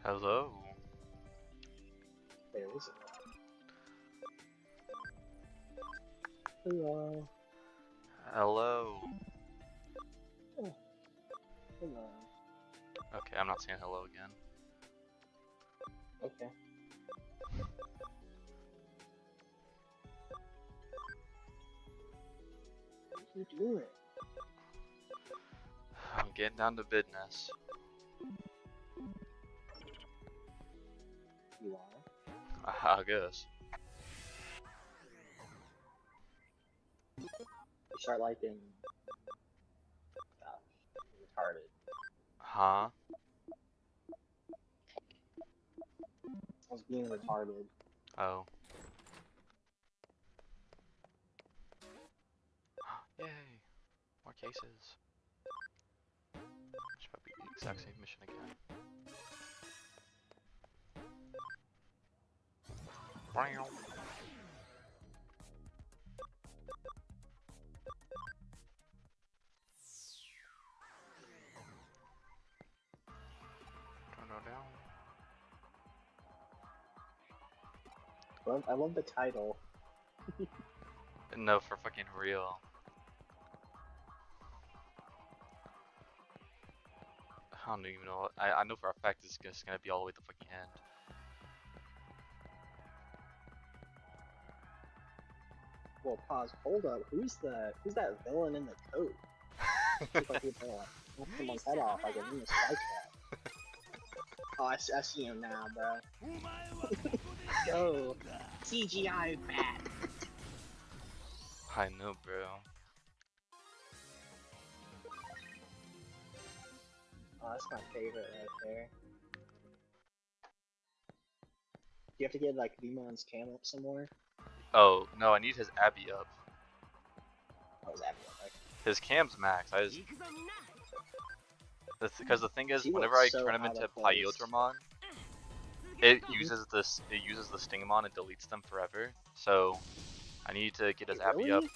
Hello. There is it. Hello. Hello. Oh, hello. Okay, I'm not saying hello again. Okay. What are you doing? I'm getting down to business. You are? I guess. You start liking retarded. Huh? I was being retarded. Oh. Yay. More cases. Should probably be the exact same mission again. Brown. I love the title. No, for fucking real. I don't even know. I know for a fact it's just gonna be all the way to the fucking end. Well, pause. Hold up. Who's that villain in the coat? Looks like he's gonna knock someone's head off like a Venus flytrap. Oh, I see him now, bro. Yo, CGI bat. I know, bro. Oh, that's my favorite right there. Do you have to get like Demon's cam up somewhere? Oh, no, I need his Abby up. Oh, is that right? His cam's max. Because the thing is, He whenever looks I so turn him out into of place. Pyotramon, it uses the Stingamon and deletes them forever. So I need to get his Abby up Really?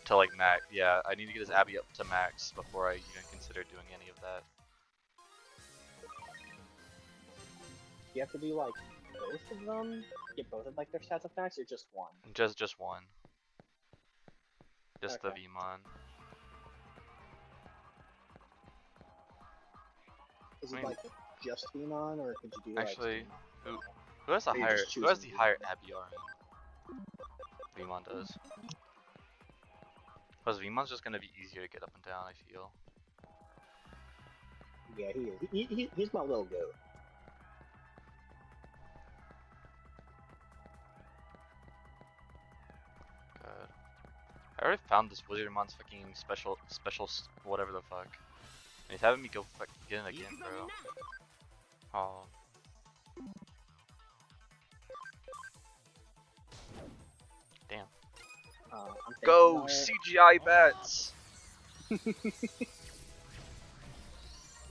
to like max. Yeah, I need to get his Abby up to max before I even consider doing any of that. You have to do like both of them? Get both of like their stats up max, or just one? Just one. Just the Okay. Vmon. Is I it mean, like just Demon, or could you do actually, like who has the Or you're higher just who has the choosing higher Demon? Abby RN? Vmon does. Because Vmon's just gonna be easier to get up and down, I feel. Yeah, he is. He's my little goat. Good. I already found this Wizardmon's fucking special whatever the fuck. And he's having me go fucking get it again, bro. Oh. Damn. Go CGI bats!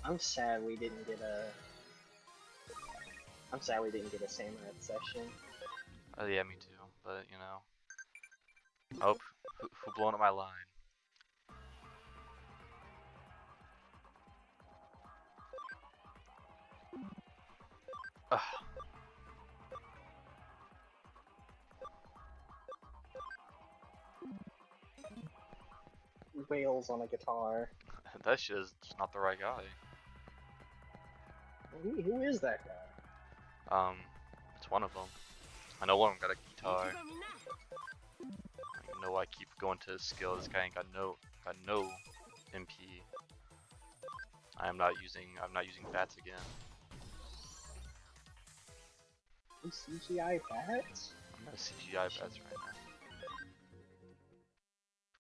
I'm sad we didn't get a. I'm sad we didn't get a Samurai session. Oh yeah, me too. But you know. Oh, who blown up my line? Ugh. Wails on a guitar. That shit is just not the right guy. Who is that guy? It's one of them. I know one of them got a guitar. I know I keep going to his skill. This guy ain't got no MP. I'm not using bats again. CGI bats? I'm not CGI bats right now.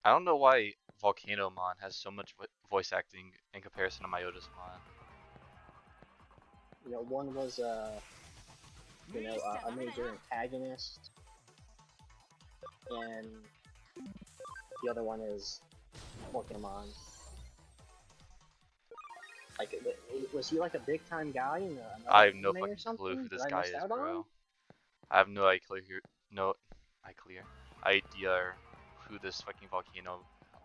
I don't know why Volcanomon has so much voice acting in comparison to Myotismon. You know, one was a major antagonist, and the other one is Pokemon. Like, was he like a big time guy in I have no anime or fucking something? clue who this Did I guy miss is, out bro. on? I have no idea who this fucking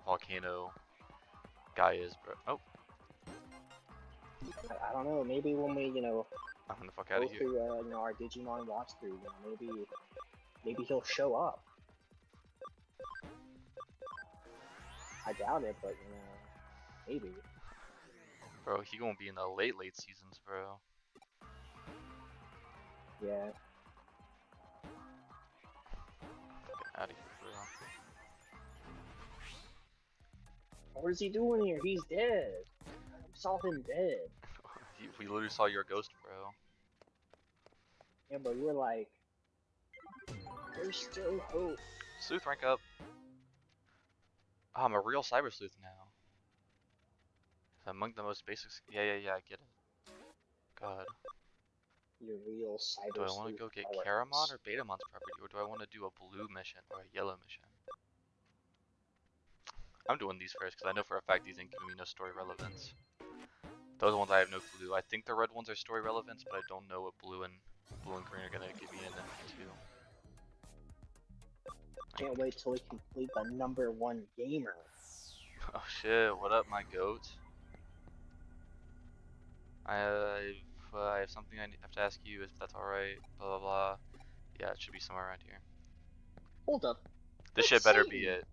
volcano guy is, bro. Oh. I don't know. Maybe when we I'm the fuck out Go of here. through, our Digimon watch through. Maybe he'll show up. I doubt it, but maybe. Bro, he gonna be in the late seasons, bro. Yeah. Fucking out of here, bro. What is he doing here? He's dead. I saw him dead. We literally saw your ghost, bro. Yeah, but you were like, there's still hope. Sleuth rank up. Oh, I'm a real cyber sleuth now. Among the most basics. Yeah, I get it. God. Your real cyber Do I want to go get Caramon or Betamon's property, or do I want to do a blue mission or a yellow mission? I'm doing these first because I know for a fact these ain't giving me no story relevance. Those ones I have no clue. I think the red ones are story relevance, but I don't know what blue and green are gonna give me in them too. Can't wait till we complete the #1 gamer. Oh shit! What up, my goat? I have something I have to ask you. If that's all right. Blah blah blah. Yeah, it should be somewhere around here. Hold up. This That's shit better Satan. be it.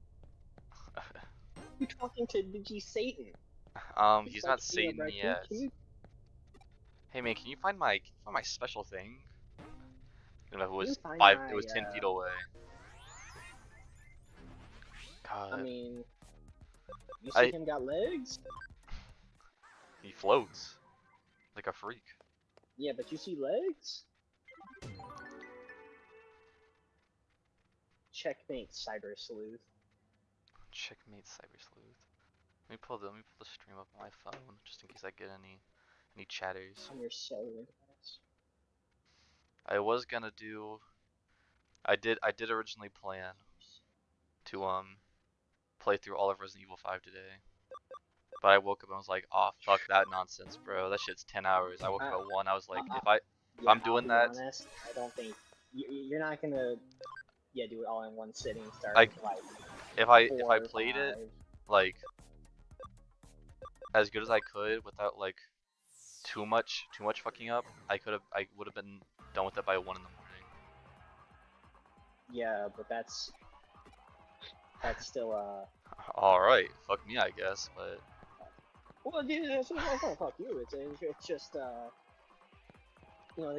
You talking to Digi Satan? He's not Satan bro, yet. Hey man, can you find my special thing? You know, it was it was 10 feet away. God. I mean, you see him got legs? He floats like a freak. Yeah, but you see legs? Checkmate, Cyber Sleuth. Checkmate, Cyber Sleuth. Let me pull the stream up on my phone just in case I get any chatters. On your cellular device. I was gonna do. I did originally plan to play through all of Resident Evil 5 today. But I woke up and was like, oh fuck that nonsense, bro. That shit's 10 hours. I woke up at 1. I was like, if I'm doing that, honest, I don't think you're not gonna do it all in one sitting. Start like, with, if I played it like as good as I could without like too much fucking up, I would have been done with it by 1 in the morning. Yeah, but that's still All right, fuck me, I guess, but. Well, dude, it's not fuck you. It's just the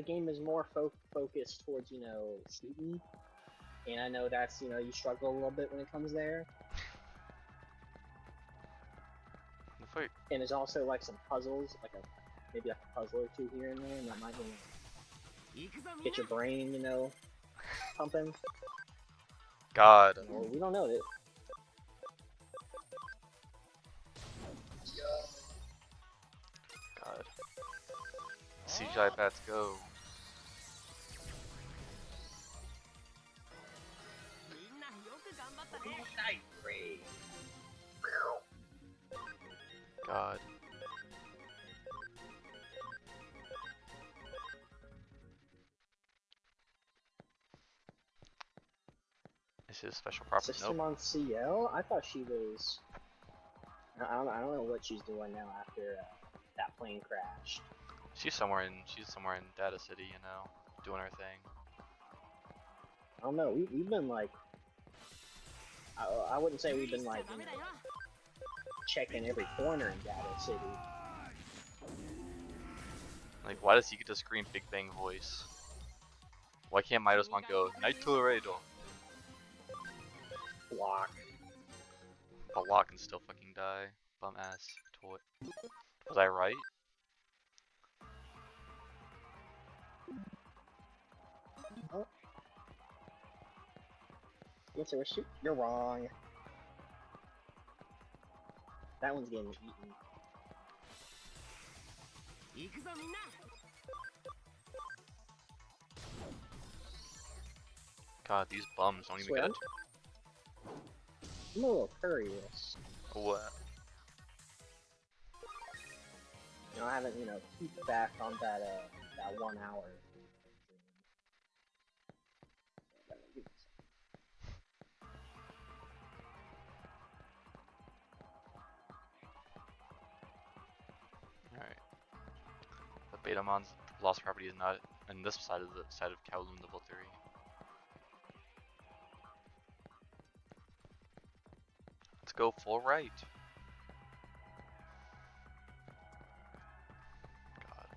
game is more focused towards shooting, and I know that's you struggle a little bit when it comes there. And there's also like some puzzles, maybe a puzzle or two here and there, and that might get your brain pumping. God. We don't know it. God. CGI bats go. God. Is it a special property? System Nope. on CL? I thought she was. I don't know what she's doing now after that plane crashed. She's somewhere in Data City, doing her thing. I don't know. We've been like. I wouldn't say we've been like checking every corner in Data City. Like, why does he get to scream Big Bang voice? Why can't Midosmon go Night Toledo? Block. Block and still fucking die. Bum ass toy. Was I right? Oh. Yes, sir. Shoot. You're wrong. That one's getting eaten. God, these bums don't even get it. I'm a little curious. What? I haven't, peeked back on that 1 hour. Alright. The Betamon's lost property is not in this side of the side of Kowloon level 3. Let's go full right. God.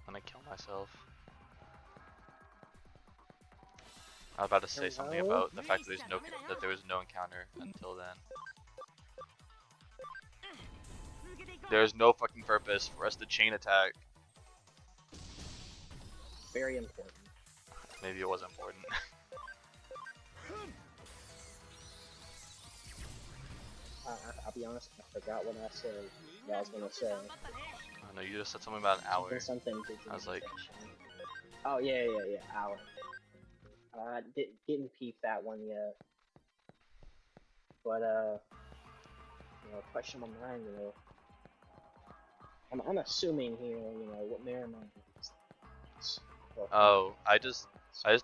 I'm gonna kill myself. I was about to say something Hello? about the fact that there was no encounter until then. There's no fucking purpose for us to chain attack. Very important. Maybe it was important. I'll be honest, I forgot what I said. What I was gonna say. I know you just said something about an hour. Something. I was like, oh yeah, hour. Didn't peep that one yet. But question my mind, I'm assuming here, what Miramon is. oh, I just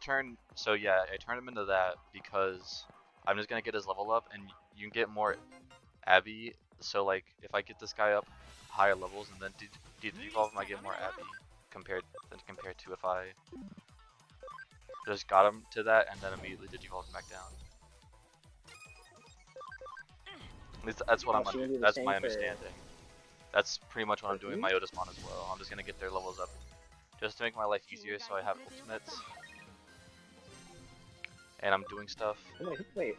turned. So yeah, I turned him into that because I'm just gonna get his level up, and you can get more Abby. So like, if I get this guy up higher levels and then devolve him, I get more Abby compared to if I just got him to that and then immediately devolve him back down. At least that's what that's my understanding. That's pretty much what I'm doing with my Otismon as well. I'm just gonna get their levels up just to make my life easier, so I have ultimates and I'm doing stuff. Wait,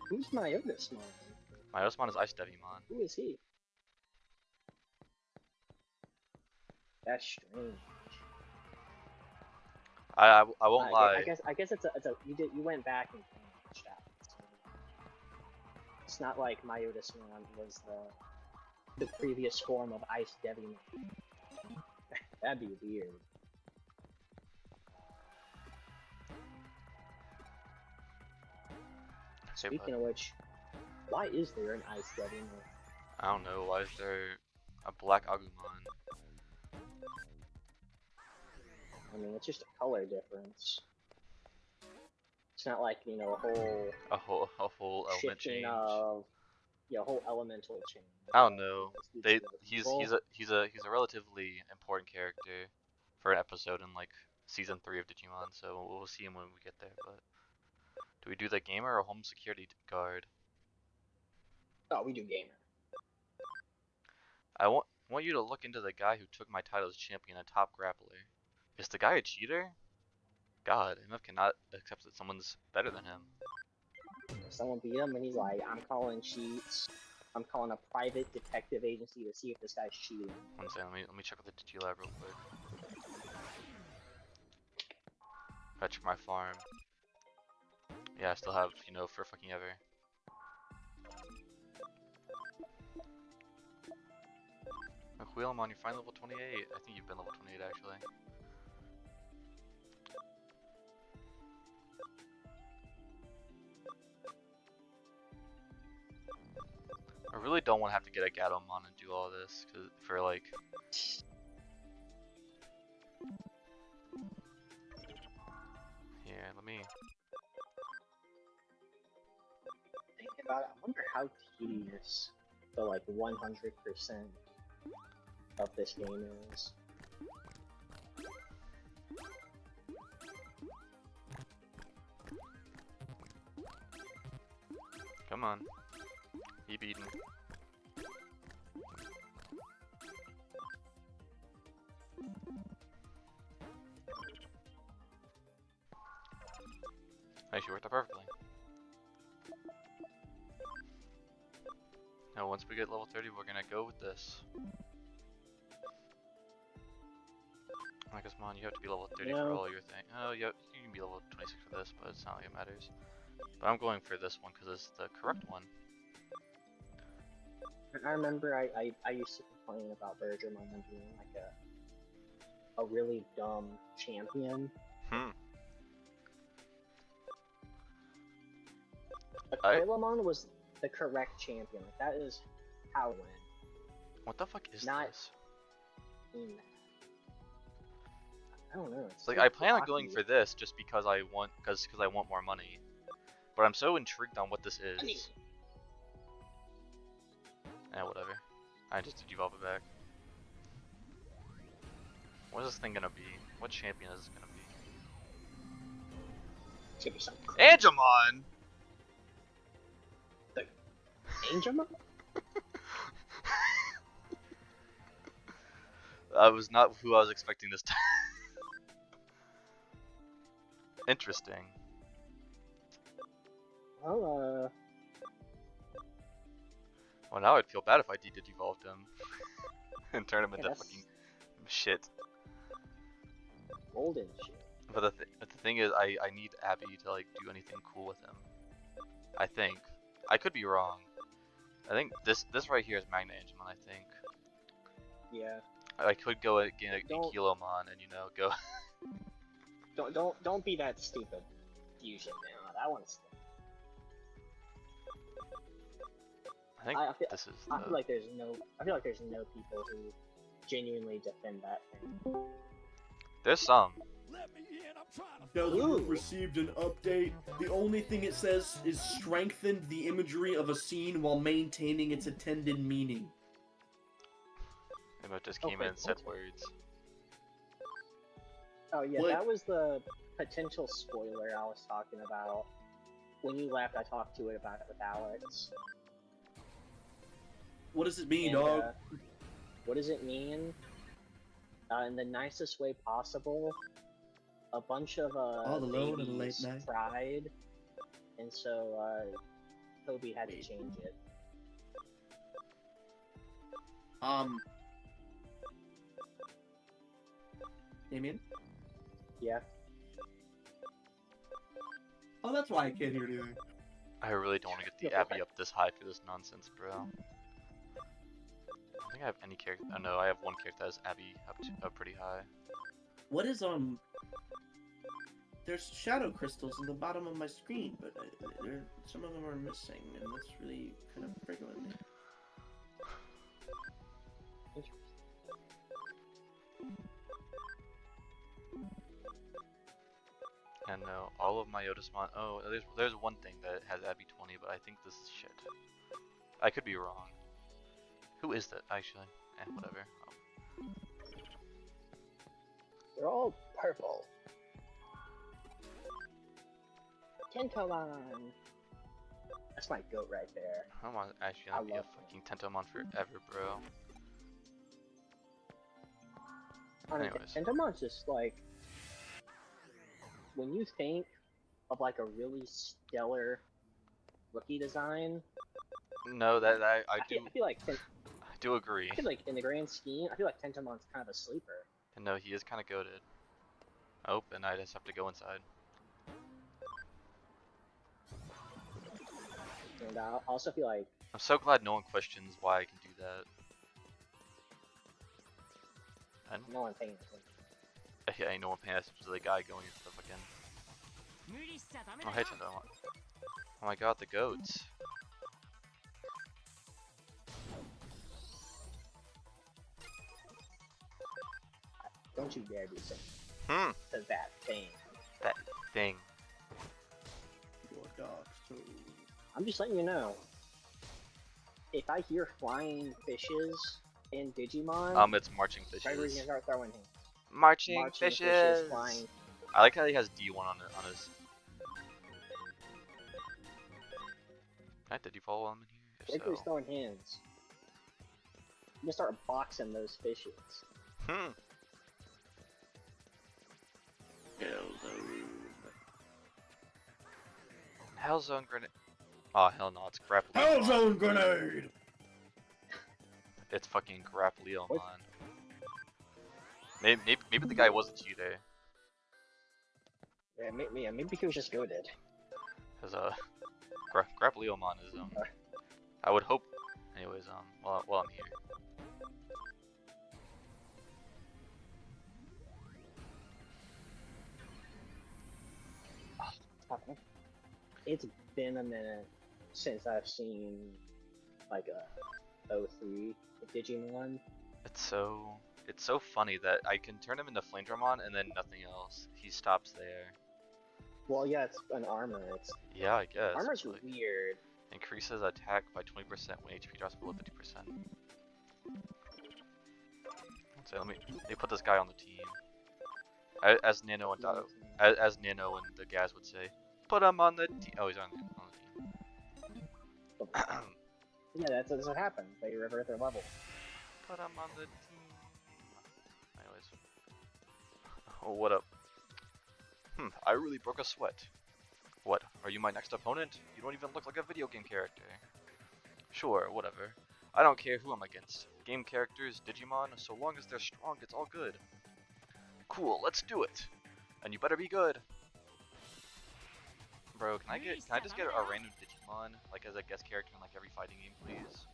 who's my Otismon? My Otismon is Ice Devimon. Who is he? That's strange. I won't lie. I guess it's a you went back and changed that. It's not like my Otismon was the previous form of Ice Devimon. That'd be weird. Speaking of which, why is there an Ice Devimon? I don't know. Why is there a black Agumon? I mean, it's just a color difference. It's not like, a whole element change. Of, whole elemental change. I don't know. He's a relatively important character for an episode in like season 3 of Digimon, so we'll see him when we get there. But do we do the gamer or home security guard? Oh, we do gamer. I want you to look into the guy who took my title as champion and top grappler. Is the guy a cheater? God, MF cannot accept that someone's better than him. Someone beat him and he's like, I'm calling cheats. I'm calling a private detective agency to see if this guy's cheating. One second, let me check with the Digilab real quick. Fetch my farm. Yeah, I still have, for fucking ever. Wheelmon, you're finally level 28. I think you've been level 28 actually. I really don't want to have to get a Gatomon and do all this for like. Here, let me. Thinking about it, I wonder how tedious the like 100% of this game is. Come on. Keep eating. Actually worked out perfectly. Now once we get level 30, we're gonna go with this. I guess, Mon, you have to be level 30 for all your thing. Oh, yeah, you can be level 26 for this, but it's not like it matters. But I'm going for this one because it's the correct one. I remember I used to complain about Bergermon being like a really dumb champion. Aquilamon was the correct champion. Like, that is how it went. What the fuck is not this? I don't know. It's like I plan on going for this just because I want more money. But I'm so intrigued on what this Honey. is. Whatever. I just did evolve it back. What is this thing gonna be? What champion is this gonna be? It's gonna be something. Angemon! Angemon? That was not who I was expecting this time. Interesting. Well, Well, now I'd feel bad if I did evolve him and turn him yeah, into that's fucking shit. golden shit. But the thing is, I need Abby to like do anything cool with him. I think. I could be wrong. I think this right here is Magna Angemon, I think. Yeah. I could go again a Don't- Kilomon and go. Don't be that stupid. Fusion, man. That one's. I think I feel, this is I the... feel like there's no. I feel like there's no people who genuinely defend that thing. There's some. No, the Ooh. group received an update. The only thing it says is strengthened the imagery of a scene while maintaining its intended meaning. They might just Oh, came wait, in and said what? words. Oh yeah, What? that was the potential spoiler I was talking about. When you left, I talked to it about it with Alex. What does it mean, And, dog? what does it mean? In the nicest way possible, a bunch of All alone in a late babies night. cried, and so Toby had to change it. Damien? Yeah. Oh, that's why I can't hear anything. I really don't want to get the Abby up this high for this nonsense, bro. I think I have any character. Oh no, I have one character that has Abby up pretty high. What is, There's shadow crystals in the bottom of my screen, but some of them are missing, and that's really kind of freaking me. And no, all of my Yotasmon. Oh, there's one thing that has Abby 20, but I think this is shit. I could be wrong. Who is that actually? Whatever. They're all purple. Tentomon! That's my goat right there. I don't want actually I gonna be a love fucking Tentomon forever, bro. I mean, Anyways. Tentomon's just like... When you think of like a really stellar rookie design, No, that I I feel like I do agree. I feel like in the grand scheme, I feel like Tentomon's kind of a sleeper. And no, he is kind of goated. Oh, and I just have to go inside. And I also feel like I'm so glad no one questions why I can do that. And no one paying attention. yeah, ain't no one paying attention to the guy going into the fucking. Oh, hey, Tentomon. Oh my god, the goats. Don't you dare do something to that thing. That thing. Your dog, so... I'm just letting you know. If I hear flying fishes in Digimon, It's marching right where you're fishes. gonna start throwing him. Marching fishes. Flying. I like how he has D1 on his. Did you follow him in here? If Wrigley's so. throwing hands. I'm gonna start boxing those fishes. Hellzone grenade. Oh hell no, it's Grapple. Hellzone grenade! It's fucking Grapleomon. What? Maybe the guy was a cheater. Yeah, maybe he was just goaded. Cause Grapleomon is I would hope. Anyways, while I'm here. It's been a minute since I've seen like a 03 Digimon. It's so funny that I can turn him into Flamedramon and then nothing else. He stops there. Well, yeah, it's an armor. It's Yeah, I guess. armor's But, like, weird. increases attack by 20% when HP drops below 50%. Let's say, let me put this guy on the team. As Nano and Dado, as Nano and the Gaz would say, put him on the team. Oh, he's on the team. Yeah, that's what happens. They revert their level. Put him on the team. Anyways. Oh, what up? I really broke a sweat. What, are you my next opponent? You don't even look like a video game character. Sure, whatever. I don't care who I'm against. Game characters, Digimon, so long as they're strong, it's all good. Cool, let's do it. And you better be good. Bro, can I just get a random Digimon, like as a guest character in like every fighting game, please?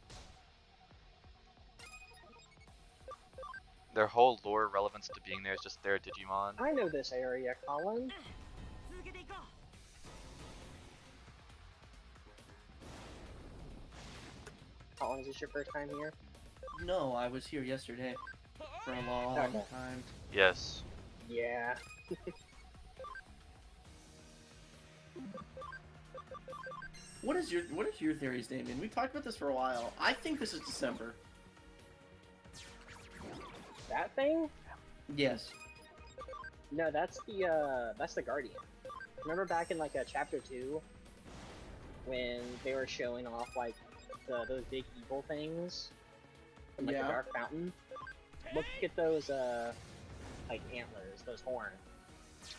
Their whole lore relevance to being there is just their Digimon. I know this area, Colin. Colin, is this your first time here? No, I was here yesterday for a long Okay. time. Yes. Yeah. What is your theories, Damien? We talked about this for a while. I think this is December. That thing? Yes. No, that's the Guardian. Remember back in like chapter 2 when they were showing off like those big evil things from like Yeah. the Dark Fountain? Look at those like antlers, those horns.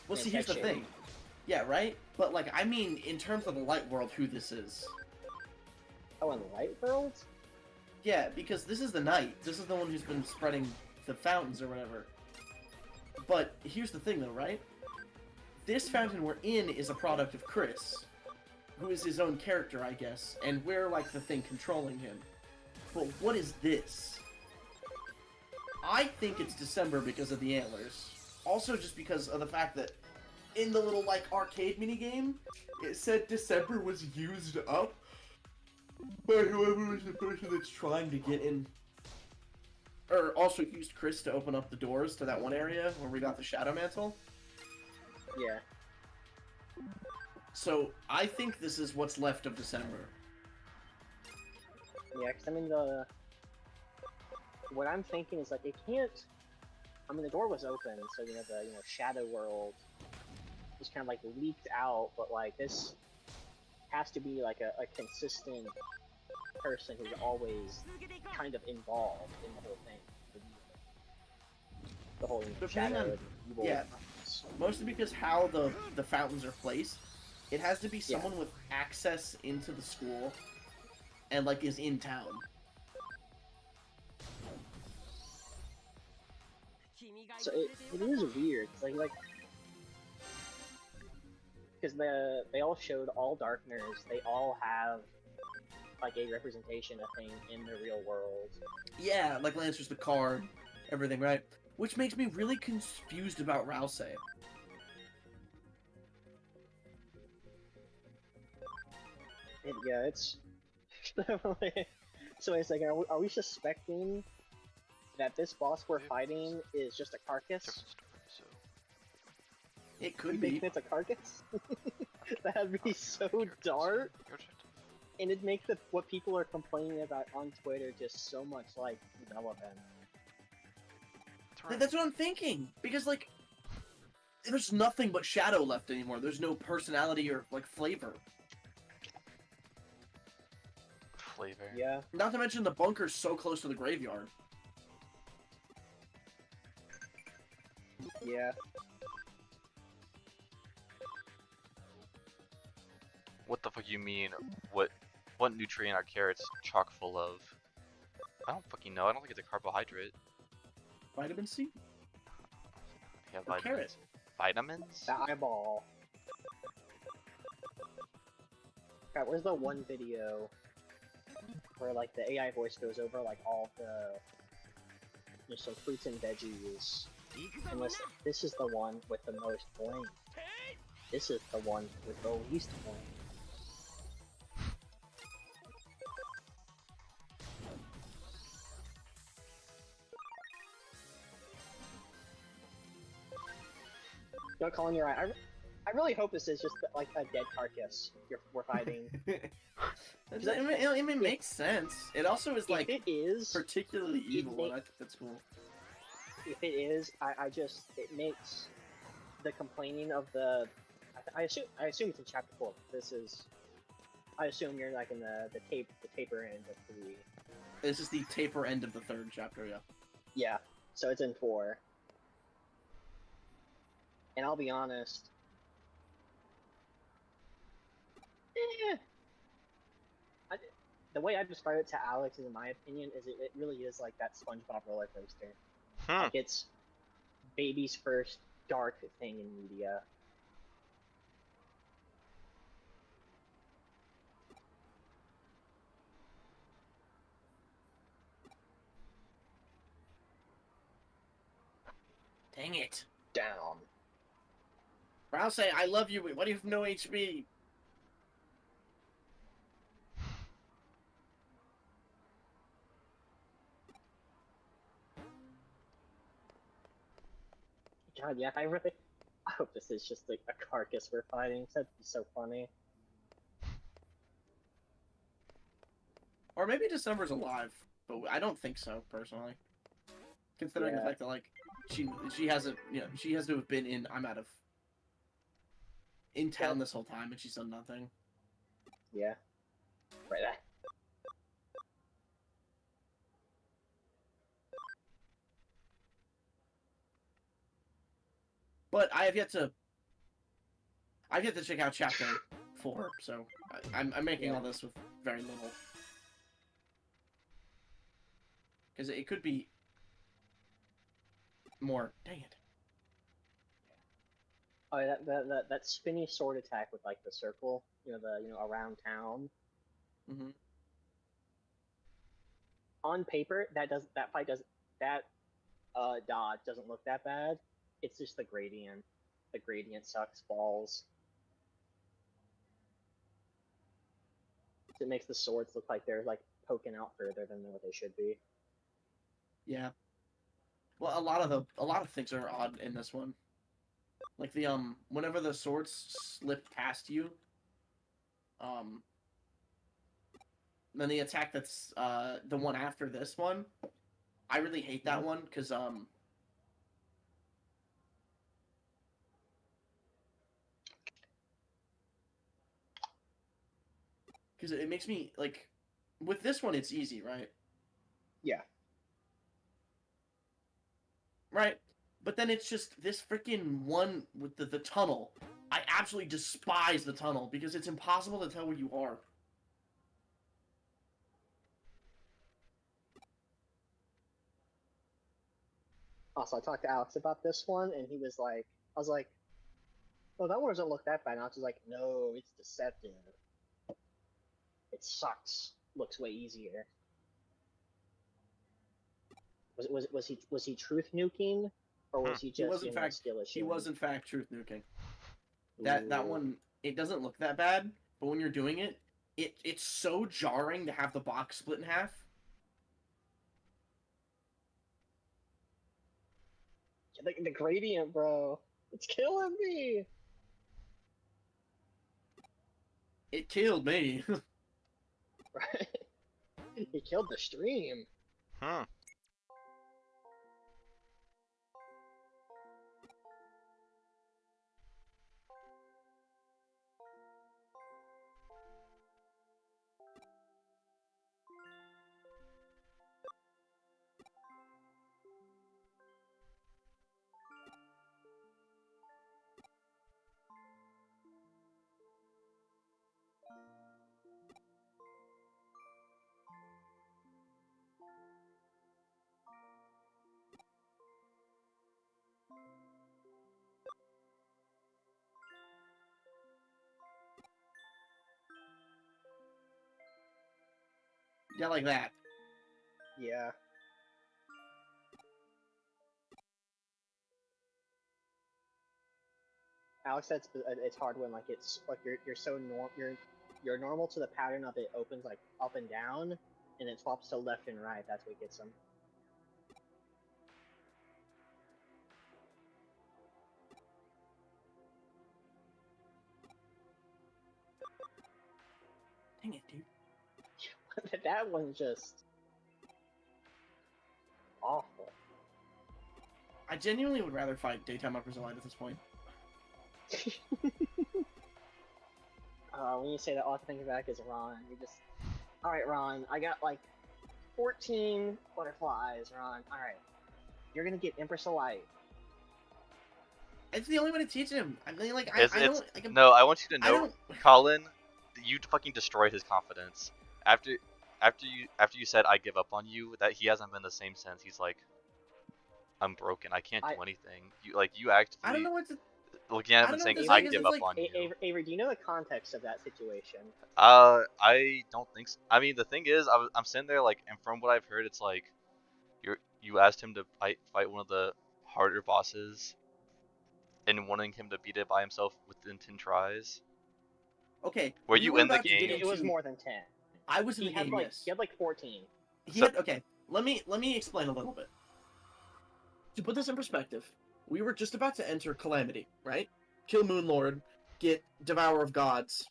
Well, Yeah, see, here's the that shit. thing. Yeah, right? But, like, I mean, in terms of the light world, who this is. Oh, in Light World? Yeah, because this is the knight. This is the one who's been spreading the fountains or whatever. But here's the thing, though, right? This fountain we're in is a product of Chris, who is his own character, I guess, and we're, like, the thing controlling him. But what is this? I think it's December because of the antlers. Also just because of the fact that in the little, like, arcade minigame, it said December was used up by whoever is the person that's trying to get in. Or also used Chris to open up the doors to that one area where we got the Shadow Mantle. Yeah. So, I think this is what's left of December. Yeah, because I mean what I'm thinking is like it can't. I mean the door was open, so the Shadow World was kind of like leaked out, but like this has to be like a consistent person who's always kind of involved in the whole thing. The whole Depending Shadow on- and evil. yeah. Mostly because how the fountains are placed. It has to be someone with access into the school and, like, is in town. So it is weird. It's like because they all showed all Darkners. They all have like a representation of thing in the real world. Yeah, like Lancer's the card, everything, right? Which makes me really confused about Rousey. Yeah, it's so wait a second. Are we suspecting that this boss we're fighting is just a carcass? It You could think be. it's a carcass? That'd be so dark, and it'd make what people are complaining about on Twitter just so much like irrelevant. That's what I'm thinking. Because, like, there's nothing but shadow left anymore. There's no personality or, like, flavor. Flavor. Yeah. Not to mention the bunker's so close to the graveyard. Yeah. What the fuck you mean? What nutrient are carrots chock full of? I don't fucking know. I don't think it's a carbohydrate. Vitamin C? Yeah, Or vitamins. carrot. Vitamins? The eyeball. God, where's the one video where like the AI voice goes over like all the some fruits and veggies? Unless this is the one with the most bling. This is the one with the least bling. No, Colin, you're right. I really hope this is just like a dead carcass we're fighting. It makes sense. It also is like if it is particularly evil, and I think that's cool. If it is, it makes the complaining of the. I assume it's in chapter 4. This is. I assume you're like in the taper end of 3. This is the taper end of the 3rd chapter, yeah. Yeah, so it's in 4. And I'll be honest. The way I describe it to Alex, in my opinion, is it really is like that SpongeBob roller coaster. Like it's baby's first dark thing in media. Dang it. Down. I'll say, I love you, what do you have no HP? God, yeah, I hope this is just like a carcass we're fighting. That'd be so funny. Or maybe December's alive, but I don't think so, personally. Considering the fact that, like, she hasn't, she has to have been in town this whole time, and she's done nothing. Yeah. Right. But I've yet to check out chapter 4, so I'm making all this with very little. Because it could be more. Dang it. Oh, that spinny sword attack with like the circle, around town. Mm-hmm. On paper, that dodge doesn't look that bad. It's just the gradient. The gradient sucks balls. It makes the swords look like they're like poking out further than what they should be. Yeah. Well, a lot of things are odd in this one. Like the whenever the swords slip past you, then the attack that's the one after this one, I really hate that one because it makes me like, with this one it's easy, right? Yeah. Right? But then it's just this freaking one with the tunnel. I absolutely despise the tunnel because it's impossible to tell where you are. Also, I talked to Alex about this one, and he was like, I was like, oh, that one doesn't look that bad. And I was just like, no, it's deceptive. It sucks. Looks way easier. Was he truth nuking, or was he just skill issue? He was in fact truth nuking. That one, it doesn't look that bad, but when you're doing it, it's so jarring to have the box split in half. The gradient, bro. It's killing me. It killed me. Right? He killed the stream. Yeah, like that. Yeah. Alex said it's hard when like it's like you're so you're normal to the pattern of it opens like up and down, and it swaps to left and right. That's what gets them. Dang it, dude. That one's just awful. I genuinely would rather fight Daytime Members of Light at this point. When you say that, all I can think back is Ron. You just, all right, Ron. I got like 14 butterflies, Ron. All right, you're gonna get Empress of Light. It's the only way to teach him. I mean, like, It's, I it's don't. Like, no. I want you to I know, don't. Colin, you fucking destroyed his confidence after you said I give up on you. That he hasn't been the same since. He's like, I'm broken. I can't do anything. You I don't actively know what to. looking at I him don't and know saying what to I say, 'cause give it's up like- on you. Avery, do you know the context of that situation? I don't think so. I mean, the thing is, I'm sitting there like, and from what I've heard, it's like you asked him to fight one of the harder bosses, and wanting him to beat it by himself within 10 tries. Okay. Were we you were in the about to get game? It was into- more than 10. I was in He the had game. like Yes. he had like 14. Okay. Let me explain a little bit. To put this in perspective, we were just about to enter Calamity, right? Kill Moonlord, get Devourer of Gods.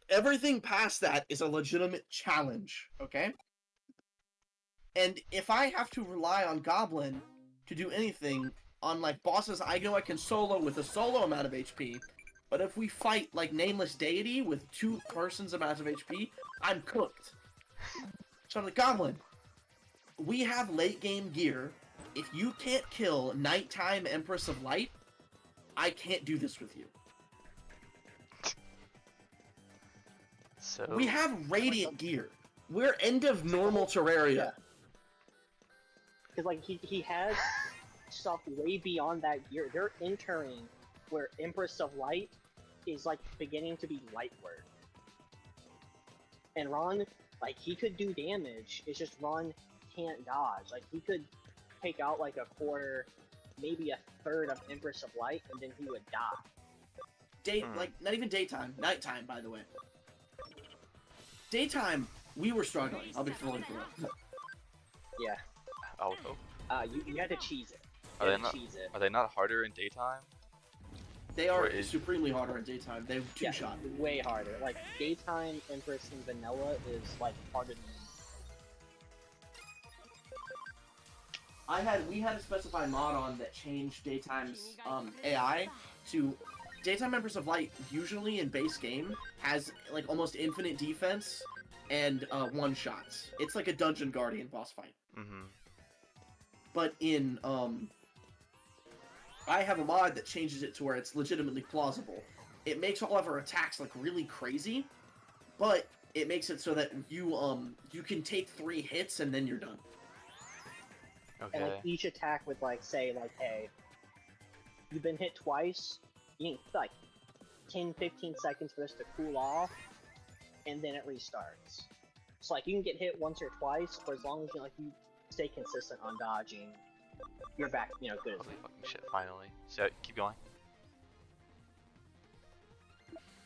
Everything past that is a legitimate challenge, okay? And if I have to rely on Goblin to do anything on like bosses I know I can solo with a solo amount of HP, but if we fight like Nameless Deity with 2 persons amounts of HP, I'm cooked. So I'm like, Goblin, we have late game gear. If you can't kill Nighttime Empress of Light, I can't do this with you. So We have Radiant gear. We're end of normal Terraria. Yeah. Because like he has stuff way beyond that gear. They're entering where Empress of Light is like beginning to be light work. And Ron, like he could do damage. It's just Ron can't dodge. Like he could take out like a quarter, maybe a third of Empress of Light, and then he would die. Like not even daytime, nighttime. By the way, daytime we were struggling. I'll be fully real. Yeah. I would hope. You had to cheese it. Are You they had to not? cheese it. Are they not harder in daytime? They are Or is- supremely harder in daytime. They're two shot. Way harder. Like daytime Empress and Vanilla is like harder than We had a specified mod on that changed daytime's AI to daytime Members of Light. Usually in base game has like almost infinite defense and one shots. It's like a Dungeon Guardian boss fight. Mm-hmm. But in I have a mod that changes it to where it's legitimately plausible. It makes all of our attacks like really crazy, but it makes it so that you can take 3 hits and then you're done. Okay. And like each attack would like say like, hey, you've been hit twice, you need like 10-15 seconds for this to cool off, and then it restarts. So like you can get hit once or twice, but as long as you stay consistent on dodging, you're back, good as Holy fucking shit! Finally. So keep going.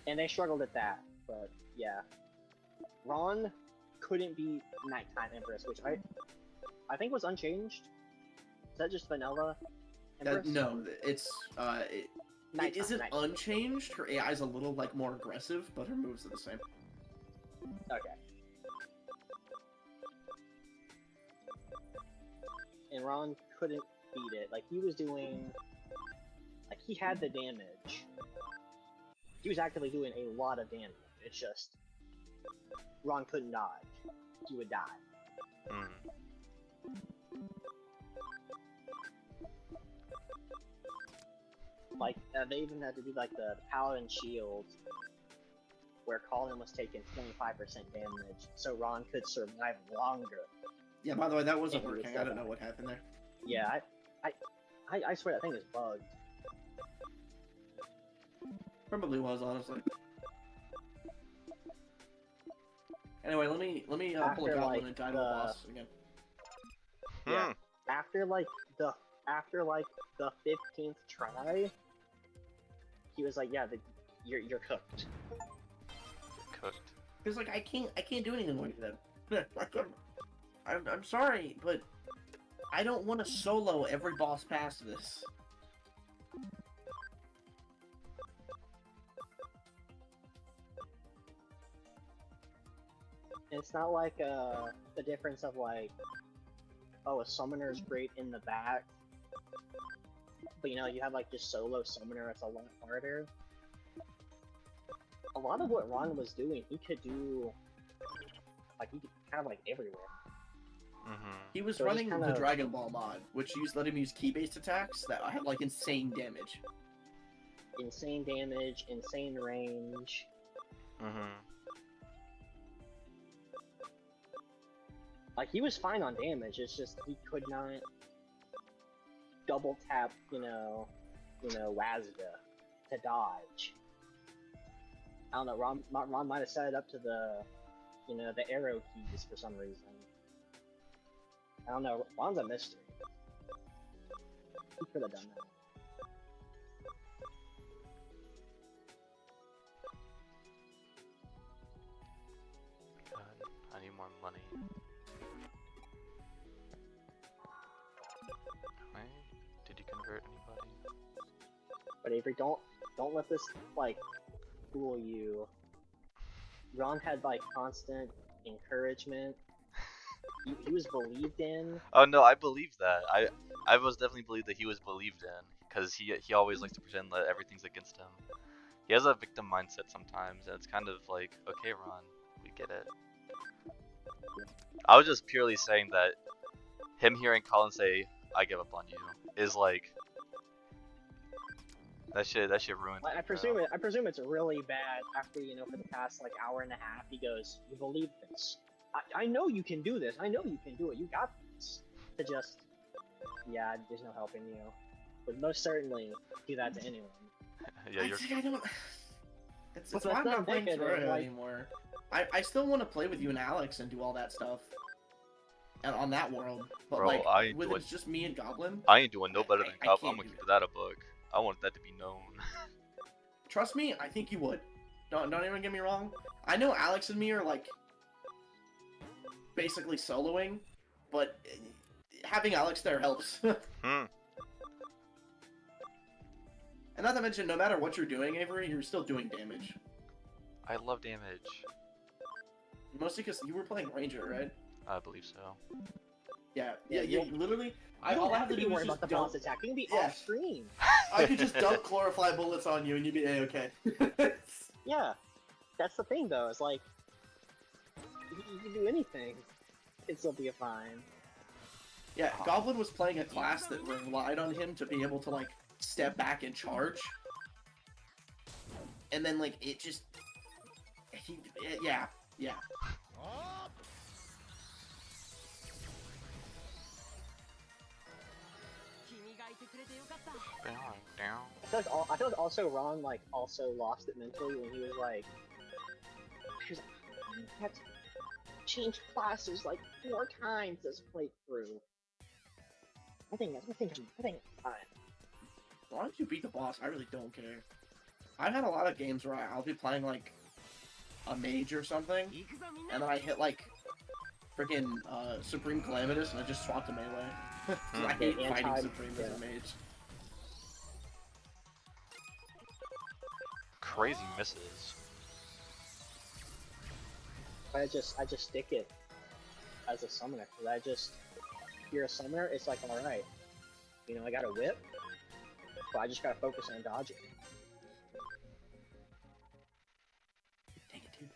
And they struggled at that, but yeah. Ron couldn't beat Nighttime Empress, which I think was unchanged. Is that just vanilla Empress? No, it's it Nighttime, isn't Nighttime. unchanged. Her AI is a little like more aggressive, but her moves are the same. Okay. And Ron couldn't beat it. Like he was doing, like he had the damage. He was actively doing a lot of damage. It's just Ron couldn't dodge. He would die. Mm. Like they even had to do like the Paladin Shield, where Colin was taking 25% damage, so Ron could survive longer. Yeah. By the way, that wasn't Yeah, he was working. I don't dead. know what happened there. Yeah, I swear that thing is bugged. Probably was, honestly. Anyway, let me pull a After, goblin like, and die to the boss again. Yeah. After the 15th try, he was like, "Yeah, you're cooked." Cooked. Because like I can't do anything like that. I'm sorry, but I don't want to solo every boss past this. It's not like the difference of like, oh, a summoner's great in the back, but you know you have like just solo summoner. It's a lot harder. A lot of what Ron was doing, he could do, like he could kind of like everywhere. He was So it just running kind the of- Dragon Ball mod, which let him use key-based attacks that had like insane damage. Insane damage, insane range. Like he was fine on damage. It's just he could not double tap, Wazda to dodge. I don't know. Ron might have set it up to the arrow keys for some reason. I don't know. Ron's a mystery. He could have done that. God, I need more money. Right? Did you convert anybody? But Avery, don't let this like fool you. Ron had like constant encouragement. He was believed in. Oh no, I believe that. I was definitely believed that he was believed in, because he always likes to pretend that everything's against him. He has a victim mindset sometimes, and it's kind of like, okay, Ron, we get it. I was just purely saying that him hearing Colin say, "I give up on you," is like that shit ruined I me, presume it's really bad after for the past like hour and a half. He goes, "You believe this? I know you can do this. I know you can do it. You got this." To just, yeah, there's no helping you. Would most certainly do that to anyone. Yeah, you're. I don't. It's But why I'm that's not playing indicative, Terraria like- anymore. I still want to play with you and Alex and do all that stuff. And on that world, but Bro, like I ain't when doing- it's just me and Goblin. I ain't doing no better than I Cup. can't I'm gonna do consider that a book. I want that to be known. Trust me, I think you would. Don't even get me wrong. I know Alex and me are like basically soloing, but having Alex there helps. And not to mention, no matter what you're doing, Avery, you're still doing damage. I love damage. Mostly because you were playing Ranger, right? I believe so. Yeah, Yeah, literally. I all don't I have to be do is worried just about the dump. boss attack. You can be Yeah. off screen. I could just dump chlorophyll bullets on you and you'd be A-okay. Yeah, that's the thing though. It's like you can do anything. It's still be fine. Yeah, Goblin was playing a class that relied on him to be able to, like, step back and charge. And then, like, it just... Yeah. I feel like also Ron like also lost it mentally when he was like, I had to change classes like 4 times this playthrough. I think it's fine. As long as you beat the boss, I really don't care. I've had a lot of games where I'll be playing, like, a mage or something, and then I hit, like, freaking Supreme Calamitous, and I just swap to melee. I hate Yeah, fighting anti- Supreme as yeah. a mage. Crazy misses. I just stick it as a summoner because if you're a summoner, it's like alright, I got a whip, but I just gotta focus on dodging. Dang it, dude.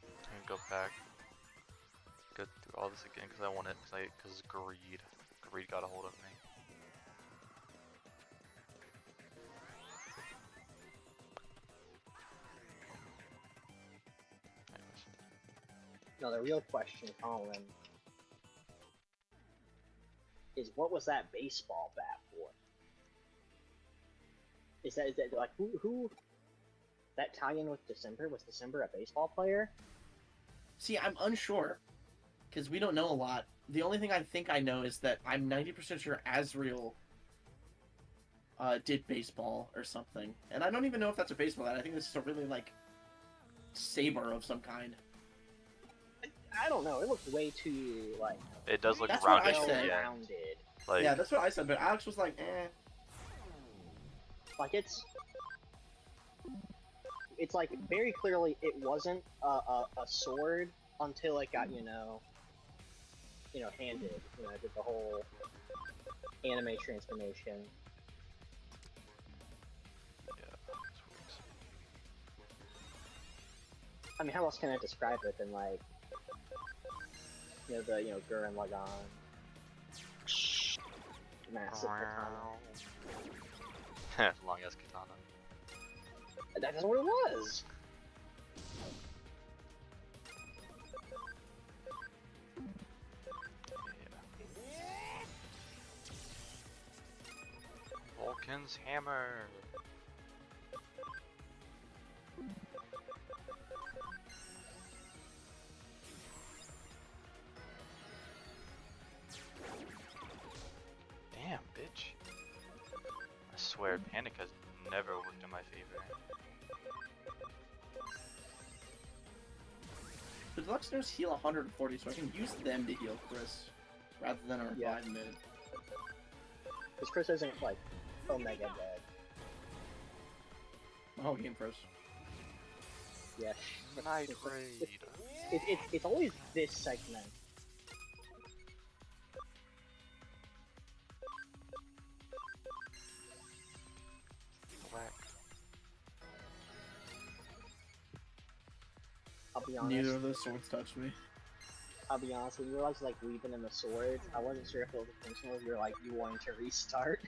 I'm gonna go back, go through all this again because I want it, because greed got a hold of me. Anyways. No, the real question, Colin, is what was that baseball bat for? Is that like who that tie-in with December? Was December a baseball player? See, I'm unsure, because we don't know a lot. The only thing I think I know is that I'm 90% sure Azrael did baseball or something. And I don't even know if that's a baseball bat. I think this is a really, like, saber of some kind. I don't know. It looked way too like It does look That's what rounded I to said. the end. rounded. Like, Yeah, that's what I said, but Alex was like, eh. Like it's like very clearly it wasn't a sword until it got handed. Did the whole anime transformation. Yeah, this works. I mean, how else can I describe it than like the Gurren Lagann massive katana. Long ass katana. That's what it was. Yeah. Vulcan's hammer. Damn, bitch. I swear, Panic has never worked in my favor. The deluxe notes heal 140, so I can use them to heal Chris, rather than our Yeah. 5 minute. Because Chris isn't like Omega dead. My whole game froze. Yeah. Night Raid. It's always this segment. Whack. I'll be honest. Neither of those swords touched me. I'll be honest. When you were like weaving in the swords, I wasn't sure if it was intentional. If you're like you wanting to restart.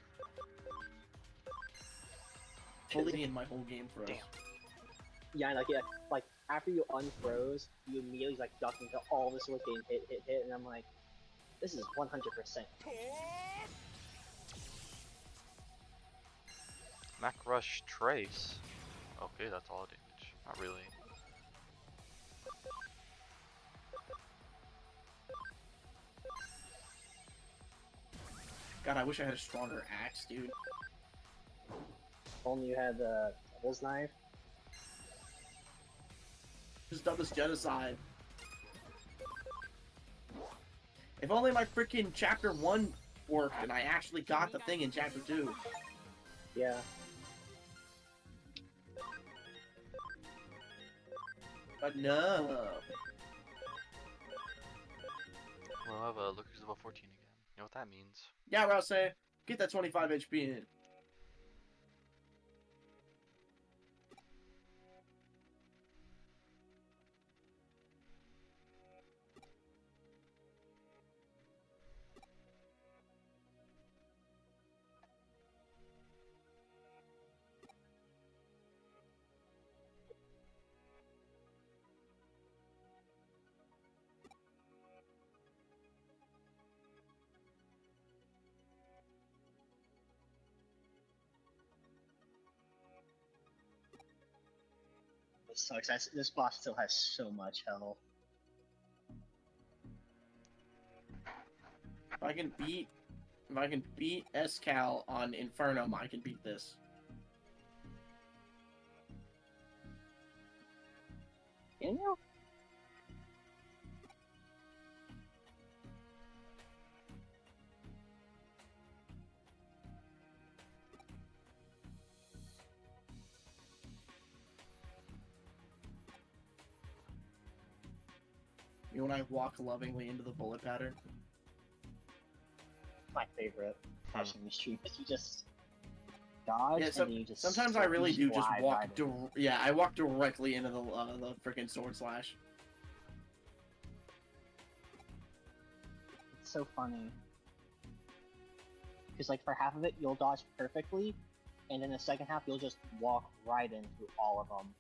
Fully in my whole game froze. Damn. Yeah, like after you unfroze, you immediately like duck into all the swords getting hit, and I'm like, this is 100%. Mac Rush Trace. Okay, that's all damage. Not really. God, I wish I had a stronger axe, dude. Only you had the devil's knife. Just done this genocide. If only my freaking chapter 1 worked and I actually got the thing in chapter 2. Yeah. But no. We'll have a Lucas level 14 again. You know what that means? Yeah, Rouse, get that 25 HP in. It sucks. This boss still has so much health. If I can beat Escal on Infernum, I can beat this. Can you? You know when I walk lovingly into the bullet pattern? My favorite watching the stream is you just dodge Yeah, and then you just. sometimes I really do just glide walk. right in. Yeah, I walk directly into the freaking sword slash. It's so funny. Because like for half of it you'll dodge perfectly, and then the second half you'll just walk right into all of them.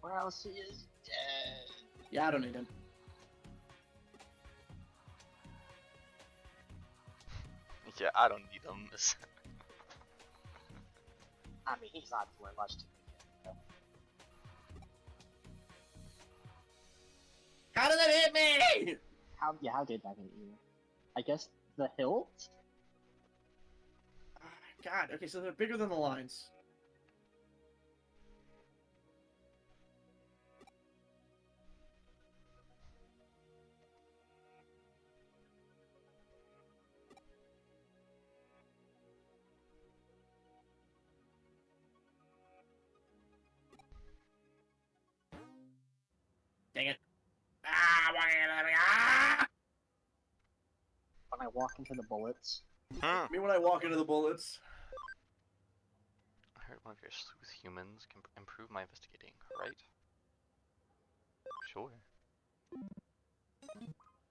Where else he is dead? Yeah, I don't need him. Yeah, I don't need them. I mean, he's not doing much to me. How did that hit me? How did that hit you? I guess the hilt? God, okay, so they're bigger than the lines. Dang it. Ah, walking into me. Ah! When I walk into the bullets. Me when I walk into the bullets. I heard one of your sleuth humans can improve my investigating, right? Sure.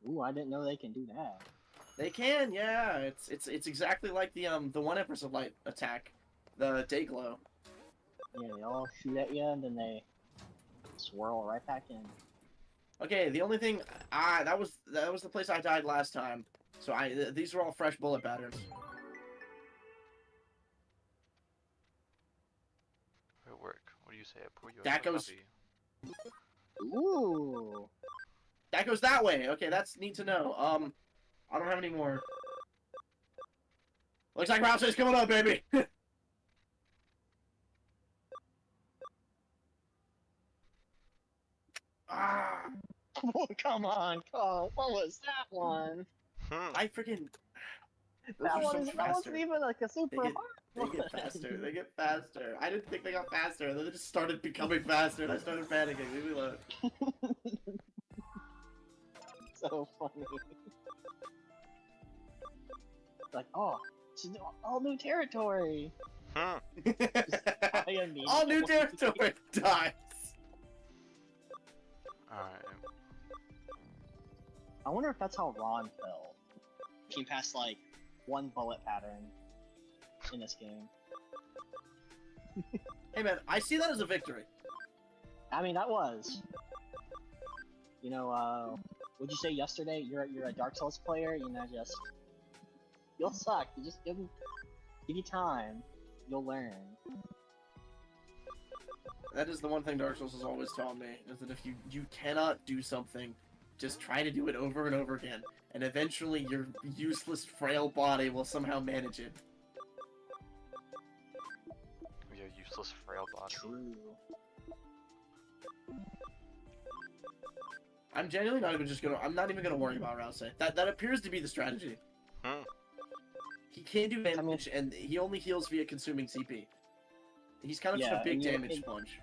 Ooh, I didn't know they can do that. They can, yeah. It's exactly like the one Empress of Light attack, the Dayglow. Yeah, they all shoot at you and then they swirl right back in. Okay, the only thing that was the place I died last time. So these are all fresh bullet patterns. At work. What do you say? I pour you a That cup of goes- coffee. Ooh. That goes that way. Okay, that's neat to know. I don't have any more. Looks like Rouse is coming up, baby. Ah, Oh, come on, Carl. What was that one? I freaking. Those That are so one much that faster. wasn't even like a super get- hard They one. get faster. They get faster. I didn't think they got faster, and then they just started becoming faster, and I started panicking. Leave me alone. So funny. Like, oh, it's all new territory. I immediately- All new territory dies. Alright. I wonder if that's how Ron felt. He passed like one bullet pattern in this game. Hey man, I see that as a victory. I mean, that was. You know, what'd you say yesterday? You're a Dark Souls player. You know, just you'll suck. You just give you time. You'll learn. That is the one thing Dark Souls has always taught me, is that if you cannot do something, just try to do it over and over again, and eventually your useless, frail body will somehow manage it. Your useless frail body. True. I'm genuinely not even just gonna. I'm not even gonna worry about Rouse. That appears to be the strategy. He can't do damage, and he only heals via consuming CP. He's kind of just a Yeah, big and damage sponge.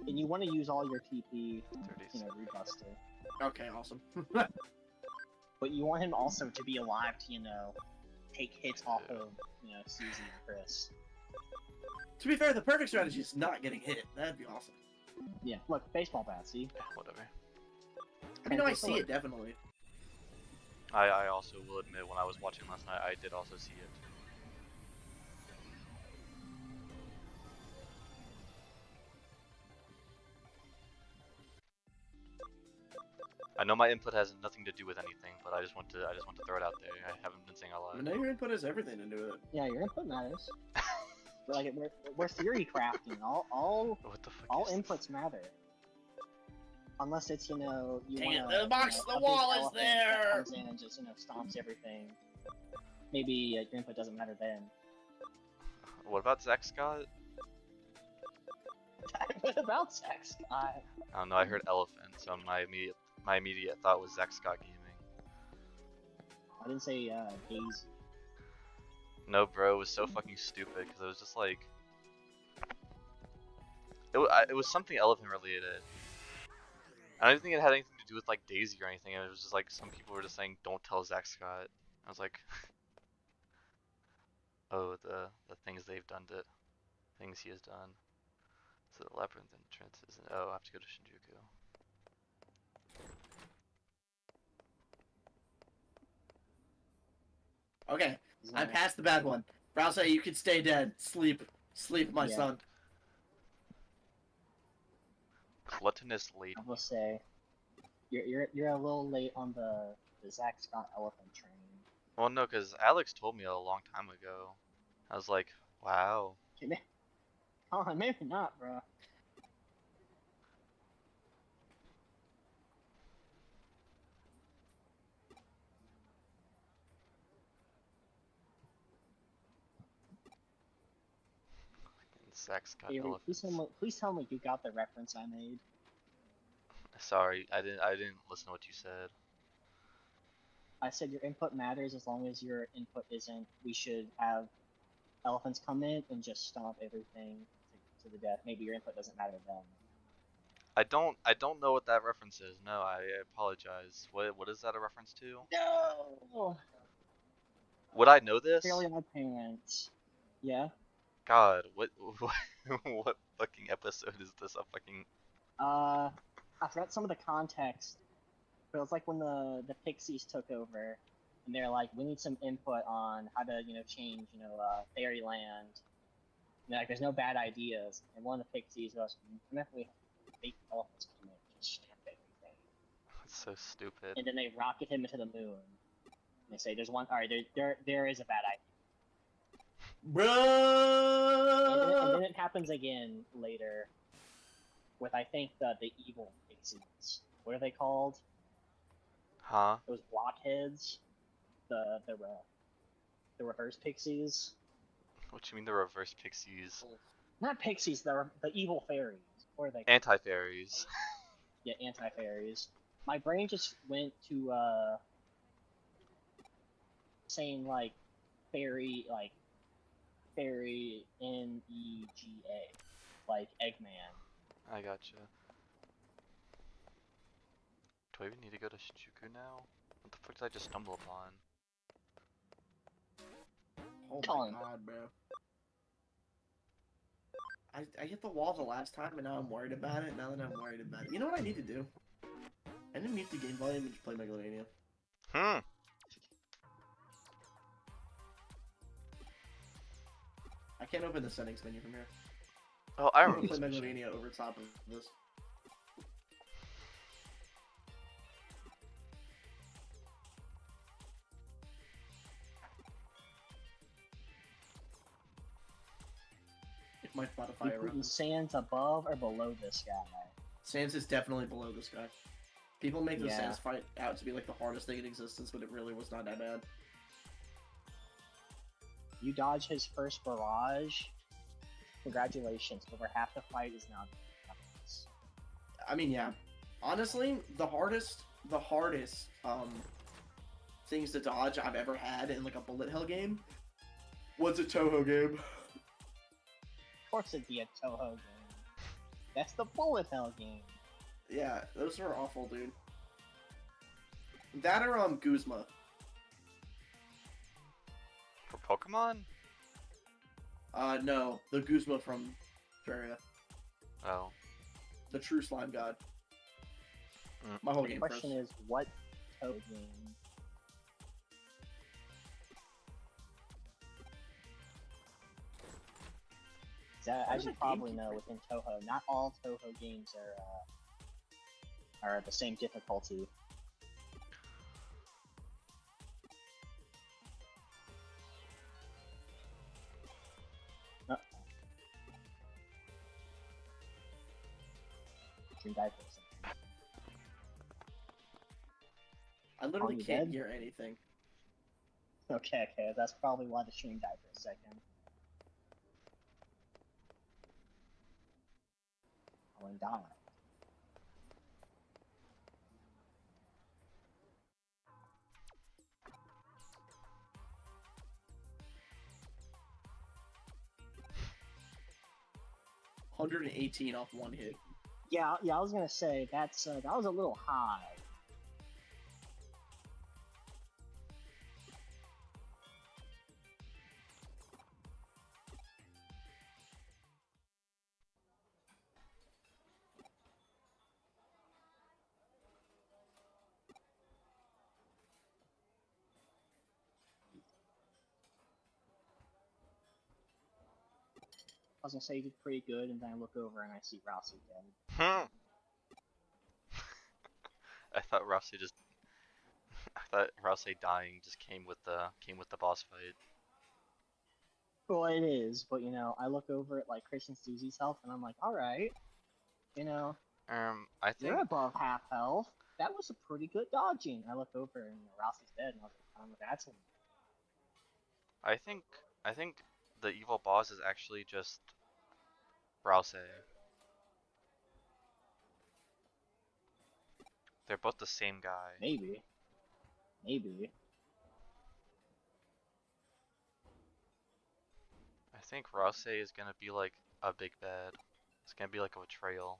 And you want to use all your TP, 30 you know, rebuster. Okay, awesome. But you want him also to be alive to, you know, take hits off of, you know, Susie and Chris. To be fair, the perfect strategy is not getting hit. That'd be awesome. Yeah, look, baseball bat, see? Whatever. I mean, no, I see it definitely. I also will admit, when I was watching last night, I did also see it. I know my input has nothing to do with anything, but I just want to throw it out there. I haven't been saying a lot. I know your input has everything to do with it. Yeah, your input matters. Like, we're theory crafting. All What the fuck all is inputs matter. Unless it's, you know, you Dang want it, the box, the wall is there! That comes in and just, you know, stomps everything. Maybe your input doesn't matter then. What about Zack Scott? What about sex, Scott? I don't know. I heard elephant, so my immediate thought was Zack Scott gaming. I didn't say Daisy. No, bro, it was so fucking stupid because it was just like it was something elephant related. I don't think it had anything to do with like Daisy or anything. It was just like some people were just saying, "Don't tell Zack Scott." I was like, "Oh, the things they've done to things he has done." So the labyrinth entrance is. Oh, I have to go to Shinjuku. Okay, So, I'm past the bad one. Rouse, you can stay dead. Sleep, my Yeah. son. Gluttonous lady. I will say, you're a little late on the Zack Scott elephant train. Well, no, because Alex told me a long time ago. I was like, "Wow." Oh, maybe not, bro. Zack Scott Avery, elephants. please tell me you got the reference I made. Sorry, I didn't listen to what you said. I said your input matters as long as your input isn't. We should have elephants come in and just stomp everything to the death. Maybe your input doesn't matter then. I don't know what that reference is. No, I apologize. What is that a reference to? No. Would I know Fairly this? Odd Parents. Yeah. God, what fucking episode is this? A fucking I forgot some of the context, but it was like when the Pixies took over, and they're like, we need some input on how to change Fairyland. And they're like, there's no bad ideas, and one of the Pixies goes, what if we make elephants come in and just stamp everything? it's so stupid. And then they rocket him into the moon. And they say, there's one. All right, there is a bad idea. And then it happens again later with I think the evil pixies. What are they called? Huh? Those blockheads. The reverse pixies. What you mean the reverse pixies? Not pixies. The evil fairies. What are they called? Anti-fairies. Yeah, anti fairies. My brain just went to saying like fairy NEGA, like Eggman. I gotcha. Do I even need to go to Shinjuku now? What the fuck did I just stumble upon? Oh Colin. my god, bro. I hit the wall the last time and now I'm worried about it. Now that I'm worried about it. You know what I need to do? I need to mute the game volume and just play Megalovania. Hmm. I can't open the settings menu from here. Oh, I I'm gonna remember play this mission. Megalovania over top of this. If my You Spotify putting runs. Sans above or below this guy? Sans is definitely below this guy. People make the Yeah. Sans fight out to be like the hardest thing in existence, but it really was not that bad. You dodge his first barrage. Congratulations, over half the fight is now. I mean, yeah. Honestly, the hardest things to dodge I've ever had in like a bullet hell game was a Toho game. Of course it'd be a Toho game. That's the bullet hell game. Yeah, those are awful, dude. That or Guzma. For Pokemon? No, the Guzma from Terraria. Oh. The true slime god. Mm. My whole The game question froze. is, what Toho game? As Why you did probably GameCube know, freeze? within Toho, not all Toho games are the same difficulty. Uh, Dream Diapers. I literally you can't dead? hear anything. Okay, that's probably why the stream died for a second. Oh, and died. $118 off one hit. Yeah, I was gonna say that was a little high. I was gonna say you did pretty good, and then I look over and I see Rousey dead. Hmm. I thought Rouse just. I thought Rouse dying just came with the boss fight. Well, it is, but I look over at like Christian Susie's health, and I'm like, all right, I think you're above half health. That was a pretty good dodging. I look over and Rousey's dead, and I was like, that's him. I think I think the evil boss is actually just Rouse. They're both the same guy. Maybe. I think Rouse is gonna be like a big bad. It's gonna be like a betrayal.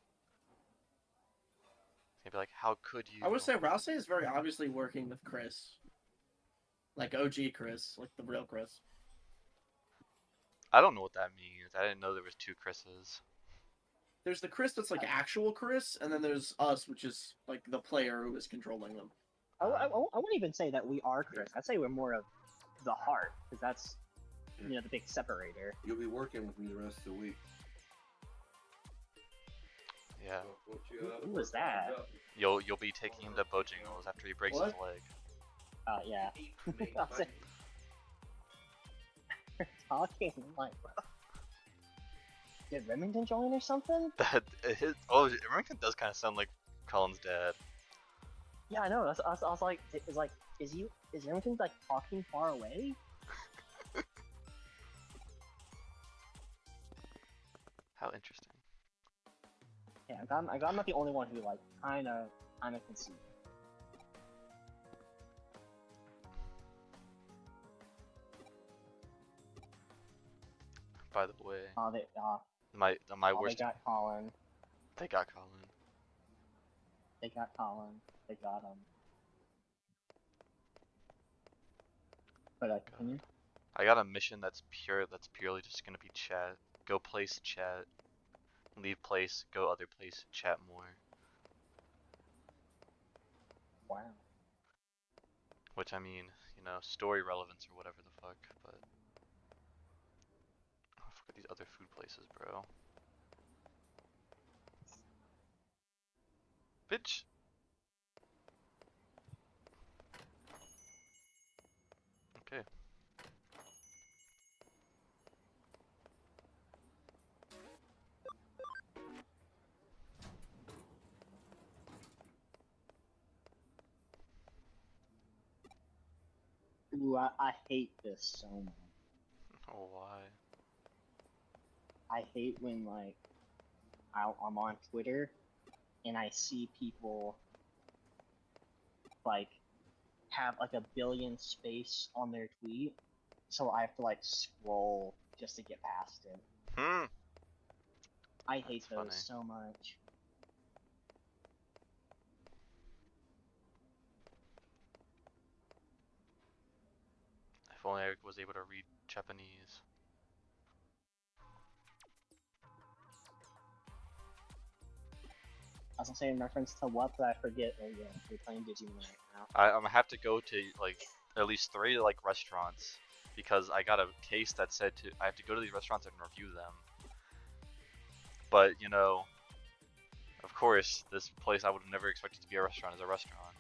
He'd be like, "How could you?" I would say Rouse is very obviously working with Chris. Like OG Chris, like the real Chris. I don't know what that means. I didn't know there was two Chris's. There's the Chris that's like actual Chris, and then there's us, which is like the player who is controlling them. I wouldn't even say that we are Chris. I'd say we're more of the heart, because that's, you know, the big separator. You'll be working with me the rest of the week. Yeah. Who was that? You'll be taking him to Bojangles after he breaks his leg. Yeah. I'll say- Talking like, did Remington join or something? Remington does kind of sound like Colin's dad. Yeah, I know. I was like, is Remington like talking far away? How interesting. Yeah, I'm not the only one who like kind of can see. By the way, my they worst. got Colin. They got Colin. They got Colin. They got him. But continue. I got a mission that's purely just gonna be chat. Go place, chat. Leave place, go other place, chat more. Wow. Which I mean, you know, story relevance or whatever the fuck, but oh, fuck these other food places, bro. Bitch. Okay. Ooh, I hate this so much. Oh, why? I hate when like I'm on Twitter and I see people like have like a billion space on their tweet, so I have to like scroll just to get past it. I hate That's those funny. so much. If only I was able to read Japanese. I was gonna say in reference to what, but I forget. Oh yeah, we're playing Digimon right now. I'm gonna have to go to like at least 3 like restaurants because I got a case that said I have to go to these restaurants and review them. But you know, of course, this place I would have never expected to be a restaurant is a restaurant.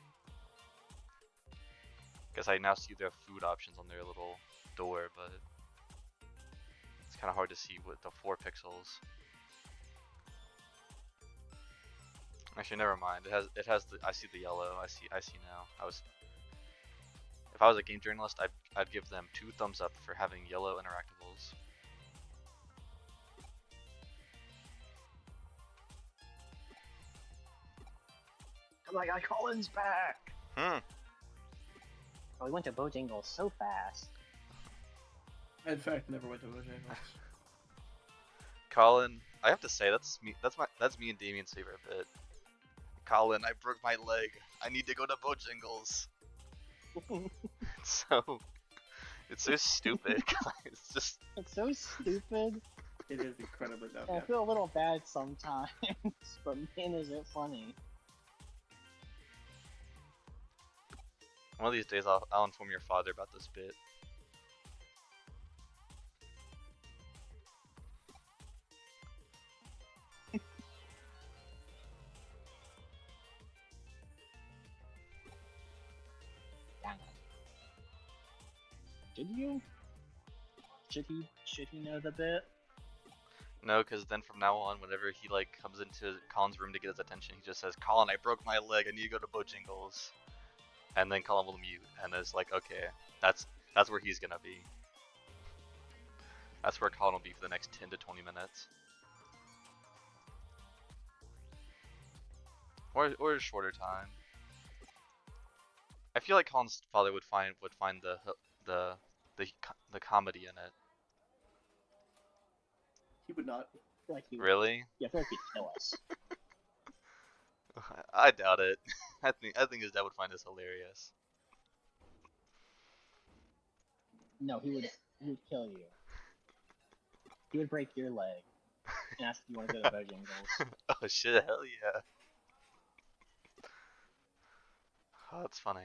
Guess I now see their food options on their little door, but it's kind of hard to see with the 4 pixels. Actually, never mind. It has the I see the yellow. I see now. If I was a game journalist, I'd give them 2 thumbs up for having yellow interactables. Oh my god, Colin's back! Hmm. Oh, we went to Bojangles so fast. I, in fact, never went to Bojangles. Colin, I have to say that's me. That's me and Damien's favorite bit. Colin, I broke my leg. I need to go to Bojangles. It's so stupid. It's just. It's so stupid. It is incredibly dumb. I Yeah. feel a little bad sometimes, but man, is it funny. One of these days, I'll inform your father about this bit. Did you? Should he know the bit? No, because then from now on, whenever he like comes into Colin's room to get his attention, he just says, "Colin, I broke my leg. I need to go to Bojangles." And then Colin will mute, and it's like, okay, that's where he's gonna be. That's where Colin will be for the next 10 to 20 minutes, or a shorter time. I feel like Colin's father would find the comedy in it. He would not. I feel like he would. Really? Yeah, I feel like he'd kill us. I doubt it. I think his dad would find this hilarious. No, he would kill you. He would break your leg and ask if you want to go to Bojangles. Oh shit, hell yeah. Oh, that's funny.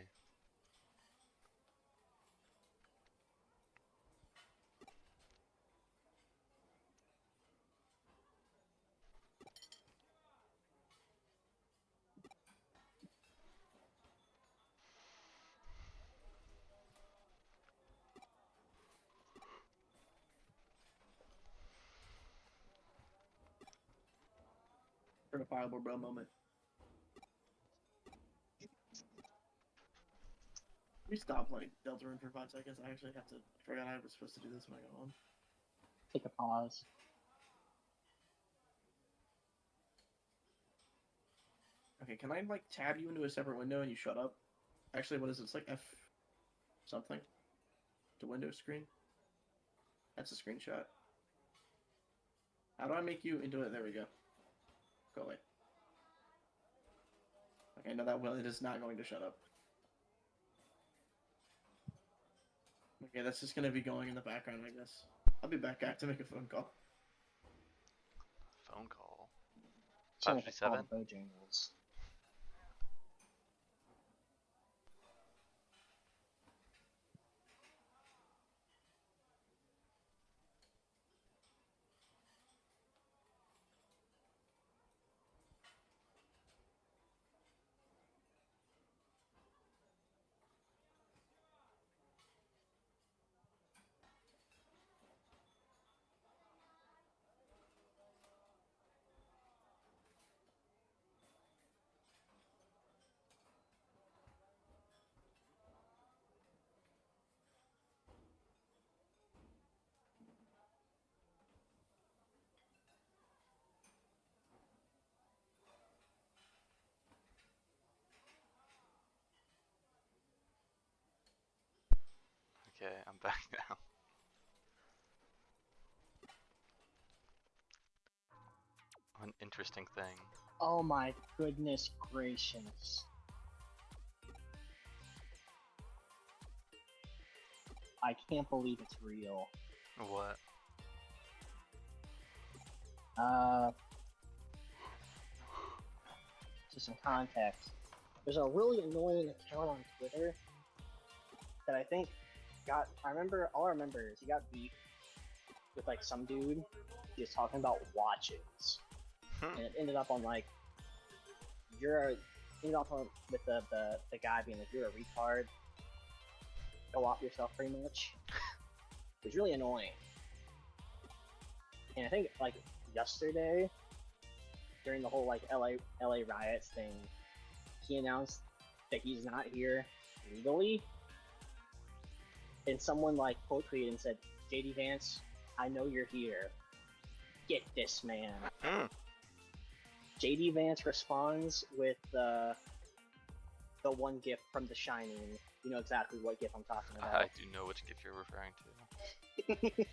Certifiable bro moment. We stop playing Deltarune for 5 seconds. I actually have to. I forgot I was supposed to do this when I got home. Take a pause. Okay, can I like tab you into a separate window and you shut up? Actually, what is it? It's like F something. The window screen. That's a screenshot. How do I make you into it? There we go. Go away. Okay, no, that will. It is not going to shut up. Okay, that's just gonna be going in the background, I guess. I'll be back. I have to make a phone call. Phone call. Should make a call 537? to Bojangles. Okay, I'm back now. An interesting thing. Oh my goodness gracious. I can't believe it's real. What? Just some context. There's a really annoying account on Twitter that I think all I remember is he got beat with like some dude. He was talking about watches. And it ended up on like, ended up on, with the guy being like, you're a retard. Go off yourself pretty much. It was really annoying. And I think like yesterday, during the whole like LA riots thing, he announced that he's not here legally. And someone like quote tweeted and said, JD Vance, I know you're here. Get this man. JD Vance responds with the one GIF from The Shining. You know exactly what GIF I'm talking about. I do know which gift you're referring to.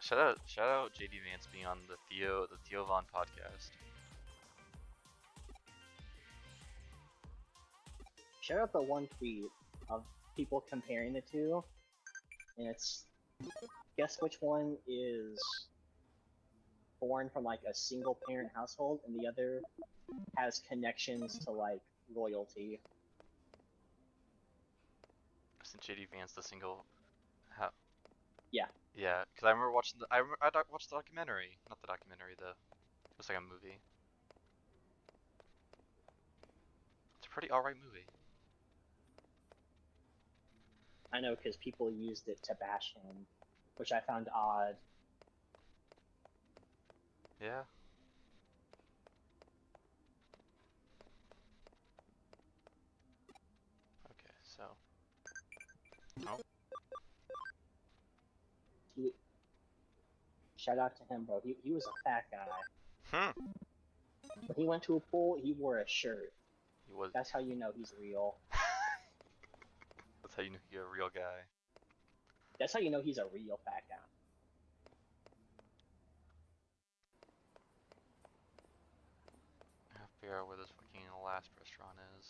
Shout out JD Vance being on the Theo Von podcast. Shout out the one tweet of people comparing the two, and it's, guess which one is born from like a single parent household and the other has connections to like royalty. Isn't JD Vance the single? How? Yeah. Yeah, because I remember watching I watched the documentary, not the documentary, it was like a movie. It's a pretty alright movie. I know, because people used it to bash him, which I found odd. Yeah. Okay, so. Oh. Shout out to him, bro. He was a fat guy. Hmm. When he went to a pool, he wore a shirt. He was. That's how you know he's real. That's how you know you're a real guy. That's how you know he's a real fat guy. figure out where this fucking last restaurant is.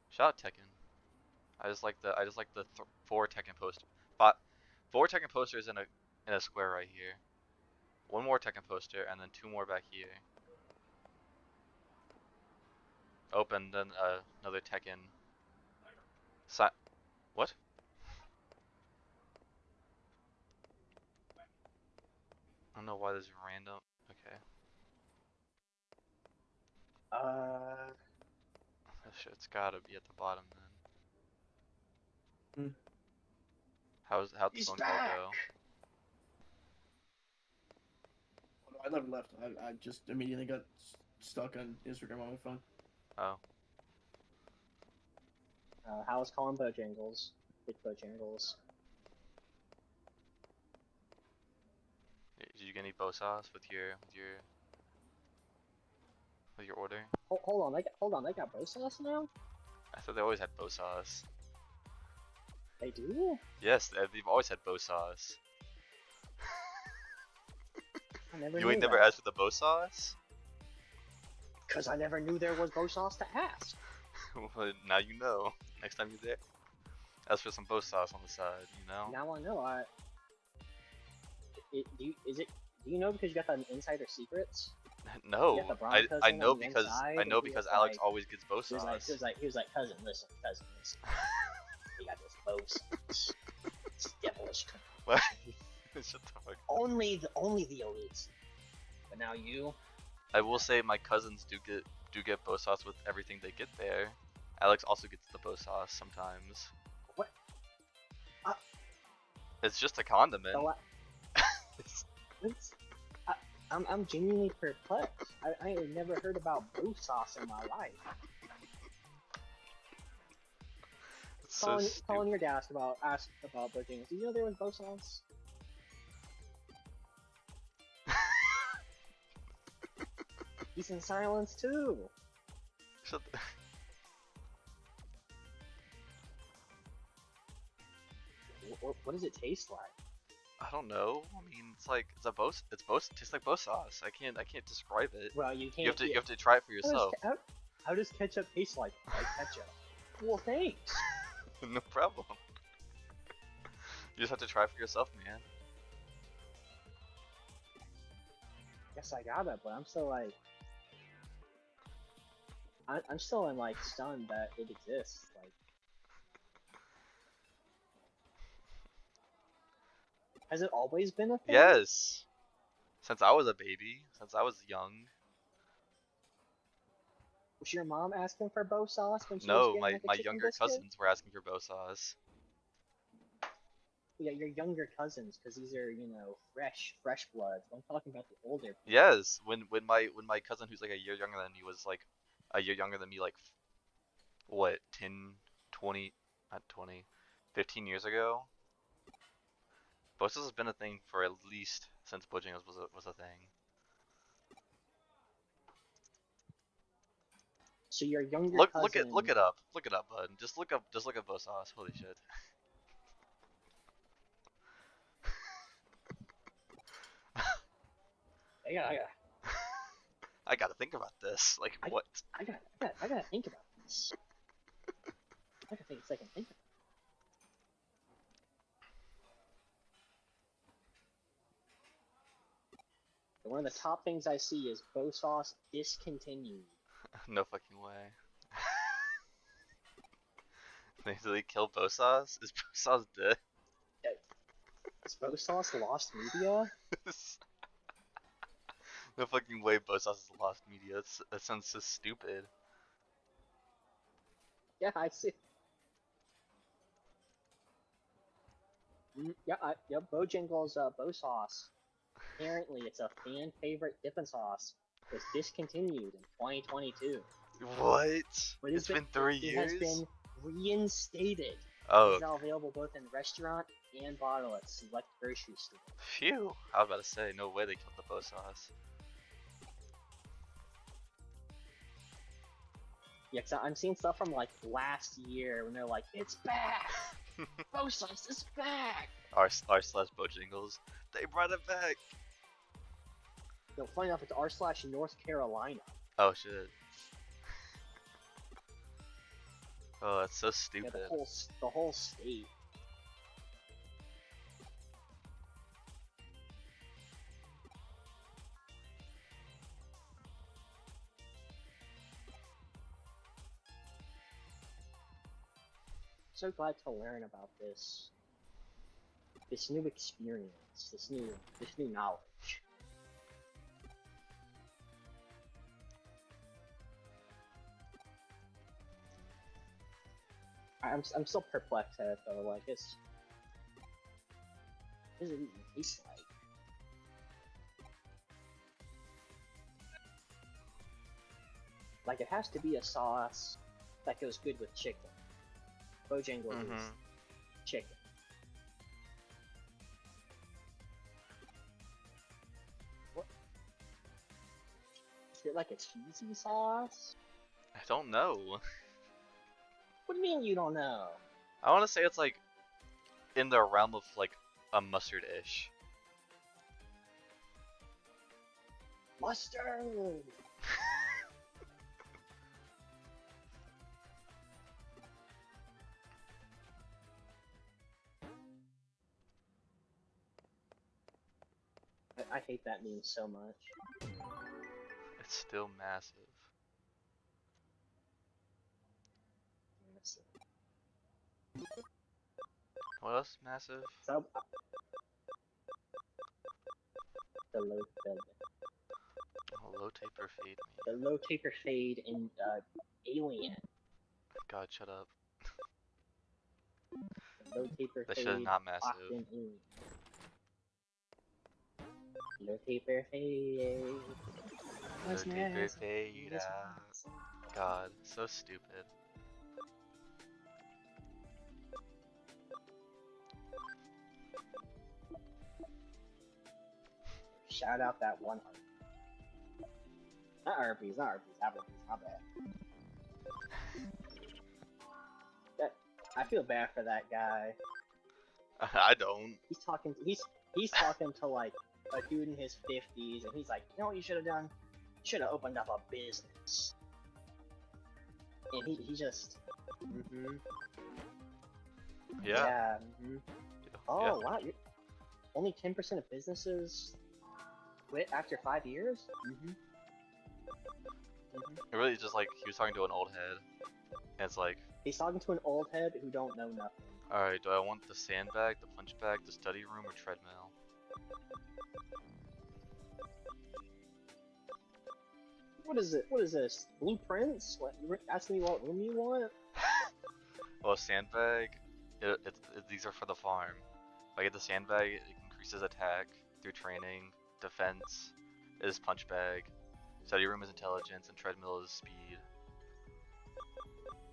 Shout out Tekken. I just like the 4 Tekken poster. 4 Tekken posters in a square right here. 1 more Tekken poster and then 2 more back here. Open then another Tekken. What? I don't know why there's random. Okay. This shit's gotta be at the bottom then. Hmm. How'd the He's phone call back. go? Oh, no, I never left. I just immediately got stuck on Instagram on my phone. Oh. How's calling Bojangles? Big Bojangles. Did you get any bow sauce with your order? Hold on. They got bow sauce now. I thought they always had bow sauce. They do. Yes, they've always had bow sauce. I never You knew ain't never that. asked for the bow sauce? Cause I never knew there was bow sauce to ask. Well, now you know. Next time you're there, ask for some bow sauce on the side. You know. Now I know. Do you know because you got the insider secrets? No, You got the Braun I cousin know on the because inside, I know and he because was Alex like- always gets bow He was sauce. like, cousin, listen. We got this bow sauce. It's devilish. What? Shut the fuck. Only the elites. But now you. I will say my cousins do get bow sauce with everything they get there. Alex also gets the bow sauce sometimes. What? It's just a condiment. The It's- I'm genuinely perplexed. I have never heard about bow sauce in my life. It's so Calling your dad asked about Bojangles. Did you know there was bow sauce? He's in silence too. Shut the What does it taste like? I don't know. I mean, tastes like bow sauce. I can't describe it. Well, you can't. You have to try it for yourself. How does ketchup taste like ketchup? Well, thanks. No problem. You just have to try it for yourself, man. Guess I got it, but I'm still like, I'm still like stunned that it exists. Like, has it always been a thing? Yes. Since I was a baby, since I was young. Was your mom asking for bow sauce when she was No, getting my like, a my chicken younger biscuit? cousins were asking for bow sauce. Yeah, your younger cousins, because these are fresh bloods. I'm talking about the older. People. Yes, when my cousin who's like a year younger than me was like a year younger than me, like what, 10, 20, not 20, 15 years ago. Bow sauce has been a thing for at least since Bojangles was a thing. So your younger Look cousin. look it up, bud. Just look up bow sauce. Holy shit. I gotta think about this. Like what? I gotta think about this. I gotta take a second. Think. One of the top things I see is bow sauce discontinued. No fucking way. Did they kill bow sauce? Is bow sauce dead? Is bow sauce lost media? No fucking way bow sauce is lost media. That sounds so stupid. Yeah, I see. Yeah, Bojangles bow sauce. Apparently, it's a fan favorite dipping sauce. Was discontinued in 2022. What? But It's been 3 It years? has been reinstated. Oh, It's now available both in restaurant and bottle at select grocery stores. phew. I was about to say, no way they killed the bow sauce. Yeah, cause I'm seeing stuff from like last year when they're like, "It's back, bow sauce is back." R/Bojangles. They brought it back. No, funny enough, it's r/North Carolina. Oh shit. Oh, that's so Yeah, stupid. the whole state. So glad to learn about this new experience, this new knowledge. I'm still perplexed at it though. Like, what does it even taste like? Like, it has to be a sauce that goes good with chicken. Bojangles is chicken. What? Is it like a cheesy sauce? I don't know. What do you mean you don't know? I want to say it's like in the realm of like a mustard-ish. Mustard! I hate that meme so much. It's still massive. What else massive? So, the Oh, low taper fade me. the low taper fade in Alien. God, shut up. The low taper That shit is fade not massive. often Alien. Low taper fade. Low taper fade out. God, so stupid. Shout out that one Arby's. Not Arby's, Applebee's, my bad. I feel bad for that guy. I don't. He's talking to like a dude in his 50s, and he's like, you know what you should have done? You should have opened up a business. And he just, Yeah. Oh Yeah. wow, only 10% of businesses quit after 5 years. It really just like he was talking to an old head. And it's like, He's talking to an old head who don't know nothing. alright, do I want the sandbag, the punch bag, the study room, or treadmill? What is it? What is this? Blueprints? What? You're asking me what room you want? Well, sandbag, these are for the farm. If I get the sandbag, it increases attack through training, defense is punch bag, study room is intelligence, and treadmill is speed.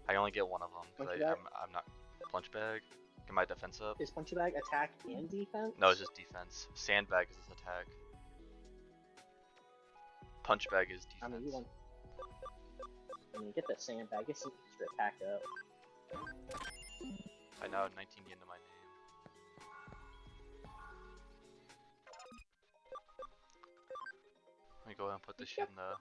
I only get one of them because I'm not punch bag. Get my defense up. Is punch bag attack and defense? No, it's just defense. Sandbag is his attack. Punch bag is defense. I mean, get the sandbag. Get some extra attack up. I now have 19 into my name. Let me go ahead and put this shit in the.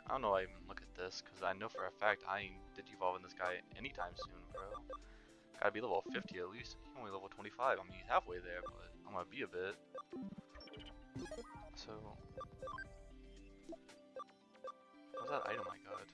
I don't know why I even look at this, because I know for a fact I ain't evolve in this guy anytime soon, bro. Gotta be level 50 at least. He's only level 25. I mean, he's halfway there, but I'm gonna be a bit. So. What's that item I got?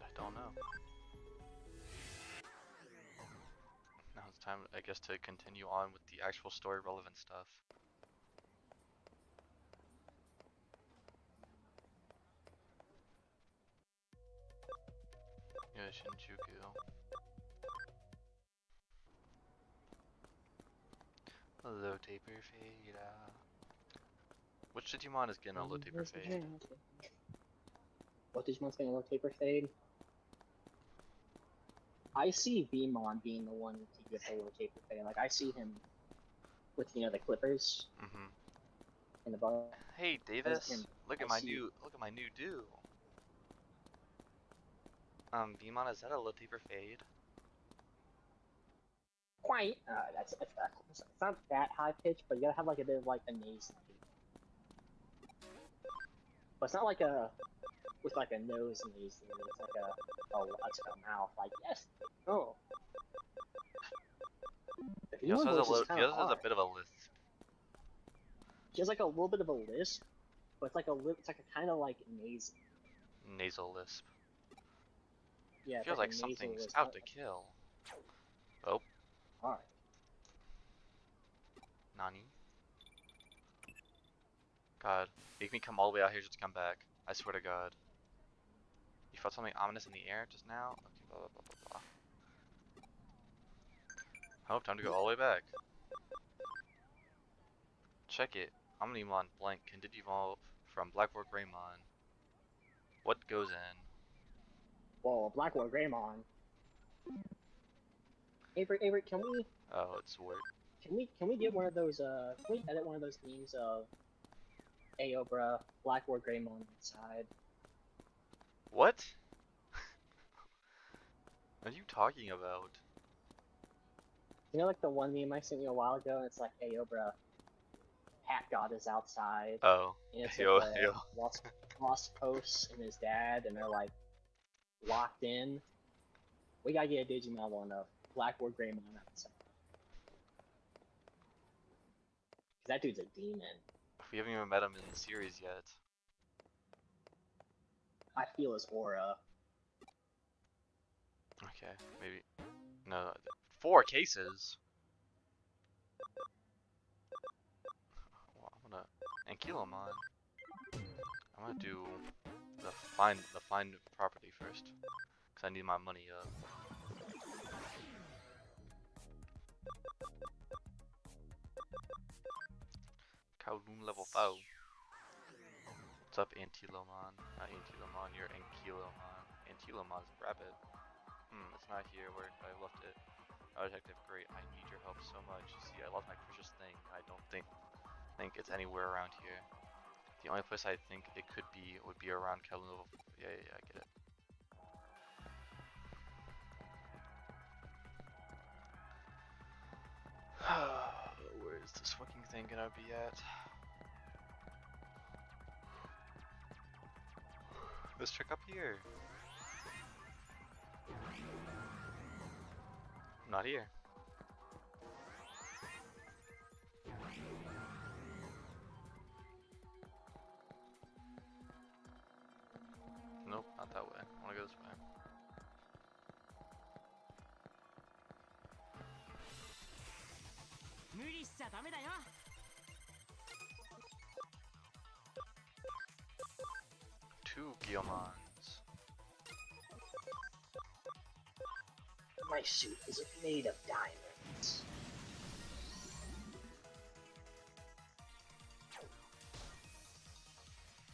I don't know. Now it's time, I guess, to continue on with the actual story relevant stuff. Yeah, Shinjuku. Low taper fade out. Which Digimon is getting a low taper fade? what Digimon's gonna rotate for Fade? I see Vmon being the one to get the rotate for Fade. Like I see him with the Clippers Mhm. in the bar. Hey Davis, look at my new do. Beamon, is that a Latifa for Fade? Quite. It's not that high pitch, but you gotta have like a bit of like a nasally. But it's not like a with like a nose nasally. It's like it's like a mouth. Like yes, oh. The He also Vmon has a voice is little, kind he of also has a hard. bit of a lisp. He has like a little bit of a lisp, but it's like it's like a kind of like nasal. Nasal lisp. Yeah, it's Feels like like a nasal something's lisp. out to kill. Oh, Hard. Nani? God, make me come all the way out here just to come back. I swear to God. You felt something ominous in the air just now? Okay, blah blah blah blah blah. Oh, time to go all the way back. Check it. Omnimon blank can digivolve from Blackboard Greymon. What goes in? Whoa, Blackboard Greymon. Avery, Oh, it's weird. can we get one of those can we edit one of those memes of Aobra, Blackboard Greymon inside? What? What are you talking about? You know like the one meme I sent you a while ago and it's like Aobra, Hat God is outside Oh, and it's with yo, the yo. lost posts and his dad and they're like locked in. We gotta get a Digimon one of Blackboard Greymon outside. Cause that dude's a demon. We haven't even met him in the series yet. I feel his aura. Okay, maybe. No, 4 cases? Well, I'm gonna. Ankylomon. I'm gonna do the find property first. Cause I need my money up. Kowloon level 5. What's up, Ankylomon? Not Ankylomon, you're Ankylomon. Ankylomon's rabbit. It's not here where I left it. Oh, detective, great. I need your help so much. See, I lost my precious thing. I don't think it's anywhere around here. The only place I think it could be would be around Kowloon level. Yeah, I get it. Where is this fucking thing gonna be at? Let's check up here. Not here. Nope, not that way. I wanna go this way. Two Guilmons. My suit is made of diamonds.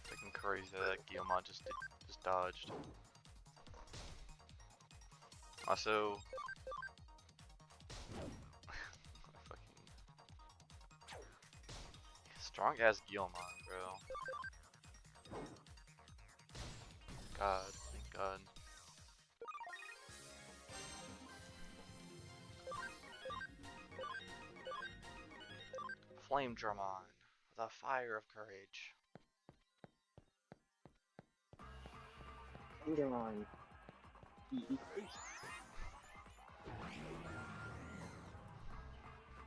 Fucking crazy that Guilmon just dodged. Also, fucking strong ass Guilmon, bro. God, thank God. Flame Dramon, the fire of courage. Digimon.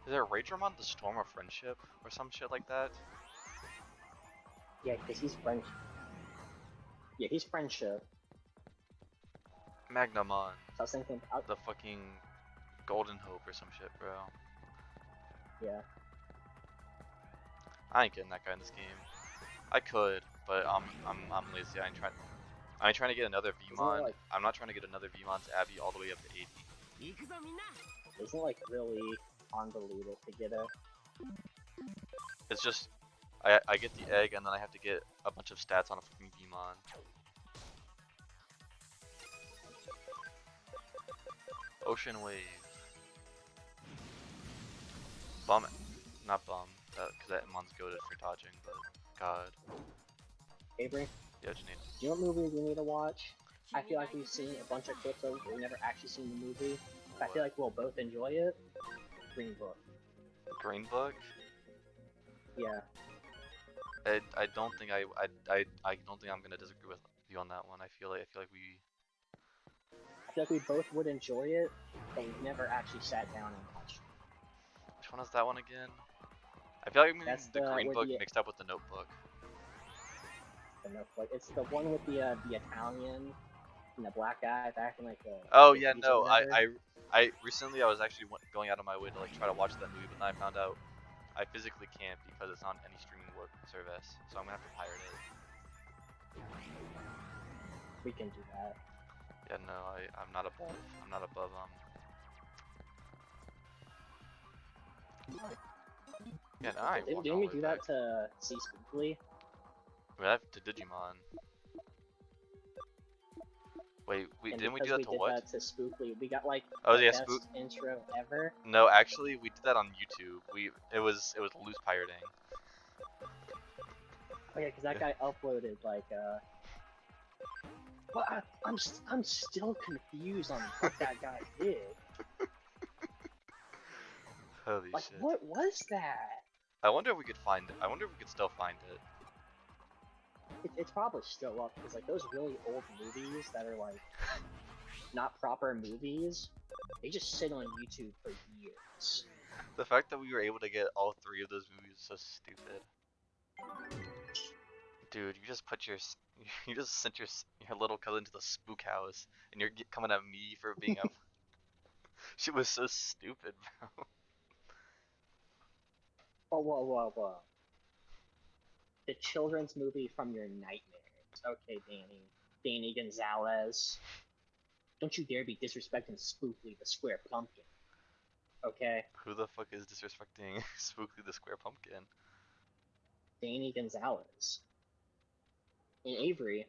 Is it Raydramon, the Storm of Friendship, or some shit like that? Yeah, because he's French. Yeah, he's friendship. Magnamon, So I was thinking, the fucking Golden Hope or some shit, bro. yeah. I ain't getting that guy in this game. I could, but I'm lazy. I ain't trying to get another Vmon. Like, I'm not trying to get another Vmon's Abby all the way up to 80. isn't it like really convoluted to get a? It's just I get the egg and then I have to get a bunch of stats on a fucking Vmon. Ocean Wave. Bum, not bum, because that mon's goaded for dodging, but god. Avery, Yeah, Janine. do you know what movie we need to watch? I feel like we've seen a bunch of clips of it, but we've never actually seen the movie. I feel like we'll both enjoy it. Green Book. Green Book? Yeah. I don't think I don't think I'm gonna disagree with you on that one. I feel like we. I feel like we both would enjoy it, but we've never actually sat down and watched it. Which one is that one again? I feel like I'm That's getting the Green with Book the mixed up with the Notebook. Notebook. It's the one with the Italian and the black guy back in like the Oh yeah, 50s no. or whatever. I recently I was actually going out of my way to like try to watch that movie, but then I found out I physically can't because it's on any streaming service, so I'm gonna have to pirate it. We can do that. Yeah, no, I'm not above. I'm not above Yeah, no, I ain't walking Didn't all we the do way that back. to see Spookly? We have to Digimon. Wait, And didn't we because do that to what? That to Spookly, we got like Oh the yeah, best intro ever. No, actually, we did that on YouTube. It was loose pirating. Oh yeah, because that guy uploaded like Well, I'm still confused on what that guy did. Holy Like, shit. what was that? I wonder if we could find it. I wonder if we could still find it. It's probably still up because like those really old movies that are like not proper movies, they just sit on YouTube for years. The fact that we were able to get all three of those movies is so stupid. Dude, you just put you just sent your little cousin to the spook house, and you're coming at me for being a. She was so stupid, bro. Whoa. The children's movie from your nightmares. Okay, Danny Gonzalez. Don't you dare be disrespecting Spookly the Square Pumpkin. Okay? Who the fuck is disrespecting Spookly the Square Pumpkin? Danny Gonzalez. And Avery,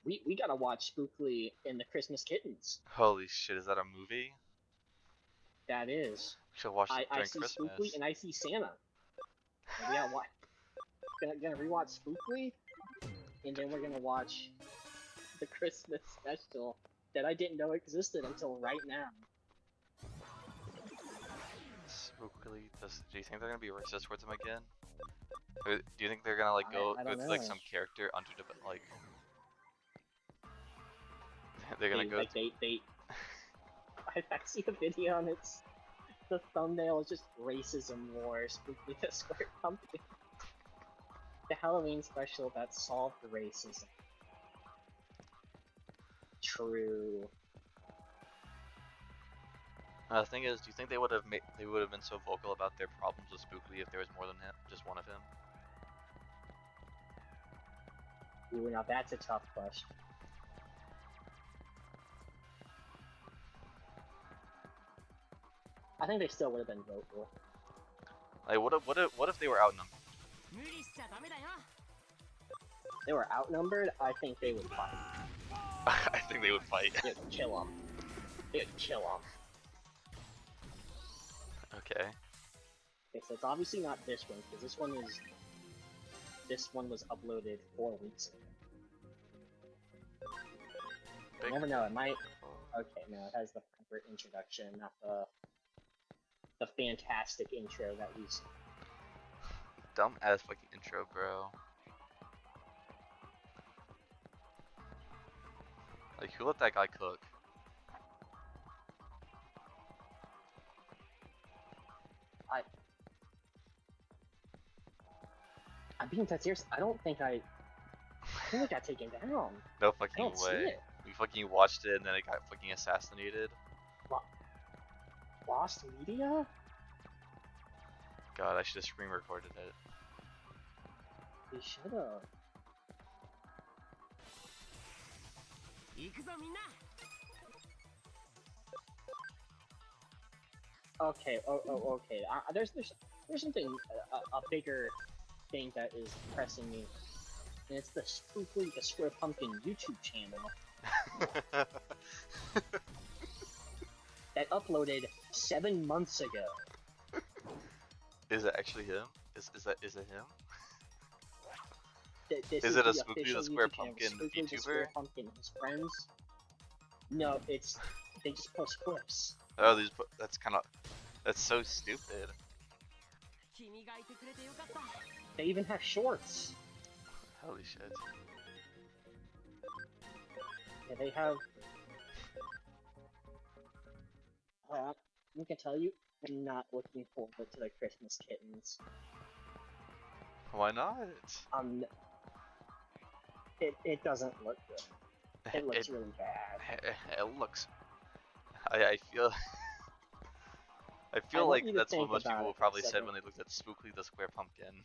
we gotta watch Spookly and the Christmas Kittens. Holy shit, is that a movie? That is. We should watch it I during see Christmas. Spookly and I see Santa. And we gotta watch. Gonna rewatch Spookly, and then we're gonna watch the Christmas special that I didn't know existed until right now. Spookily, do you think they're gonna be racist towards him again? Or do you think they're gonna like go I don't with like know. some character like they're gonna go like they I see a video on it's the thumbnail is just racism wars Spookly the Square Pumpkin. The Halloween special that solved racism. True. The thing is, do you think they would have been so vocal about their problems with Spookly if there was more than just one of him? Ooh, now that's a tough question. I think they still would have been vocal. Like, what if they were outnumbered? They were outnumbered. I think they would fight. I think they would fight. They'd kill them. They'd kill them. Okay. Okay, so it's obviously not this one because this one was uploaded 4 weeks ago. You never know. It might. Okay, no, it has the proper introduction, not the fantastic intro that we saw. Dumb ass fucking intro, bro. Like, who let that guy cook? I'm being that serious. I think it got taken down. No I fucking don't see way. it. We fucking watched it and then it got fucking assassinated. Lost media? God, I should have screen recorded it. We should have. Okay. Okay. There's something a bigger thing that is pressing me, and it's the Spookly the Square Pumpkin YouTube channel. uploaded 7 months ago. Is it actually him? Is it him? This Is is it a the Spooky official the Square YouTube channel, Pumpkin Spooky the VTuber? Square Pumpkin and his friends. No, they just post clips. Oh, that's so stupid. They even have shorts. Holy shit. Yeah, they have. I can tell you, I'm not looking forward to the Christmas kittens. Why not? It doesn't look good. It looks It really bad. it looks. I feel. I I feel want like you to that's what think most about people it for a probably said second. when they looked at Spooky the Square Pumpkin.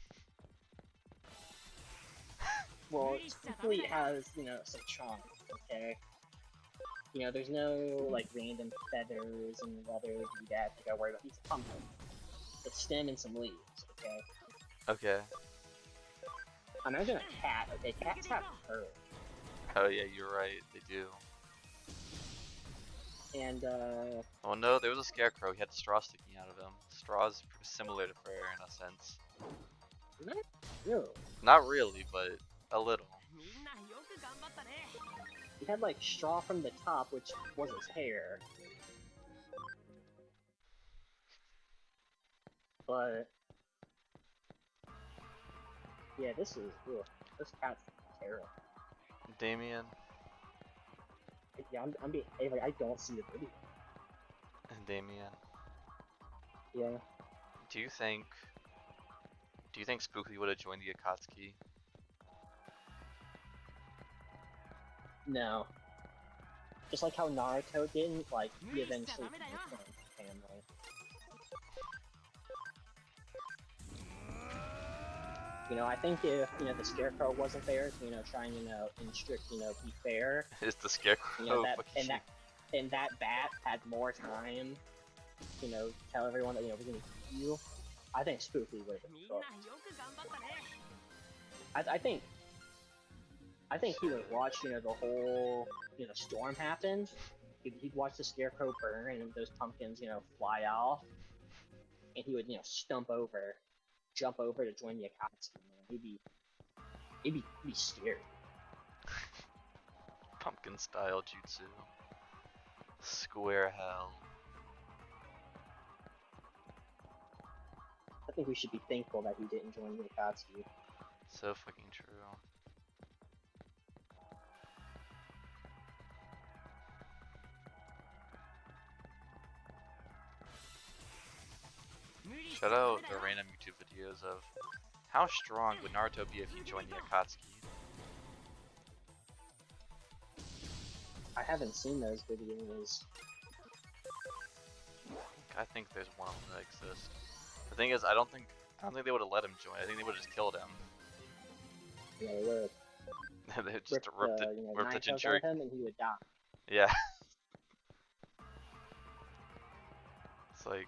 Well, Spooky has, some charm, okay? There's no, like, random feathers and leathers and that you gotta worry about. He's a pumpkin. A stem and some leaves, okay? Okay. Imagine a cat, okay? Cats have fur. Oh yeah, you're right. They do. And, Oh no, there was a scarecrow. He had straw sticking out of him. Straw's similar to fur in a sense. ew. Not really, but a little. He had, like, straw from the top, which was his hair. But... yeah, this cat's terrible. Damien Yeah, I'm being... Avery, I don't see the video. and Damien. Yeah. Do you think Spooky would have joined the Akatsuki? No. Just like how Naruto didn't, like, he eventually became family. I think if, the Scarecrow wasn't there, trying, be fair, Is the scarecrow fucking and that bat had more time, tell everyone that, we're gonna beat you, I think Spooky would have been cooked. I think he would watch, the whole, storm happen. He'd watch the Scarecrow burn and those pumpkins, fly off, and he would, jump over to join the Akatsuki. He'd be scared. pumpkin style jutsu? Square hell. I think we should be thankful that he didn't join the Akatsuki. So fucking true. Shout out the random YouTube videos of how strong would Naruto be if he joined the Akatsuki? I haven't seen those videos. I think there's one of them that exists. The thing is, I don't think they would have let him join. I think they would have just killed him. Yeah, they would They just rip ripped the, it, nine ripped the tails out Jinchuriki. of him and he would die. Yeah. It's like.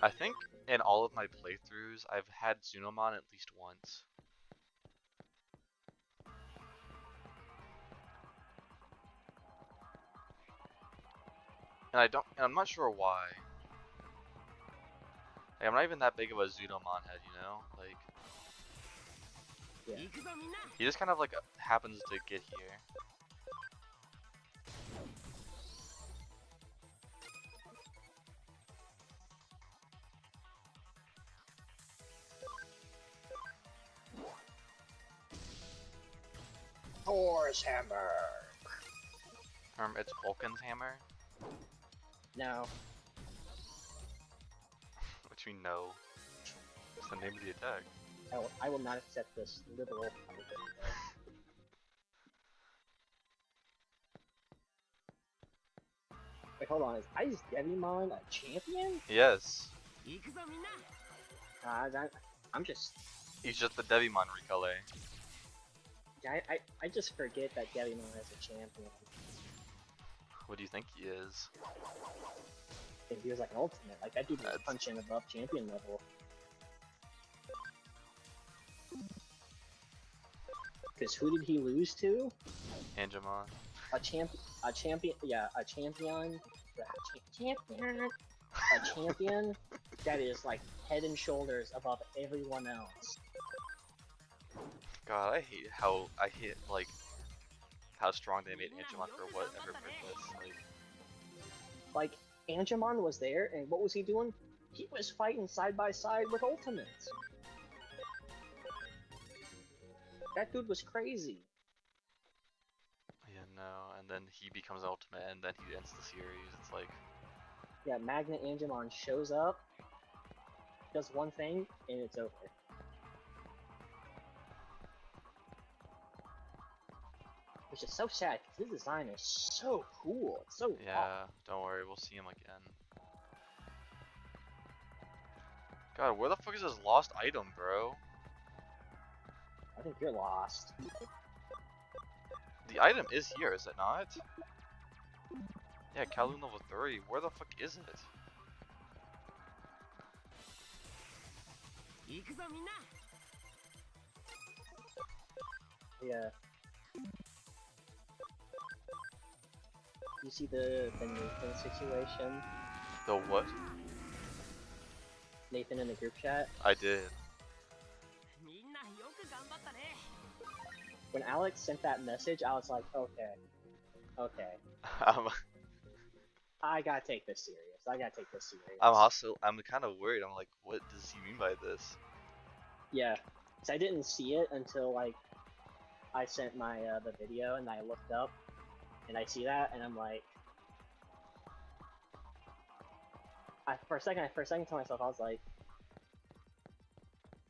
I think in all of my playthroughs, I've had Zunomon at least once. And I'm not sure why. Like, I'm not even that big of a Zunomon head, Like, Yeah. he just kind of like happens to get here. Thor's hammer! It's Vulcan's hammer, No. which we know. It's the name of the attack. I will not accept this liberal punishment. Wait, hold on. Is Devimon a champion? Yes. I'm just. He's just the Devimon recolor. Yeah, I just forget that Devimon is a champion. What do you think he is? I think he was like an ultimate. Like that dude was That's- punching above champion level. Because who did he lose to? Angemon. A champion, yeah, a champion, a champion that is like head and shoulders above everyone else. God, I hate like how strong they made Angemon for whatever purpose. Like Angemon was there, and what was he doing? He was fighting side by side with Ultimates. That dude was crazy. Yeah, no, and then he becomes Ultimate, and then he ends the series. It's like, Yeah, Magnet Angemon shows up, does one thing, and it's over. Which is so sad, because his design is so cool. It's so yeah, don't worry, we'll see him again. God, where the fuck is this lost item, bro? I think you're lost. The item is here, is it not? Yeah, Kowloon level 3. Where the fuck is it? Yeah. You see the Nathan situation? The what? Nathan in the group chat? I did. When Alex sent that message, I was like, okay. Okay. I gotta take this serious. I gotta take this serious. I'm kind of worried. I'm like, what does he mean by this? Yeah. Cause I didn't see it until, like, I sent my, the video, and I looked up, and I see that, and I'm like... For a second to myself, I was like...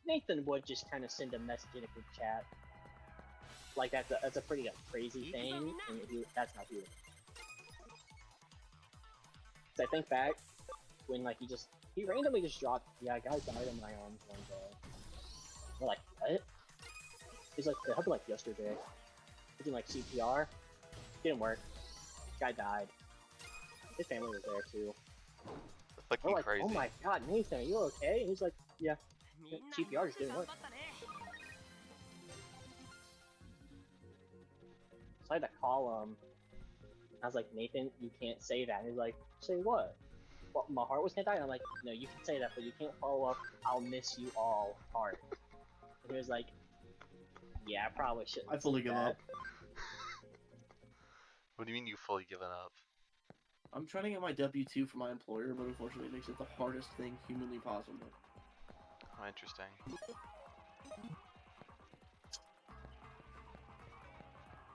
Nathan would just kind of send a message in a group chat. Like, that's a pretty crazy thing, and that's how he would. So I think back, when, like, he randomly just dropped, yeah, I got died on my arms one day. We're like, what? He's like, it happened, like, yesterday. He did, like, CPR. Didn't work. Guy died. His family was there, too. That's We're fucking like, crazy. oh my god, Nathan, are you okay? And he's like, yeah. CPR just didn't work. So I had to call him. I was like, Nathan, you can't say that. And he's like, say what? Well, my heart was gonna die. And I'm like, no, you can say that, but you can't follow up. I'll miss you all hard. And he was like, yeah, I probably shouldn't. I fully give up. What do you mean you fully given up? I'm trying to get my W-2 for my employer, but unfortunately it makes it the hardest thing humanly possible. Oh, interesting.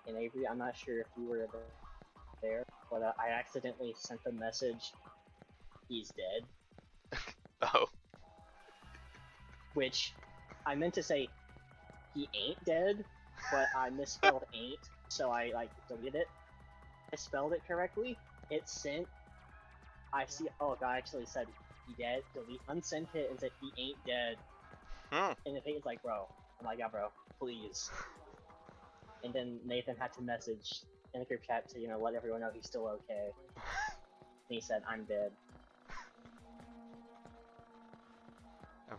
And Avery, I'm not sure if you were there, but I accidentally sent the message, he's dead. Oh. Which, I meant to say, he ain't dead, but I misspelled ain't, so I, like, deleted it. I spelled it correctly, it sent, I see, oh, God actually said, he dead, delete, unsent it, and said, he ain't dead. And the thing is like, bro, I'm like, yeah, bro, please. And then Nathan had to message in the group chat to, let everyone know he's still okay. And he said, I'm dead.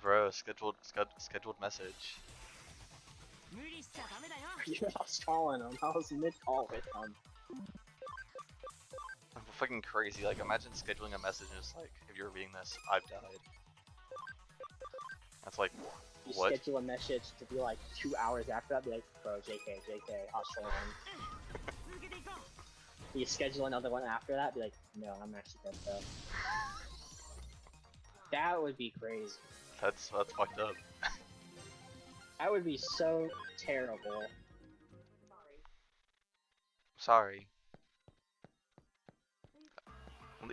Bro, scheduled message. I was calling him. I was mid-call with him. Fucking crazy. Like, imagine scheduling a message and it's like, if you're reading this, I've died. That's like, You what? schedule a message to be like 2 hours after that, be like, bro, JK, I'll show him. You schedule another one after that, be like, no, I'm actually dead though. That would be crazy. That's fucked up. That would be so terrible. Sorry.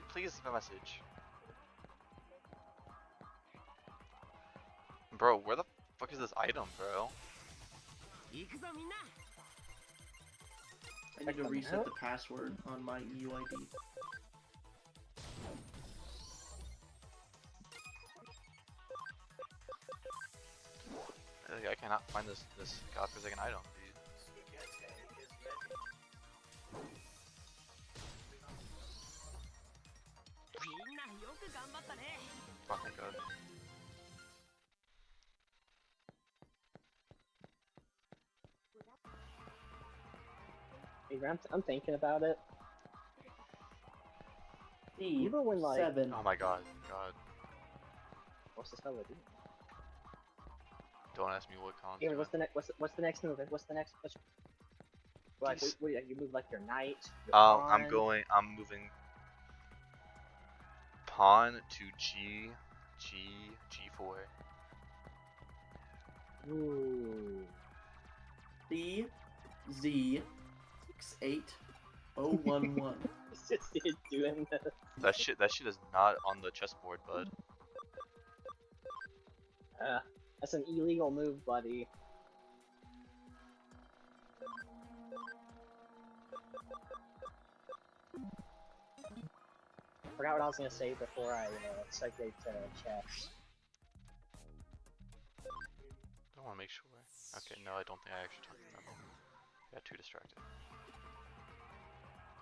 Please leave a message. Bro, where the fuck is this item, bro? I need to reset the password on my EUID. I cannot find this godforsaken item, dude. Oh thank god. Hey, I'm thinking about it. D Remember when, like, 7. Oh my god, what's this fella doing? don't ask me what Colin's Hey, doing. what's the next move? What's the next? Like, what you move like your knight? Your I'm pawn? moving pawn to G4. Ooh. D Z 68011. It's just it doing this. That shit is not on the chessboard, bud. That's an illegal move, buddy. Forgot what I was gonna say before I segued to chess. I want to make sure. Okay, no, I don't think I actually talked to them. I got too distracted.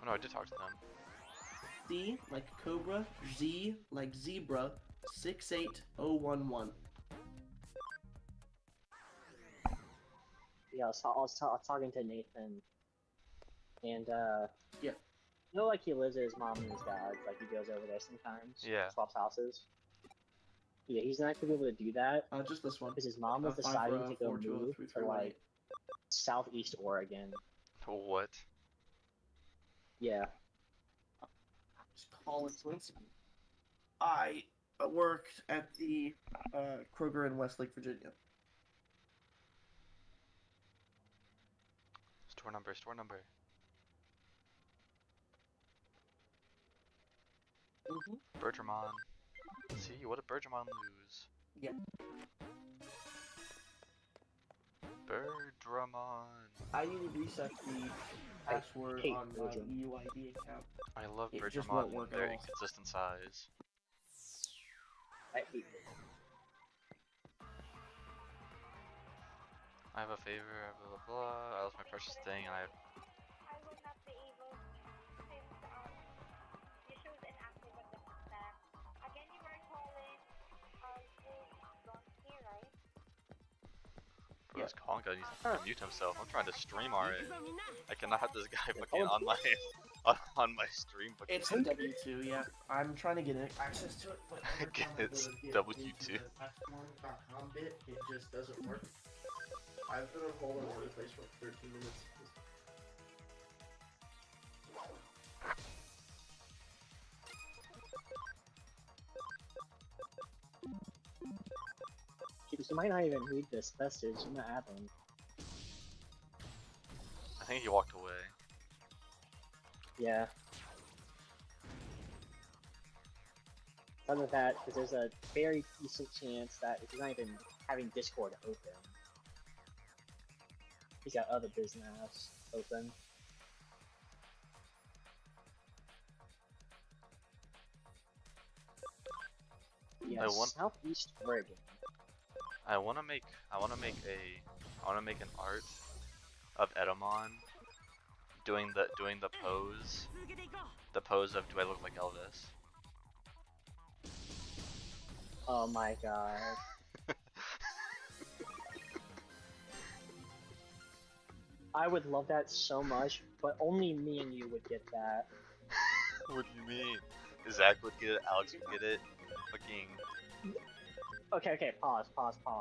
Oh no, I did talk to them. D like cobra, Z like zebra, 68011. Yeah, I was talking to Nathan, and Yeah. you know, like he lives at his mom and his dad's, like he goes over there sometimes. Yeah. Swaps houses. Yeah, he's not gonna be able to do that Just this one. because his mom was 5 deciding to go 4 2 move 3 to 3 1 like 8. Southeast Oregon. What? Yeah. Just Colin Swinsky. I worked at the Kroger in Westlake, Virginia. Store number, store number. Bergermon. See, what did Bergermon lose? Yeah. Bergermon. I need to reset the password hate on my Virgin. EUID account. I love It just Bergermon won't in work at their all. inconsistent size. I hate it. I have a favor, blah blah blah. I lost my precious thing, and I. I will not be able since you showed inactive at the step. Again, you were calling Gonski, right? Bro, this Colin guy needs to mute himself. I'm trying to stream already. I cannot have this guy fucking Colin- on my on my stream. Fucking. It's the W2, yeah. I'm trying to get access to it, but It's W2. Password.com bit, it just doesn't work. I've been on hold in one place for 13 minutes. You might not even read this message. You might have him. I think he walked away. Yeah. Other than that, because there's a very decent chance that he's not even having Discord open. He's got other business open. Yeah, Southeast Oregon. I wanna make an art of Edamon doing the pose. The pose of do I look like Elvis? Oh my god. I would love that so much, but only me and you would get that. What do you mean? Zach would get it, Alex would get it. Fucking. Okay, pause.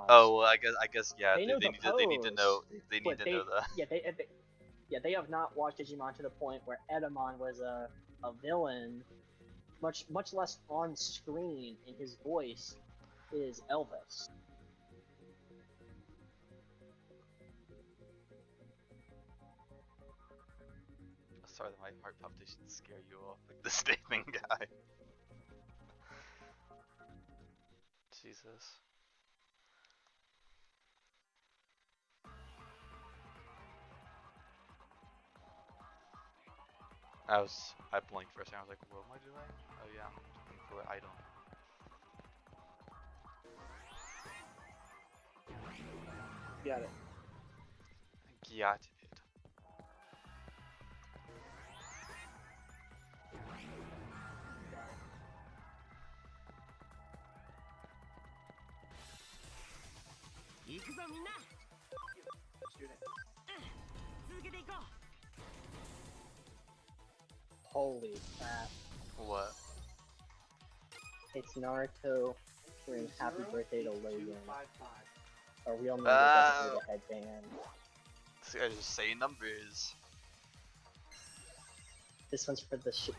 Oh well, I guess yeah. They know the need to know. They need but to know that. they have not watched Digimon to the point where Edamon was a villain, much less on screen, and his voice is Elvis. Sorry that my heart palpitations scare you off, like the statement guy. Jesus. I blinked for a second, I was like, what am I doing? Oh yeah, I'm looking for an item. Got it. Got it. Student. Holy crap. What? It's Naruto wearing Happy 0, Birthday to 8, 2, Logan. 5, 5. A real name is definitely the headband. This guy's just saying numbers. This one's for the shit.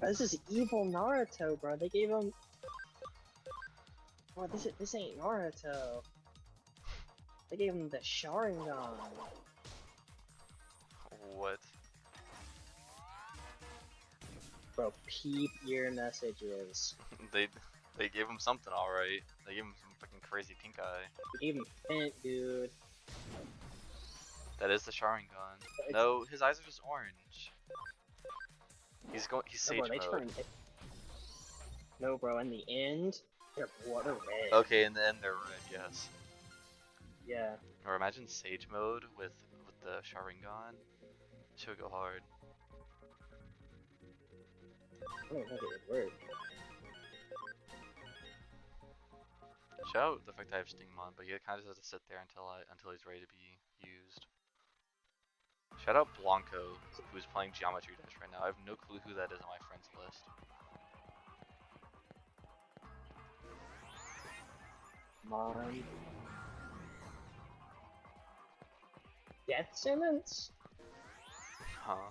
This is evil Naruto, bro. They gave him. Bro, this ain't Naruto. They gave him the Sharingan. What? Bro, peep your messages. They gave him something, alright. They gave him some fucking crazy pink eye. They gave him Fent, dude. That is the Sharingan. It's- No, his eyes are just orange. He's No, Sage bro, they mode. turned it. No, bro, in the end, they're blood red. Okay, in the end they're red, yes. Yeah. Or imagine Sage mode with the Sharingan. She would go hard. I don't think it would work. Shout out the fact that I have Stingmon, but he kind of just has to sit there until he's ready to be used. Shout out Blanco, who's playing Geometry Dash right now. I have no clue who that is on my friends list. Mom. Death sentence? Huh.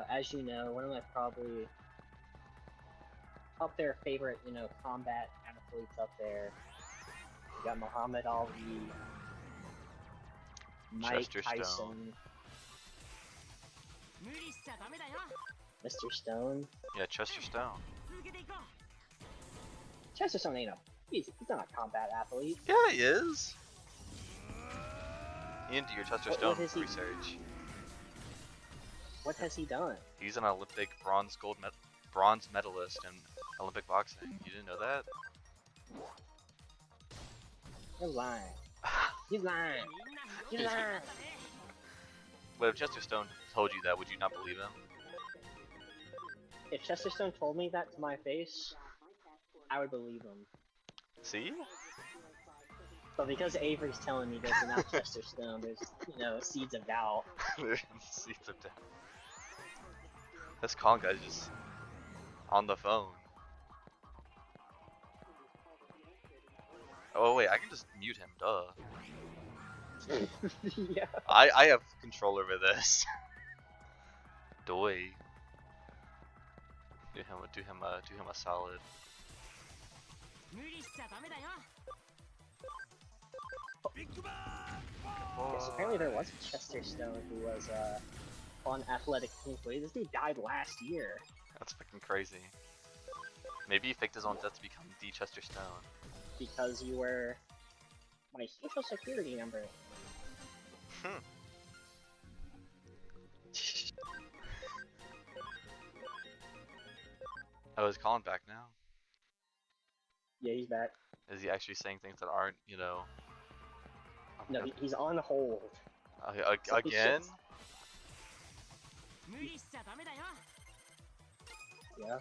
As you know, one of my probably up there favorite, combat athletes up there. You got Muhammad Ali, Mike Chester Stone. Tyson, Mr. Stone. Yeah, Chester Stone. Chester Stone ain't he's not a combat athlete. Yeah, he is. You need to do your Chester What Stone is he? research. What has he done? He's an Olympic bronze medalist in Olympic boxing. You didn't know that? You're lying. He's lying. He's lying. But if Chester Stone told you that, would you not believe him? If Chester Stone told me that to my face, I would believe him. See? But because Avery's telling me this and not Chester Stone, there's, seeds of doubt. Seats of death. This con guy's just on the phone. Oh wait, I can just mute him, duh. Yeah. I have control over this. Doi. Do him a solid. Yes, apparently there was a Chester Stone who was on Athletic Pink. This dude died last year. That's fucking crazy. Maybe he faked his own death to become the Chester Stone. Because you were my social security number. Oh, is Colin back now? Yeah, he's back. Is he actually saying things that aren't, No, he's on hold. Again? Yeah.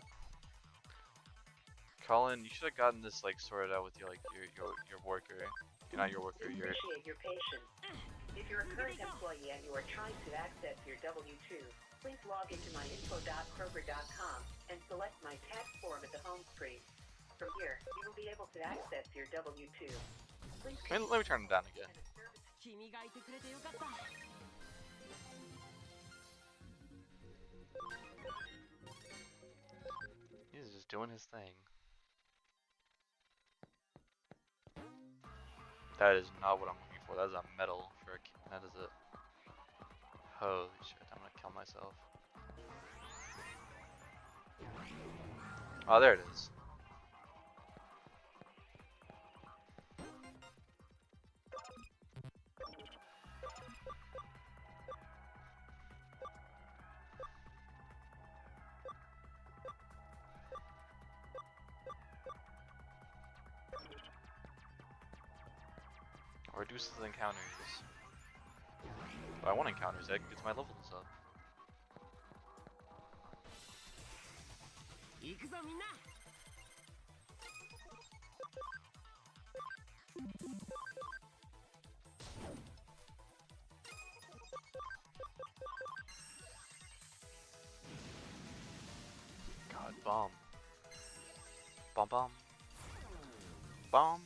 Colin, you should have gotten this sorted out with your worker. You're not your worker. You're. Appreciate your patience. If you're a current employee and you are trying to access your W-2, please log into myinfo.kroger.com and select my tax form at the home screen. From here, you will be able to access your W-2. Please Let me turn him down again. He's just doing his thing. That is not what I'm looking for. That is a medal for a kid. That is it. Holy shit, I'm gonna kill myself. Oh, there it is. Reduces encounters. But I want encounters, that gets my levels up. 行くぞみんな God, bomb. Bomb bomb. Bomb.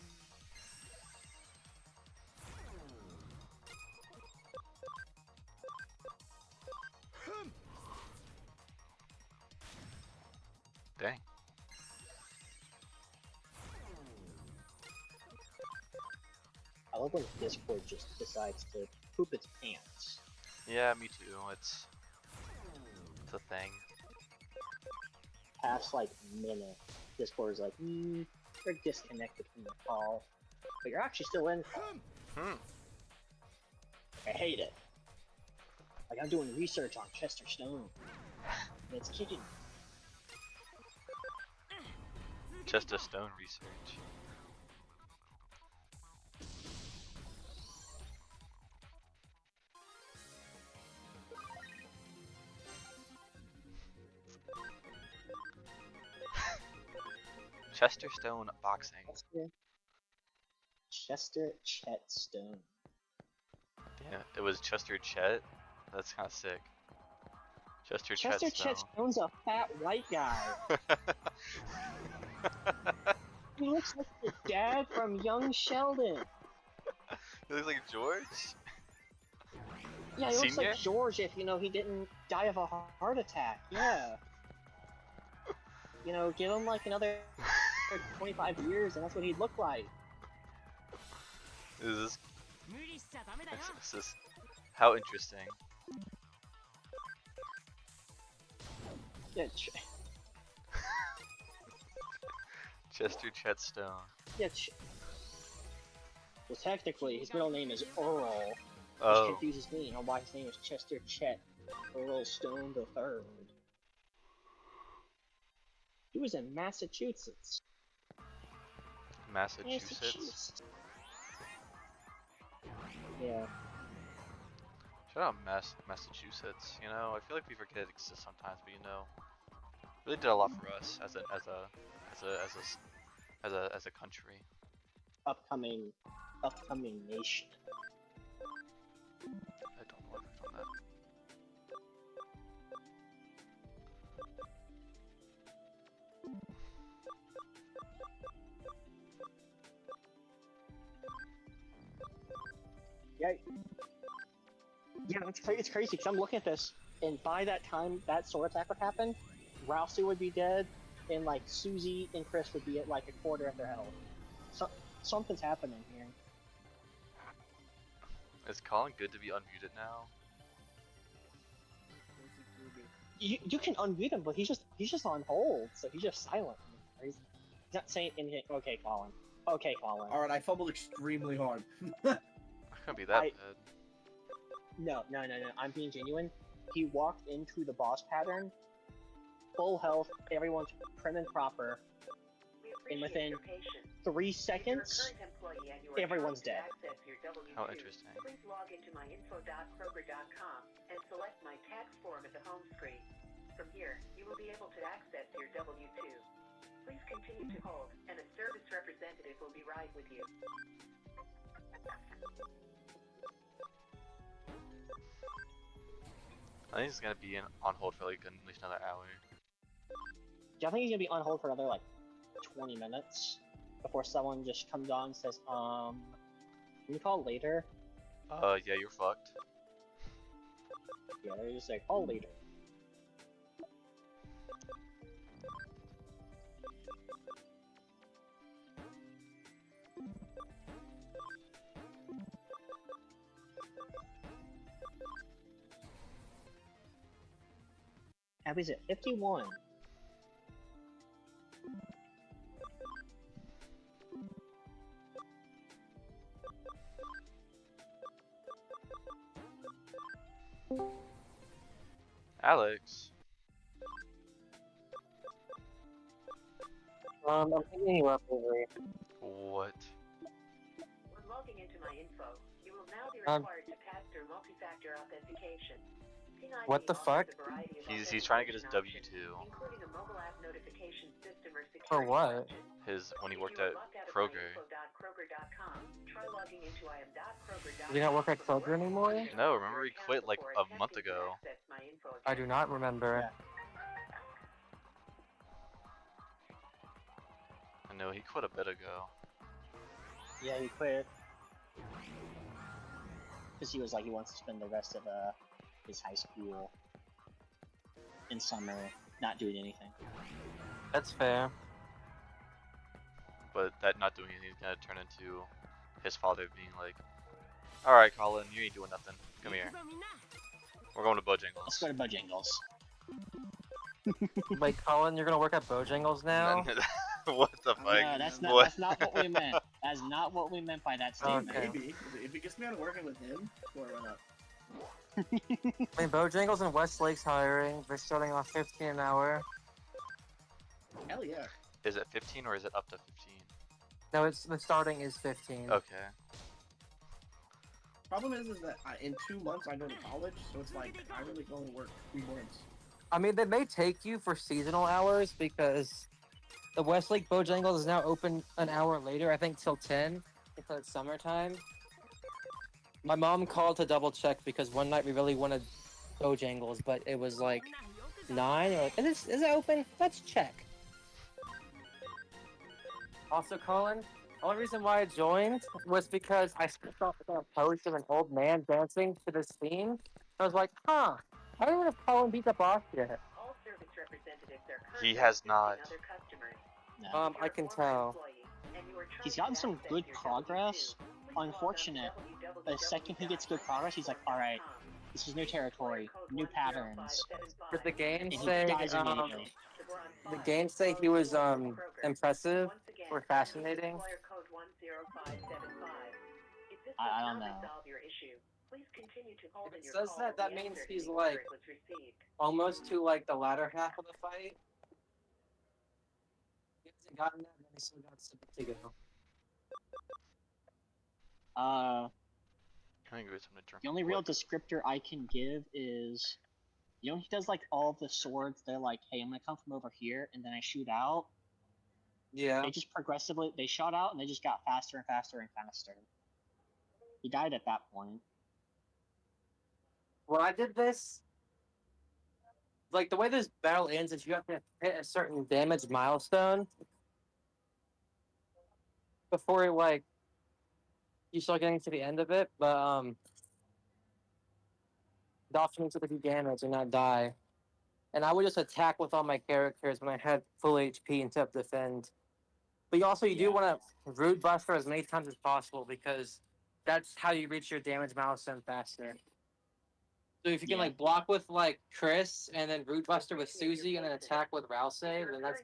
Dang. I love when Discord just decides to poop its pants. Yeah, me too. It's a thing. Past like minute, Discord's like, you're disconnected from the call, but you're actually still in. Hmm. I hate it. Like I'm doing research on Chester Stone, and it's kicking. Just a stone research. Chester Stone boxing. Chester Chet Stone. Yeah, it was Chester Chet. That's kind of sick. Chester Chet Chester Stone. Chet Stone's a fat white guy. He looks like the dad from Young Sheldon. He looks like George. Yeah, he looks Senior? like George if, he didn't die of a heart attack. Yeah. Give him like another 25 years and that's what he'd look like. Is this? 無理しちゃダメだよ This is how interesting. Yeah, Chester Chet Stone. yeah. Well, technically, his middle name is Earl, which Oh, confuses me on why his name is Chester Chet Earl Stone III. He was in Massachusetts. Massachusetts. Yeah. Shout out Massachusetts. You know, I feel like we forget it exists sometimes, but really did a lot for us as a country. Upcoming nation. I don't know if I've done that. Yeah. Yeah, it's crazy because I'm looking at this, and by that time that sword attack would happen, Rousey would be dead, and like Susie and Chris would be at like a quarter of their health. So something's happening here. Is Colin good to be unmuted now? You can unmute him, but he's just on hold, so he's just silent. He's not saying anything. Okay, Colin. Okay, Colin. Alright, I fumbled extremely hard. It couldn't be that bad. No. I'm being genuine. He walked into the boss pattern, full health, everyone's prim and proper, We and appreciate within your patience. 3 If you're a seconds, current employee and you are everyone's trying dead. to access your W-2, How interesting. please log into myinfo.kroger.com and select my tax form at the home screen. From here, you will be able to access your W-2. Please continue to hold, and a service representative will be right with you. I think he's gonna be on hold for like at least another hour. Yeah, I think he's gonna be on hold for another like 20 minutes before someone just comes on and says, can you call later? Yeah, you're fucked. Yeah, they just say, call later. Abby's at 51. Alex. I'm thinking you up over here. What? When logging into my info. You will now be Um, required to pass through multi-factor authentication. Ping What ID the fuck? offers a variety of He's trying to get his authentication W2. options, including a mobile app notification system or For security what? question. His when he If worked you are at locked out of Kroger. myinfo.kroger.com, try logging into im.kroger.com. You don't work at from Kroger your anymore? computer No, or remember he account quit like before a month attempting to ago. access My Info I again. do not remember. I know he quit a bit ago. Yeah, he quit. Because he was like, he wants to spend the rest of his high school in summer not doing anything. That's fair. But that not doing anything is gonna turn into his father being like, "All right, Colin, you ain't doing nothing. Come here. We're going to Let's Bojangles." go to Bojangles. Wait, Colin, you're gonna work at Bojangles now? What the fuck? No, that's not. What? That's not what we meant. That's not what we meant by that statement. Okay. Maybe. If it gets me out of working with him, why not? I mean, Bojangles and Westlake's hiring. They're starting off 15 an hour. Hell yeah. Is it 15 or is it up to 15? No, it's the starting is 15. Okay. Problem is that in 2 months I go to college, so it's like I really can only work 3 months. I mean, they may take you for seasonal hours because the Westlake Bojangles is now open an hour later, I think till 10, because it's summertime. My mom called to double check because one night we really wanted Bojangles, but it was like 9. Or like, is it open? Let's check. Also, Colin, the only reason why I joined was because I saw a post of an old man dancing to this theme. I was like, huh, I don't know if Colin beat the boss yet. All service representatives are He currently has assisting not. other customers. No. If you're I a can former tell. employee and you are trying He's to gotten some access good your progress. W-2, please log on to Unfortunate. The second he gets good progress, he's like, all right, this is new territory, new patterns. Did the game And he say dies immediately. the game say he was impressive or fascinating? I don't know. If it says that, that means he's like almost to like the latter half of the fight. He hasn't gotten that, and then he's still got some to go. Can I go get something to drink? The only real descriptor I can give is, you know, he does like all of the swords. They're like, hey, I'm gonna come from over here, and then I shoot out. Yeah. They just progressively, they shot out, and they just got faster and faster and faster. He died at that point. When I did this, like the way this battle ends is you have to hit a certain damage milestone before like you start getting to the end of it, but the option to do damage and not die. And I would just attack with all my characters when I had full HP and to defend. But you do want to root buster as many times as possible because that's how you reach your damage milestone faster. So if you can like block with like Chris and then root buster with Susie and then attack with Rousey, then that's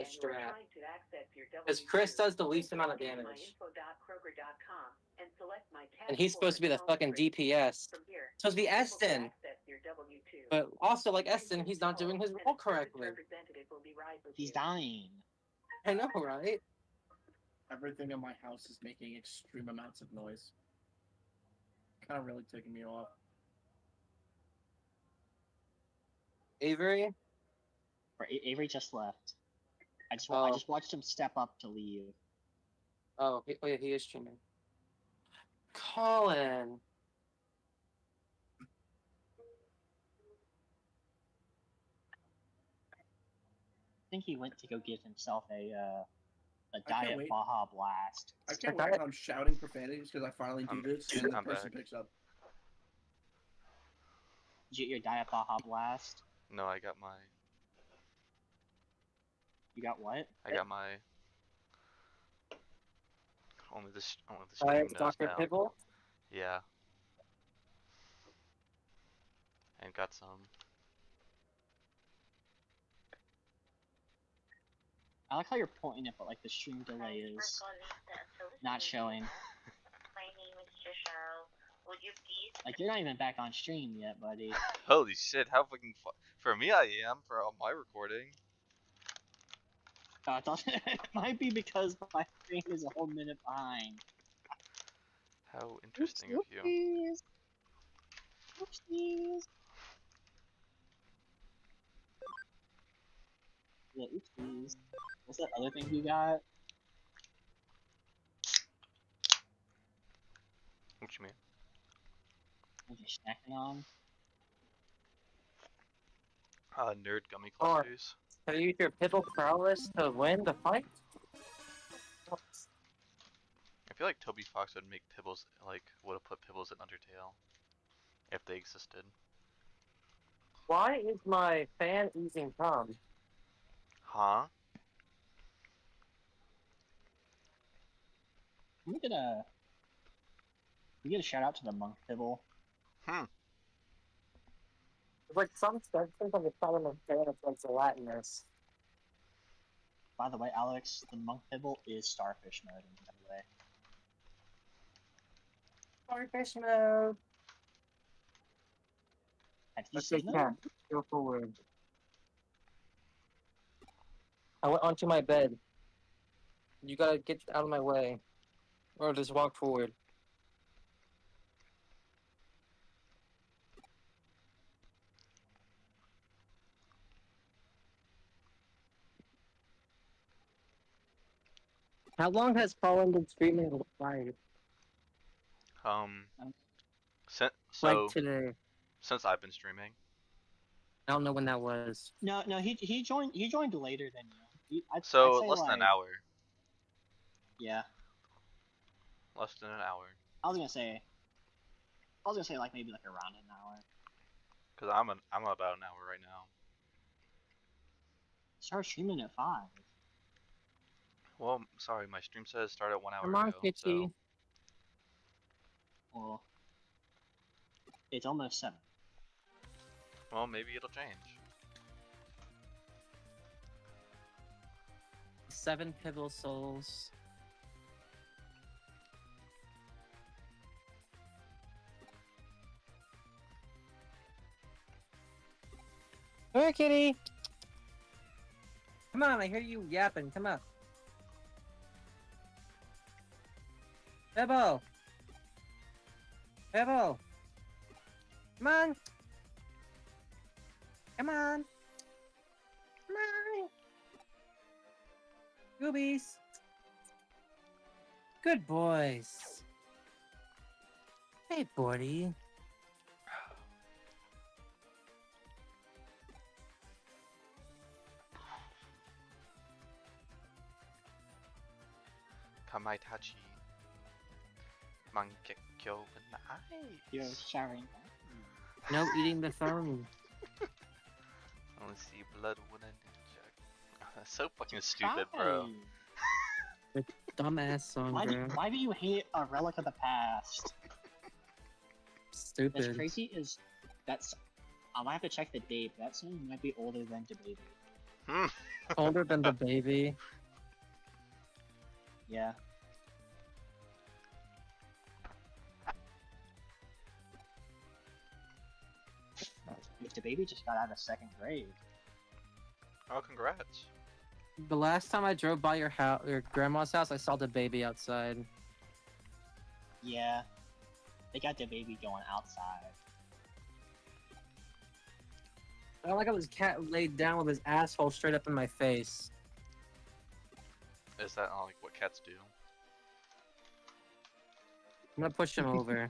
a strat. Because Chris does the least amount of damage. And he's supposed to be the fucking DPS. Supposed to be Eston. But also, like Eston, he's not doing his role correctly. He's dying. I know, right? Everything in my house is making extreme amounts of noise. Kind of really ticking me off. Avery? Avery just left. I just watched him step up to leave. Oh, yeah, he is streaming. Colin. I think he went to go give himself a I can't Diet wait. Baja Blast. I can't wait when I'm shouting profanities because I finally do this and the I'm person back. picks up. Did you get your Diet Baja Blast? No, I got my. You got what? I got my. Only the stream knows Dr. now. Pibble? Yeah. And got some. I like how you're pointing it, but like the stream delay is not showing. My name is Joshelle. Would you please? Like you're not even back on stream yet, buddy. Holy shit! How fucking for me I am for my recording. I thought it might be because my stream is a whole minute behind. How interesting of you. Oopsies. Oopsies. Yeah, oopsies. What's that other thing you got? What you mean? What you snacking on? Nerd gummy Or clusters. have you used your pibble prowess to win the fight? I feel like Toby Fox would make Pibbles, like, would have put Pibbles in Undertale. If they existed. Why is my fan using Tom? Huh? Can we get a shout out to the monk pibble? Hmm. It's like some sections of the bottom of fan, it's like gelatinous. By the way, Alex, the monk pibble is starfish mode, by the way. Starfish mode. Have you Okay, seen cat, them? go forward. I went onto my bed. You gotta get out of my way. Or just walk forward. How long has Colin been streaming live? Um. Um, Like So today. since I've been streaming. I don't know when that was. No, he joined later than you. I'd So say less than an like hour. yeah. Less than an hour. I was gonna say like maybe like around an hour. Cause I'm about an hour right now. Start streaming at 5. Well, sorry, my stream says start at 1 hour Come on, ago. Kitty. So Well, it's almost 7. well, maybe it'll change. 7 pivotal souls. Hey, kitty! Come on, I hear you yapping. Come on. Bebo! Bebo! Come on! Come on! Come on! Goobies! Good boys! Hey, buddy. Kamaitachi. Mangekyo in the eye. You're showering. No eating the phone. Only see blood when I ninja. That's so fucking stupid, bro. Dumbass song, bro. Why do you hate a relic of the past? What's Stupid. crazy is that's I might have to check the date, but that song might be older than Debated. Hmm. Older than the baby. Yeah. The baby just got out of 2nd grade. Oh, congrats. The last time I drove by your house, your grandma's house, I saw the baby outside. Yeah. They got the baby going outside. I like how this cat laid down with his asshole straight up in my face. Is that not like what cats do? I'm gonna push him over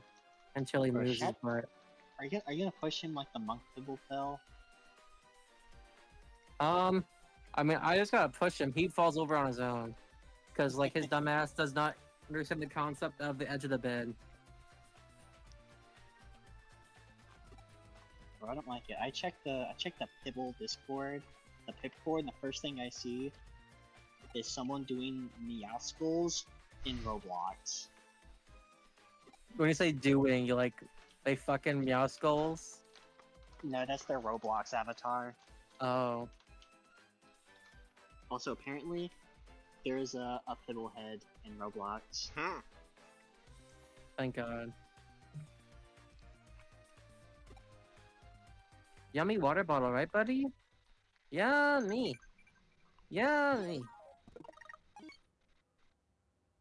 until he For moves his cat? butt. Are you gonna push him like the monk pibble fell? I mean, I just gotta push him. He falls over on his own. Because, like, his dumbass does not understand the concept of the edge of the bed. Bro, I don't like it. I checked the Pibble Discord, the Pipcord, and the first thing I see is someone doing Meowskulls in Roblox. When you say doing, you like, they fucking meow skulls? No, that's their Roblox avatar. Oh. Also, apparently, there's a Pibble head in Roblox. Hmm. Thank God. Yummy water bottle, right, buddy? Yummy. Yummy.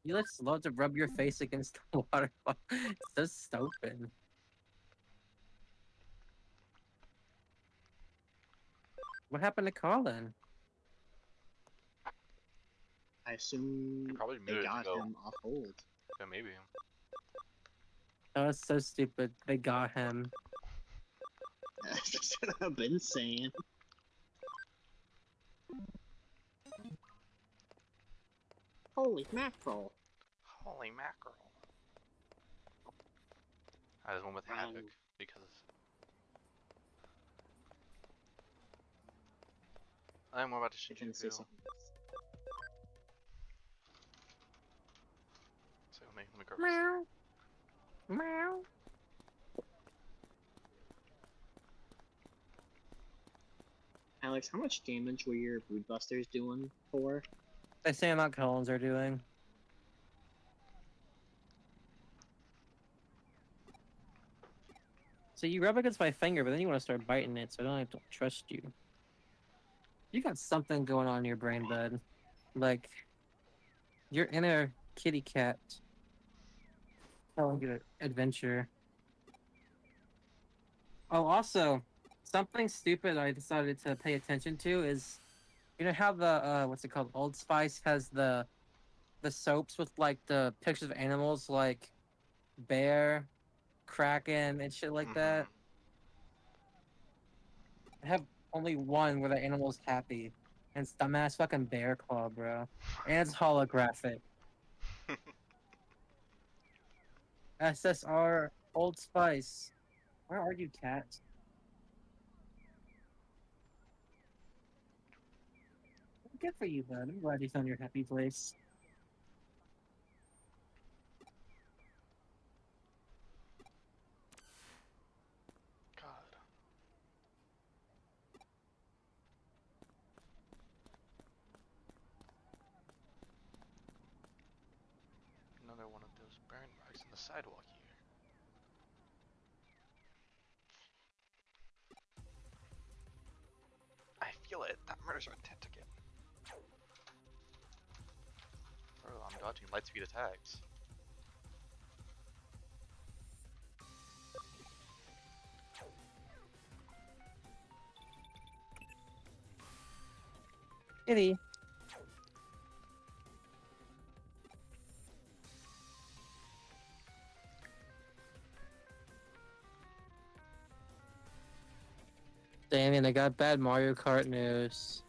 You just love to rub your face against the waterfall. It's so stupid. What happened to Colin? I He assume probably they muted to got go. him off hold. Yeah, maybe. That was so stupid. They got him. That's what I've been saying. Holy mackerel! Holy mackerel. I just went with Havoc because I'm more about to I can say Shinjuku. something. So let me grab this. Meow. Meow. Alex, how much damage were your Brood Busters doing for? They say not Collins are doing. So you rub against my finger, but then you want to start biting it, so I don't trust you. You got something going on in your brain, bud. Like your inner kitty cat telling you to adventure. Oh, also, something stupid I decided to pay attention to is, you know how the what's it called? Old Spice has the soaps with like the pictures of animals like bear, kraken, and shit like that. I have only one where the animal's happy, and it's dumbass fucking bear claw, bro. And it's holographic. SSR Old Spice. Where are you, cat? Good for you, bud. I'm glad you found your happy place. God. Another one of those burn marks in the sidewalk here. I feel it. That murders our intent again. Bro, I'm dodging light speed attacks. Kitty. Damien, I got bad Mario Kart news.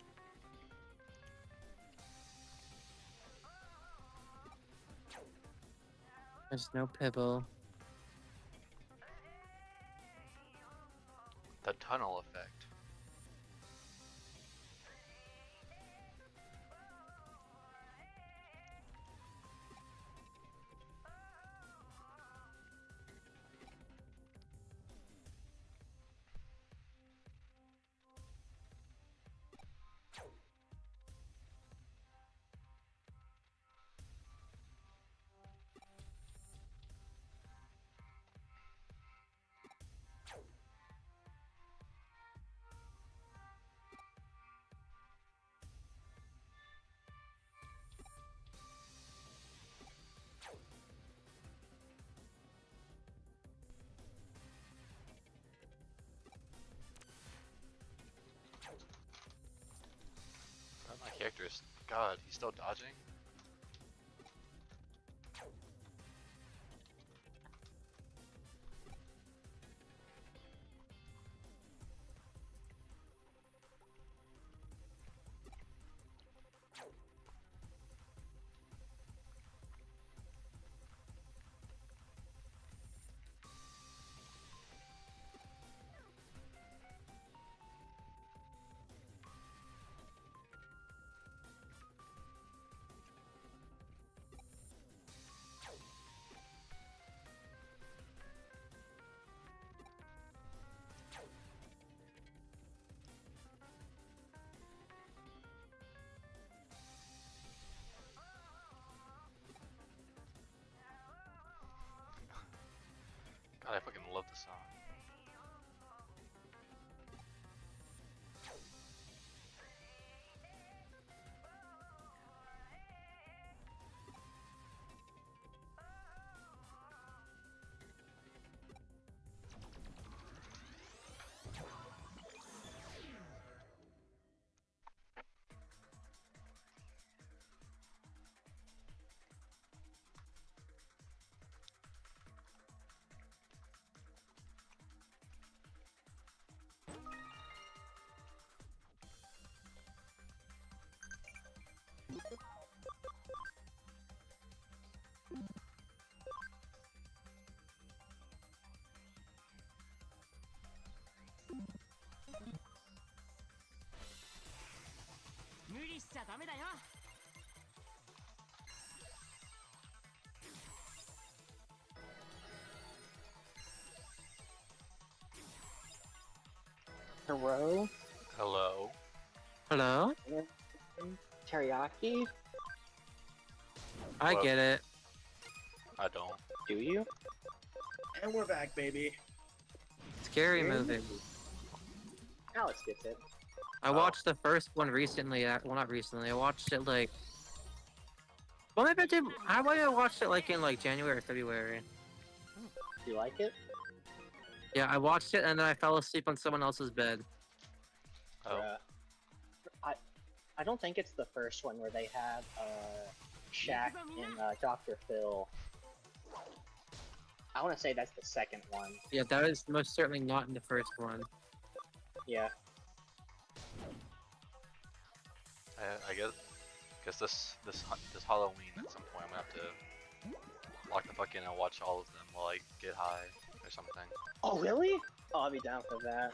There's no Pibble. The tunnel effect. My character is. God, he's still dodging? God, I fucking love the song. ちゃダメだよ Hero, Hello. Hello? teriyaki. I What? get it. I don't. Do you? And we're back, baby. Scary movie. Alex gets it. I watched the first one recently. Well, not recently. I watched it like. Well, maybe I did. I might have watched it like in like January or February. Do you like it? Yeah, I watched it and then I fell asleep on someone else's bed. Oh. Bruh. I don't think it's the first one where they have Shaq and Dr. Phil. I want to say that's the second one. Yeah, that is most certainly not in the first one. Yeah. I guess this Halloween at some point I'm gonna have to lock the fuck in and watch all of them while I get high or something. Oh, really? Oh, I'll be down for that.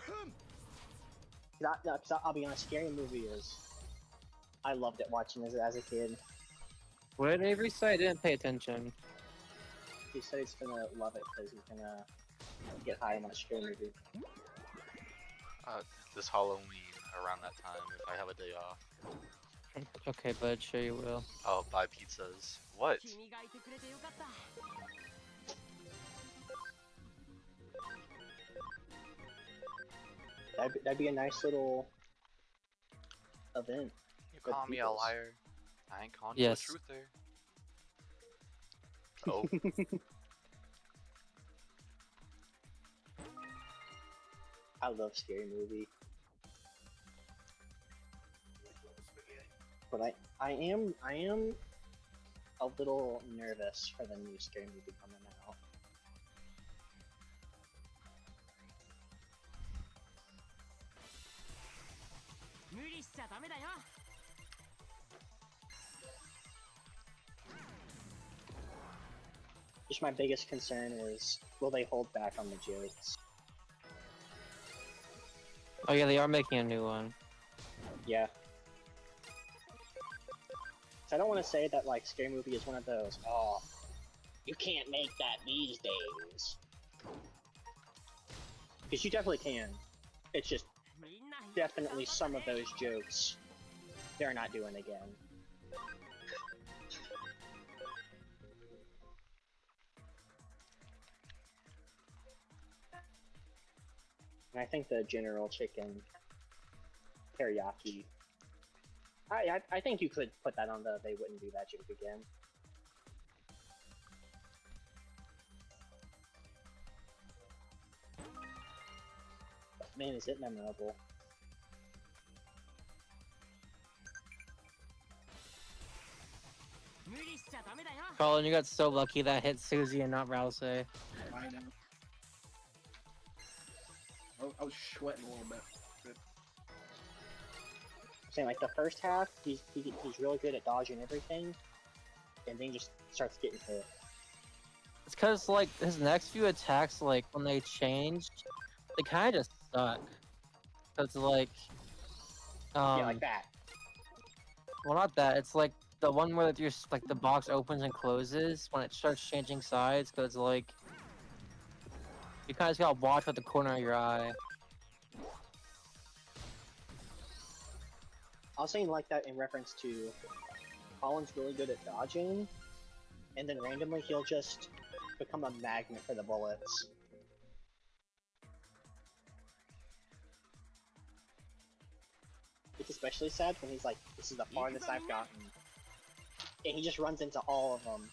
Cause I'll be honest, Scary Movie is... I loved it watching it as a kid. What did Avery say? I didn't pay attention. He said he's gonna love it because he's gonna get high and watch Scary Movie. This Halloween around that time if I have a day off. Okay, bud, sure you will. I'll buy pizzas. What? 君がいてくれてよかった That'd be a nice little event. You with call me a pizzas. liar. I ain't calling Yes. you a truther. Oh. I love Scary Movie. But I am a little nervous for the new Scary Movie coming out. Just my biggest concern is, will they hold back on the jokes? Oh yeah, they are making a new one. Yeah. So I don't want to say that like Scary Movie is one of those, oh, you can't make that these days. Because you definitely can. It's just definitely some of those jokes they're not doing again. And I think the General Chicken teriyaki. I think you could put that on the they wouldn't do that joke again. But man, is it memorable. Colin, you got so lucky that hit Susie and not Rouse. I know. I was sweating a little bit. Saying like the first half, he's really good at dodging everything, and then he just starts getting hit. It's because like his next few attacks, like when they changed, they kind of just suck. Cause like, Yeah, like that. well, not that. It's like the one where you're like the box opens and closes when it starts changing sides. Cause like, you kind of just gotta watch with the corner of your eye. I was saying like that in reference to Colin's really good at dodging, and then randomly he'll just become a magnet for the bullets. It's especially sad when he's like, this is the farthest I've gotten. And he just runs into all of them.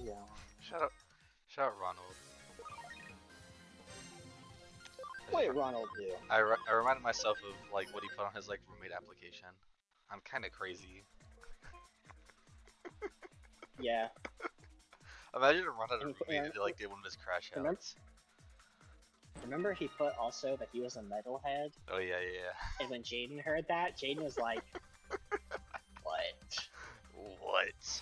Yeah. Shout out Ronald. What did Ronald do? I reminded myself of like what he put on his like roommate application. I'm kind of crazy. Yeah. Imagine Ron had a And roommate and like did one of his crash remember- outs. Remember he put also that he was a metalhead, Oh yeah, yeah, and when Jaden heard that, Jaden was like, "What?" yeah. What?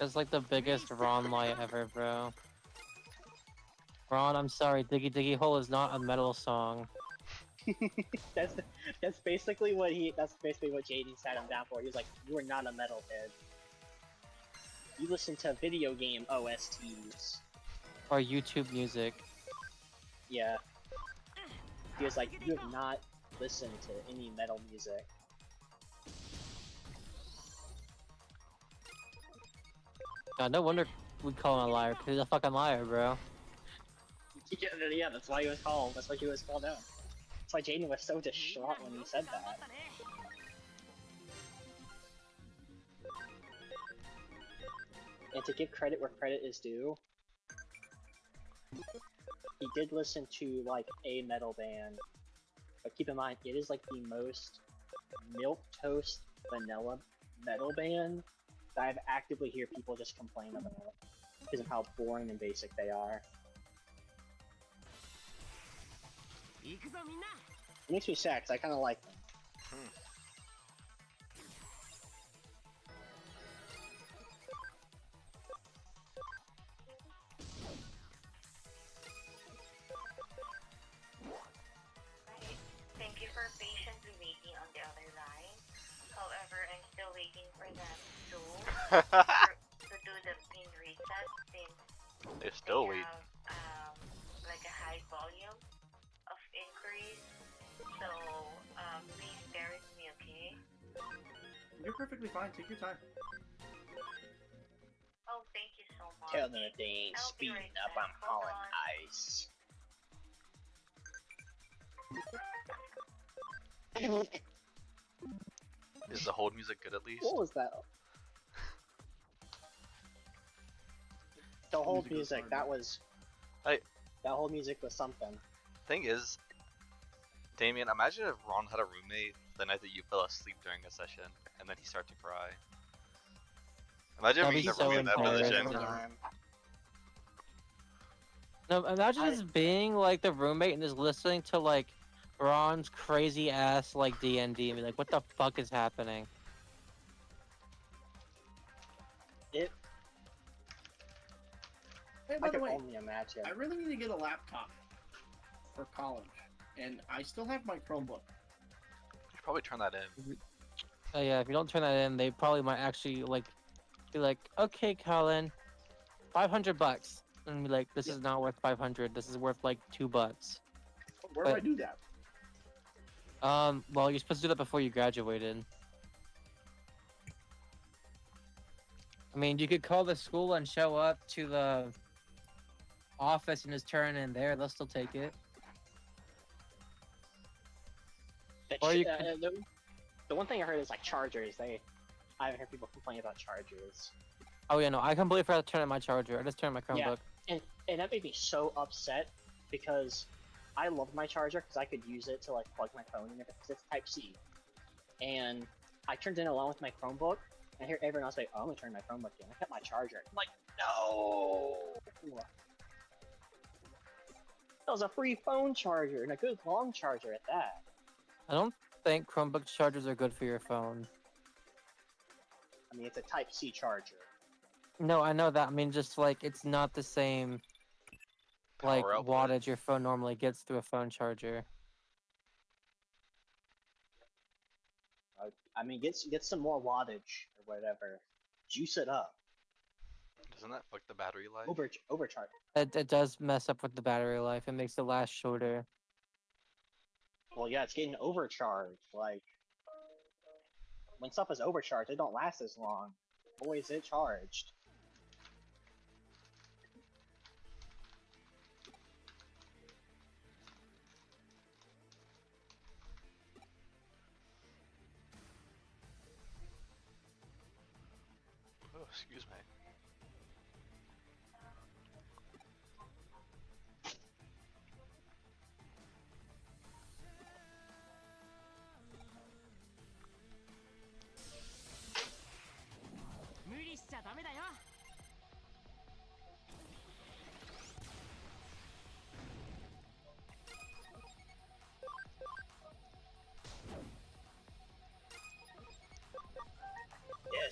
It's like the biggest Ron lie ever, bro. Ron, I'm sorry, Diggy Diggy Hole is not a metal song. that's that's basically what Jaden sat him down for. He was like, "You are not a metalhead. You listen to video game OSTs." Or YouTube music. Yeah. He was like, "You have not listened to any metal music." God, no wonder we call him a liar, because he's a fucking liar, bro. Yeah, that's why he was called. That's why he was called out. That's why Jaden was so distraught when he said that. And to give credit where credit is due, he did listen to like a metal band, but keep in mind it is like the most milquetoast vanilla metal band that I've actively hear people just complain about because of how boring and basic they are. It makes me sad because I kind of like them. Right. Thank you for patiently waiting on the other line. However, I'm still waiting for them to do the pin reset since They're they still waiting. have like a high volume of inquiries. So please bear with me, okay? You're perfectly fine. Take your time. Oh, thank you so much. Tell them that they ain't I'll be speeding right up, back. I'm Hold hauling on. ice. Is the hold music good at least? What was that? The whole Music was music, fine, that man. was... Hey. That whole music was something. Thing is, Damien, imagine if Ron had a roommate the night that you fell asleep during a session, and then he started to cry. Imagine That'd being be the so roommate in that embarrassing. position. No, imagine I- just being like the roommate and just listening to like Ron's crazy ass like D&D and be like, what the fuck is happening? It... Hey, I by the could way, only imagine. I really need to get a laptop for college, and I still have my Chromebook. You should probably turn that in. Oh yeah, if you don't turn that in, they probably might actually like be like, okay, Colin, $500, and be like, this is not worth 500. This is worth like $2. Where do I But- do that? Well, you're supposed to do that before you graduated. I mean, you could call the school and show up to the office and just turn it in there. They'll still take it. Or you could- The one thing I heard is like chargers. I haven't heard people complain about chargers. Oh yeah, no, I completely forgot to turn on my charger. I just turned my Chromebook. And that made me so upset because I love my charger because I could use it to like plug my phone in it because it's Type C. And I turned it in along with my Chromebook. And I hear everyone else say, "Oh, I'm gonna turn my Chromebook in." I kept my charger. I'm like, no. That was a free phone charger and a good long charger at that. I don't think Chromebook chargers are good for your phone. I mean, it's a Type C charger. No, I know that. I mean, just like it's not the same like Power output. wattage your phone normally gets through a phone charger. I mean, get some more wattage or whatever. Juice it up. Doesn't that fuck the battery life? Overcharge. It does mess up with the battery life. It makes it last shorter. Well, yeah, it's getting overcharged. Like, when stuff is overcharged, it don't last as long. Boy, is it charged. Oh, excuse me.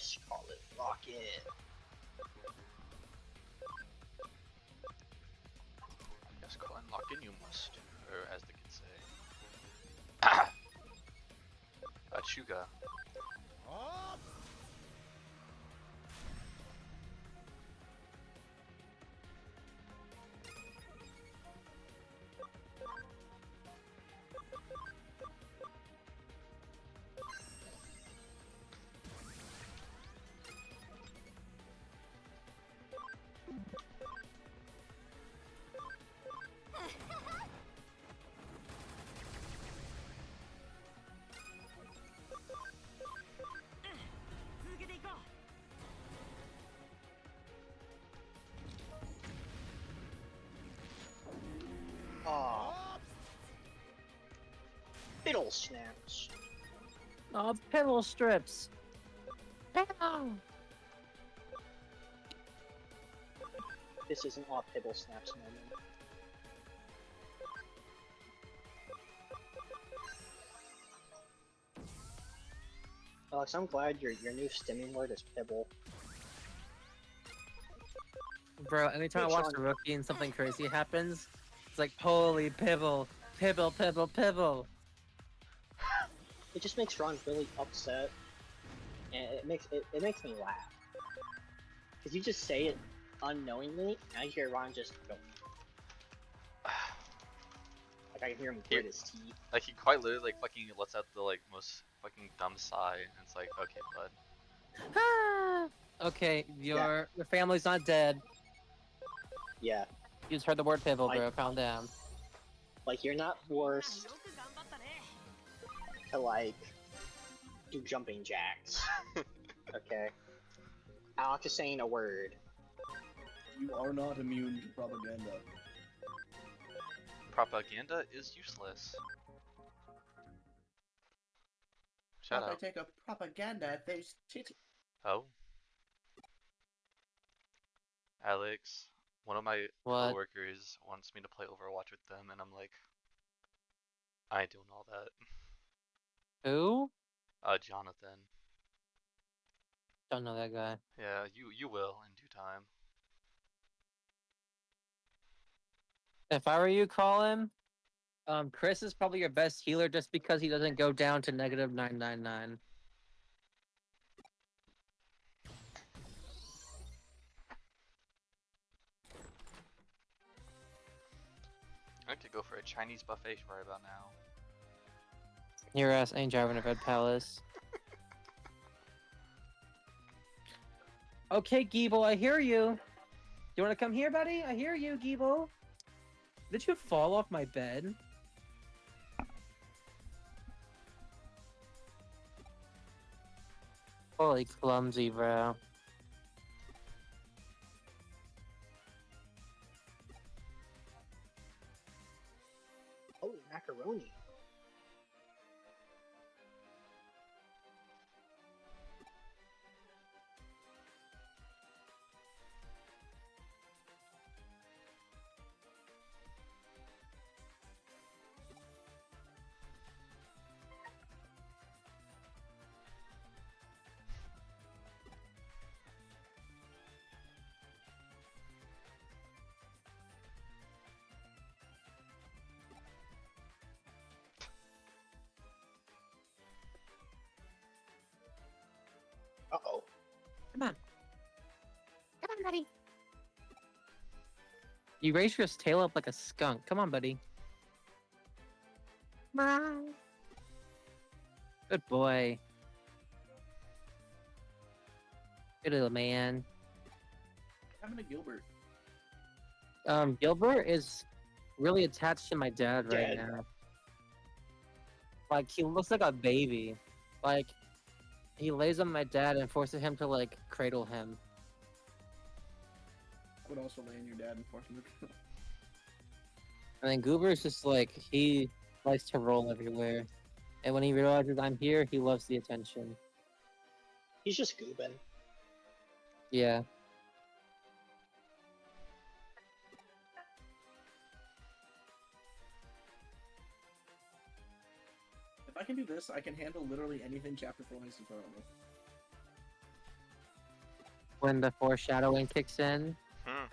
Chris, call it Rocket. Yes, call and lock in you must, or as the kids say. Achuga. Aw. Fiddle snaps. Oh, pillow strips. Pillow. This is an off Pibble Snaps moment. Alex, I'm glad your new stimming word is Pibble. Bro, anytime I Hey, watch Sean. the rookie and something crazy happens, it's like, holy pibble, pibble, pibble, pibble. It just makes Ron really upset, and it makes me laugh. Cause you just say it unknowingly, and I hear Ron just go. Like I can hear him grit his teeth. Like he quite literally like fucking lets out the like most fucking dumb sigh, and it's like, okay, bud. Ah! Okay, your family's not dead. Yeah, You just heard the word pibble, bro. Like- Calm down. like you're not forced to like do jumping jacks. Okay. Alex is saying a word. You are not immune to propaganda. Propaganda is useless. Shut If I up. take a propaganda at those titties. Oh. Alex, one of my What? coworkers wants me to play Overwatch with them, and I'm like, I ain't doing all that. Who? Jonathan. Don't know that guy. Yeah, you will in due time. If I were you, call him. Chris is probably your best healer just because he doesn't go down to negative 999. I could go for a Chinese buffet right about now. Your ass ain't driving a red palace. Okay, Geeble, I hear you. You want to come here, buddy? I hear you, Geeble. Did you fall off my bed? Holy clumsy, bro. Holy macaroni. Uh-oh. Come on. Come on, buddy. You raised your tail up like a skunk. Come on, buddy. Come on. Good boy. Good little man. What happened to Gilbert? Gilbert is really attached to my dad right Dead. now. Like, he looks like a baby. Like, he lays on my dad and forces him to, like, cradle him. I would also lay in your dad and force him to. And then Goober is just like, he likes to roll everywhere. And when he realizes I'm here, he loves the attention. He's just goobin. Yeah. If I can do this, I can handle literally anything Chapter 4 has to throw at me. when the foreshadowing kicks in. Hmm.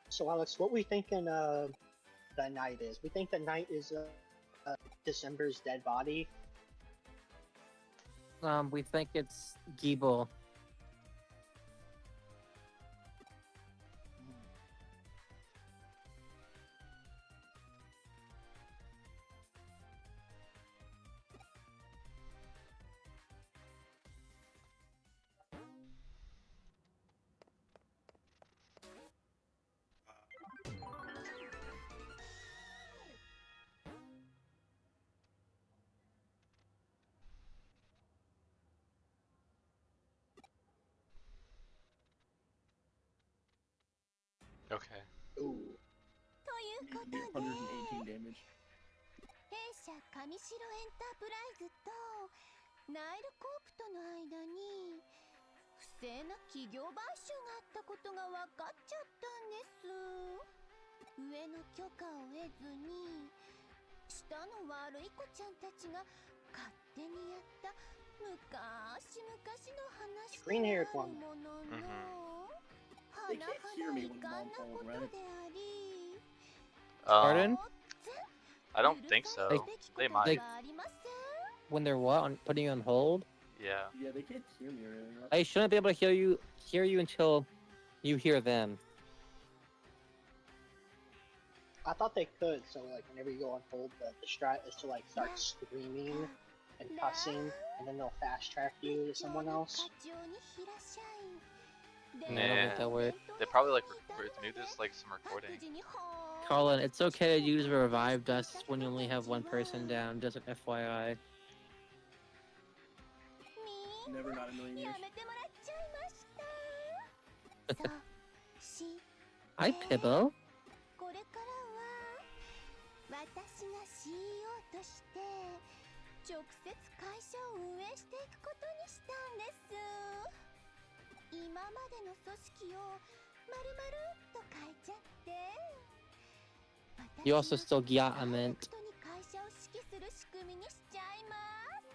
So Alex, what we thinking the night is? We think the night is December's dead body. We think it's Giebel. Okay. Ooh. ということで 118 damage. 弊社上白エンタープライズとナイルコープとの間に不正な企業買収があったことが分かっちゃったんです。上の許可を得ずに下の悪い子ちゃんたちが勝手にやった昔々の話であるものの They can't hear me when Mom told, right? Pardon? I don't think so. They might. When they're what? Putting you on hold? Yeah. Yeah, they can't hear me or anything. They shouldn't be able to hear you until you hear them. I thought they could, so like whenever you go on hold, the strat is to like start screaming and cussing, and then they'll fast track you to someone else. I don't think that works. They probably like maybe there's like some recording. Colin, it's okay to use revive dust when you only have one person down, just an FYI. Never not a million years. Hi, Pibble. これからは私が CEO として直接会社を運営していくことにしたんです。今までの組織を丸々と変えちゃって You also still got a mint. 本当に会社を指揮する仕組みにしちゃいます。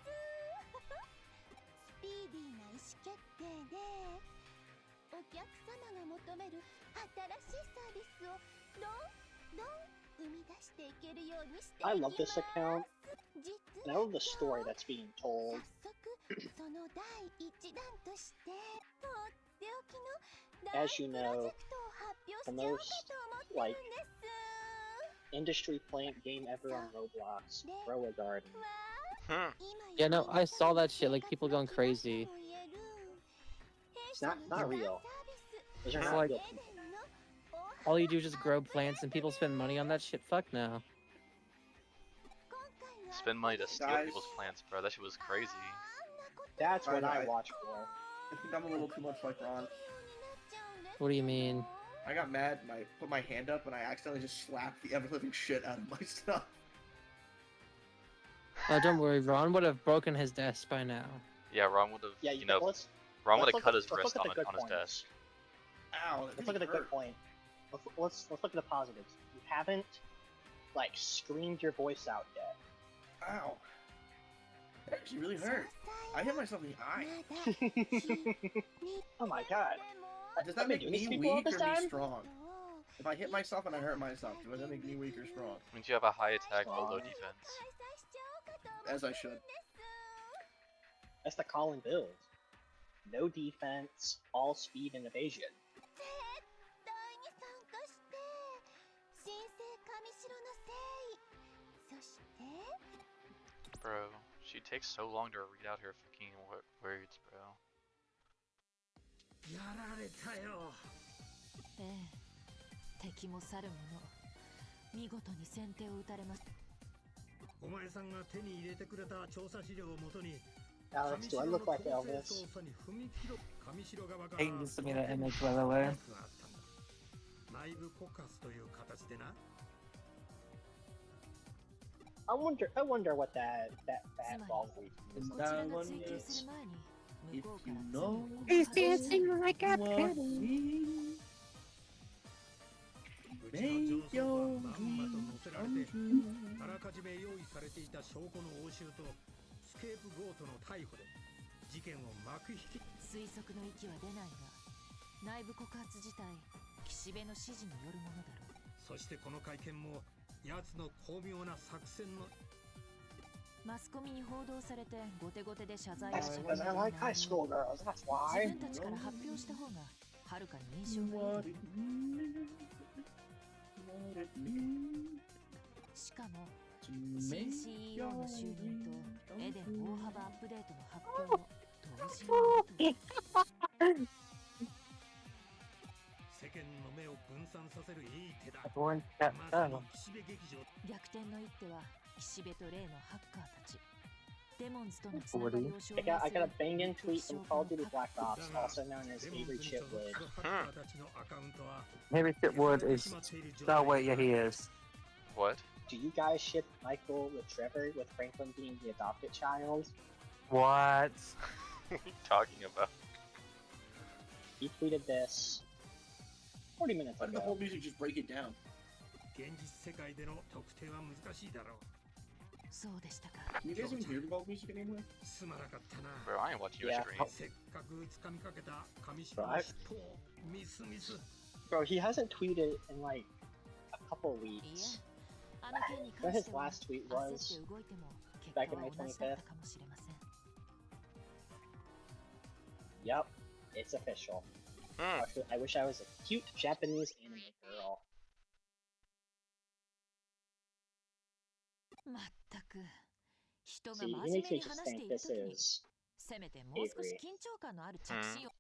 スピーディーな意思決定でお客様が求める新しいサービスをどんどん生み出していけるようにしていきます。 I love this account. And I love the story that's being told. 早速その第一弾としてとっておきの大 As プ you ロ know, ジェクトを発表 the しちゃおう most かと思ってるんです industry plant game ever on Roblox. Grow a garden. Hmm. Yeah, no, I saw that shit, like people going crazy. It's not real. Those are It's not like- real people. All you do is just grow plants and people spend money on that shit? Fuck no. Spend money to steal Guys. people's plants, bro. That shit was crazy. That's what I I- watch for. I think I'm a little too much like Ron. What do you mean? I got mad and I put my hand up and I accidentally just slapped the ever-living shit out of my stuff. Oh, don't worry, Ron would have broken his desk by now. Yeah, Ron would have. Yeah, you know, let's Ron would let's have cut look- his let's wrist look on, at the good on his points. desk. Ow, that Let's look at the really good hurt. point. Let's look at the positives. You haven't like screamed your voice out yet. Ow. That actually really hurt. I hit myself in the eye. Oh my god. Does that I've been make doing this me before weak this or me time? strong? If I hit myself and I hurt myself, does that make me weak or strong? Means you have a high attack but low Strong. defense. As I should. That's the Colin build. No defense, all speed and evasion. 絶対に参加して新生上白の誠意そして Bro, she takes so long to read out her fucking words, bro. やられたよ。ええ、敵も去る者、見事に先手を打たれました。お前さんが手に入れてくれた調査資料をもとに、 Alex, do I look like Elvis? 上白側が Hey, you sent me that image, by the way. 内部告発という形でな。I wonder what that fat ball week is. こちらが追求する前に If 向こう you から know 罪を He's 告白したい dancing like a what penny. make your dreams come true. あらかじめ用意されていた証拠の押収とスケープゴートの逮捕で事件を幕引き推測の域は出ないが内部告発自体岸辺の指示によるものだろうそしてこの会見も奴の巧妙な作戦のマスコミに報道されて後手後手で謝罪を That's し because I like high school girls. That's 自 why. 分たちから発表した方がはるかに印象がいいだろ What it means, what it means うしかも to 新 make CEO your の就任と dreams エデ come ン true. 大幅アップデートの発表を同時に世間の目を分散させるいい手だ Everyone ま got さに done. 岸辺劇場逆転の一手は岸辺と例のハッカーたちデモンズとのつながりを証明 I する got a banging tweet from Call of Duty Black Ops, also known as デモン Avery ズに所属 Chitwood. するハッカーたちのアカウントは Maybe Chitwood is. Oh, wait, yeah, he is. What? Do you guys ship Michael with Trevor, with Franklin being the adopted child? What? What are you talking about? He tweeted this 40 minutes Why did the ago. whole music just break it down? 現実世界での特定は難しいだろうそうでしたか Can you guys even hear the vault music anymore? すまなかったな Bro, I ain't watching your Yeah. stream. せっかく掴みかけた上白 Bro, の I- 尻尾をミスミス Bro, he hasn't tweeted in like a couple いい weeks. えあの件に What 関 his しては last tweet 焦 was って動いても結 back 果 in は May 同じだっ 25th. たかもしれません Yep, it's official. Hmm. I wish I was a cute Japanese anime girl. まったく人が See, 真 he 面 makes 目 me に just 話して think いる this 時に is せめてもう少し緊張感のある着信を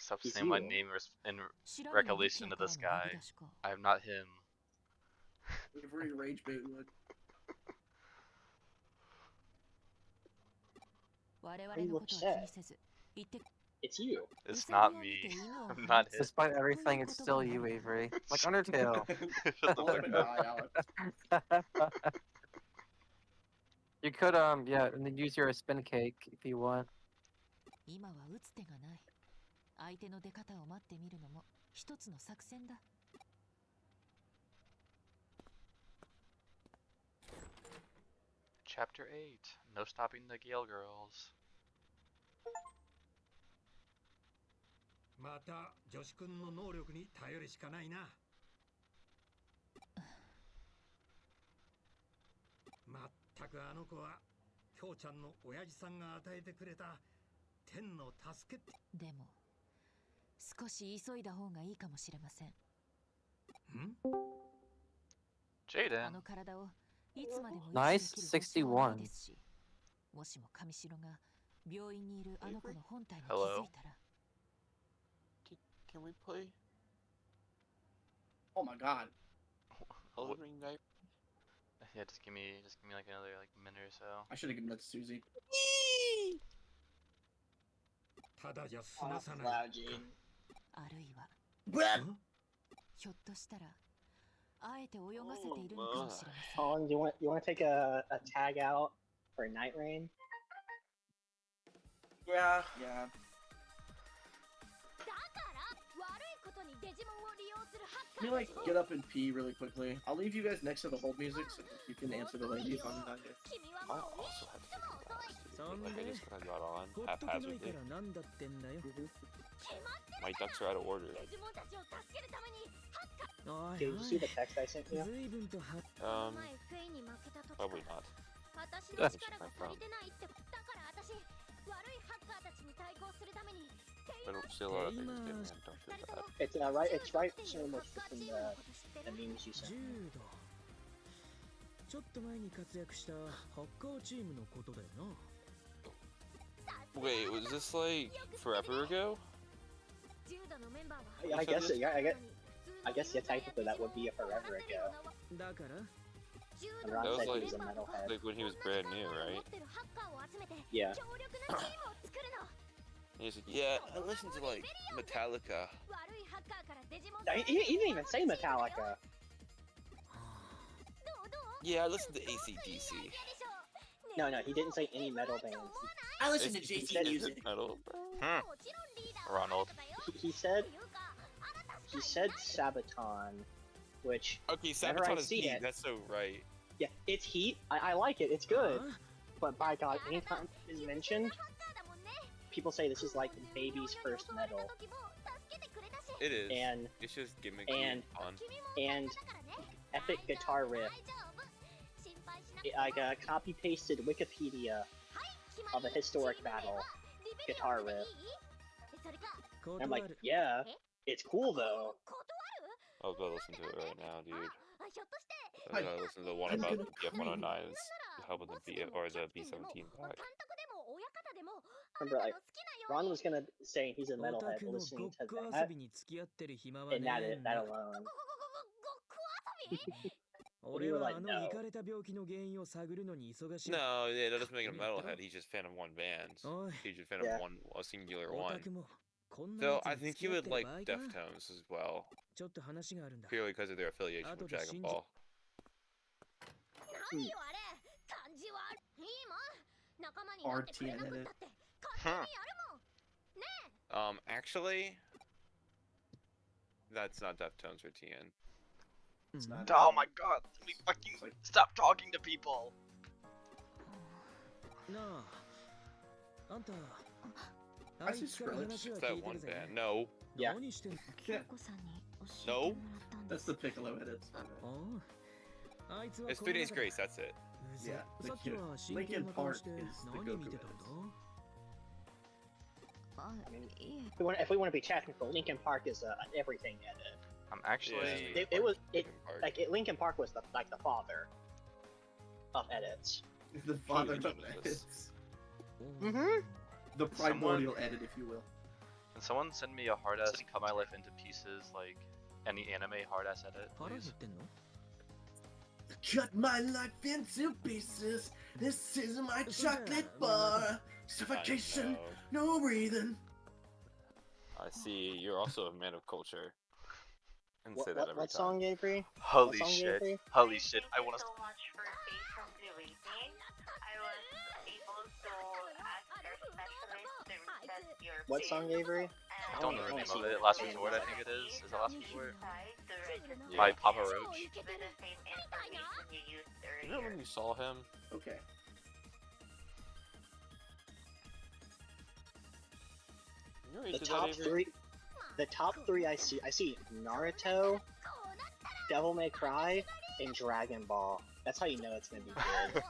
Stop He's saying my you. name in 知らぬの recollection 武 of 器 this からの guy. 呼び出しか I am not him. Every rage bait would. 我々のことは気にせず言って it's you. It's not me. I'm not him. Despite everything, it's still you, Avery. Like Undertale. Shut the Don't let fuck him up. die, Alex. You could, yeah, and then use your spin cake if you want. 今は打つ手がない相手の出方を待ってみるのも一つの作戦だ Chapter 8. No stopping the Gale Girls. また女子くんの能力に頼るしかないなまったくあの子はきょうちゃんの親父さんが与えてくれた天の助けでも少し急いだ方がいいかもしれません Jaden. あの体をいつまでも Nice 維持できる保証はない61. ですしもしも上白が病院にいるあの子の本体に気 Hello? づいたら Can we play Oh my god. Elden What- Ring Night? Yeah, just give me like another like minute or so. I should have given that to Susie. ただじゃ済 Off まさない loud, Jaden. あるいは Bleh! ひょっとしたらあえて泳がせているのかもしれません Colin, do you want to take a tag out for Night Rain? Yeah, yeah. だから悪いことにデジモンを利用するハッ Can カ you ー like get up and pee really quickly? I'll leave you guys next to the hold music so you can answer the lady if I'm not here. 君は I もう also had to take a class. Dude. そん Like I で just kind of got on ほっとけないか haphazardly. らなんだってんだよ My ducks are out of order. デジモンたちを助けるためにハッカーおい Did you see the text I sent you? 随分とは Um, 前フェイに負けた時 probably から not. 私の力が足りてないってだから私悪いハッカーたちに対抗するために But still, a lot of things getting ramped up to 二人と that. も It's right soon ハ with ッカー in チームの the こと知って the る memes you 柔 sent. 道ちょっと前に活躍したハッカーチームのことだよな Wait, was this like forever ago? 柔道のメンバーは I guess it, yeah, I guess yeah, 普通の technically that would be a forever ago. だから And Ron That was said he like- was a metalhead. Like when he was brand new, right? Yeah. He's like, yeah, I listened to like Metallica. He didn't even say Metallica. Yeah, I listen to AC/DC. No, he didn't say any metal bands. I listen to Is JC it music. metal, bro? Ronald. He said Sabaton, which Okay, whenever I Sabaton is see heat. it, That's so right. yeah, it's heat. I like it. It's good. But by God, anytime it's mentioned, people say this is like the baby's first metal, It is. and It's just gimmicky and- and fun. and epic guitar riff. I copy pasted Wikipedia of a historic battle guitar riff. And I'm like, yeah, it's cool though. I'll go listen to it right now, dude. I Hi. gotta listen to the one I'm about gonna the F-109s helping the B or the B-17 back. Remember, like, Ron was gonna say he's a metalhead listening to that, and that alone. And you were like, no. No, yeah, that doesn't make him a metalhead. He's just a fan of one band. He's just a fan Yeah. of a singular one. So I think he would like Deftones as well, purely because of their affiliation with Dragon Ball. RT edit. Actually, that's not Deftones or TN. It's not. Oh my God! Let me fucking stop talking to people. I see Skrillex. It's that one band. No, Yeah. no, That's the Piccolo edits. it's 3 Days Grace. That's it. Yeah, Linkin Park is the Goku edits. If we want to be technical, Linkin Park is an everything edit. I'm actually. Linkin Park was the father of edits. The father of Jesus. edits. Mm-hmm. The primordial edit, if you will. Can someone send me a hard ass cut my life into pieces, like any anime hard ass edit, please? Cut my life into pieces. This is my chocolate bar. Suffocation, no breathing. I see. You're also a man of culture. And say that every What time. song, Avery? Holy What song, shit! Avery? Holy shit! I want to. So much for patiently waiting. I was able to ask our specialist to reset your What song, Avery? I don't know the name of it. Last Resort, I think it is. Is it Last Resort? Yeah. By Papa Roach. Give it the same information you used You earlier. remember when you saw him? Okay. You're The into that, top Avery? three. The top three I see Naruto, Devil May Cry, and Dragon Ball. That's how you know it's gonna be good.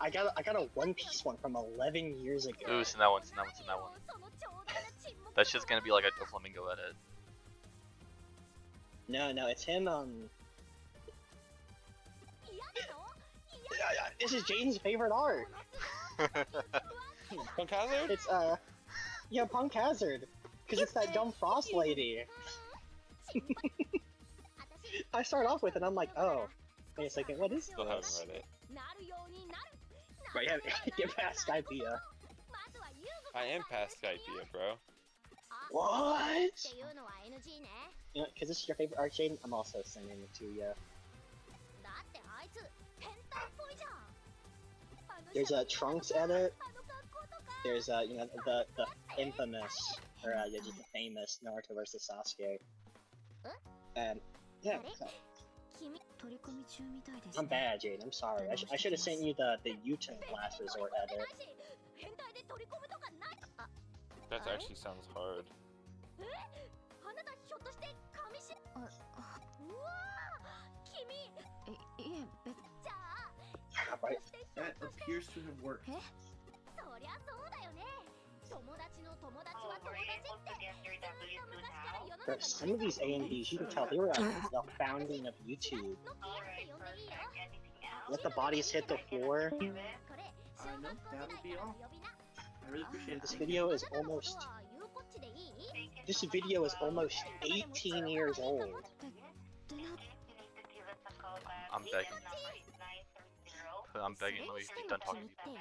I got a One Piece one from 11 years ago. Ooh, send that one. Send that one. Send that one. That's just gonna be like a Flamingo edit. No, it's him. This is Jaden's favorite art. Punk Hazard? It's yeah, Punk Hazard, cause it's that dumb Frost lady. I start off with it, I'm like, oh, wait a second, what is Still haven't this? read it. Right, yeah, get past Skypea. I am past Skypea, bro. What? You know, cause this is your favorite art, Jaden. I'm also sending it to you. There's a Trunks edit. There's you know, the infamous, or yeah, just the famous Naruto versus Sasuke. And yeah, so, I'm bad, Jaden. I'm sorry. I should have sent you the Yuta Last Resort edit. That actually sounds hard. Yeah, right. That appears to have worked. Oh, were you able to get your W2 now? For some of these AMVs, you can tell they were at the founding of YouTube. Alright, perfect. Anything else? Let the bodies hit the floor. Give it? No, that would be all. I really appreciate it. This Thank you. video is almost. This video is almost 18 years old. You need to give us a call back. I'm begging. The number is 930. I'm begging. Let me be done talking to people.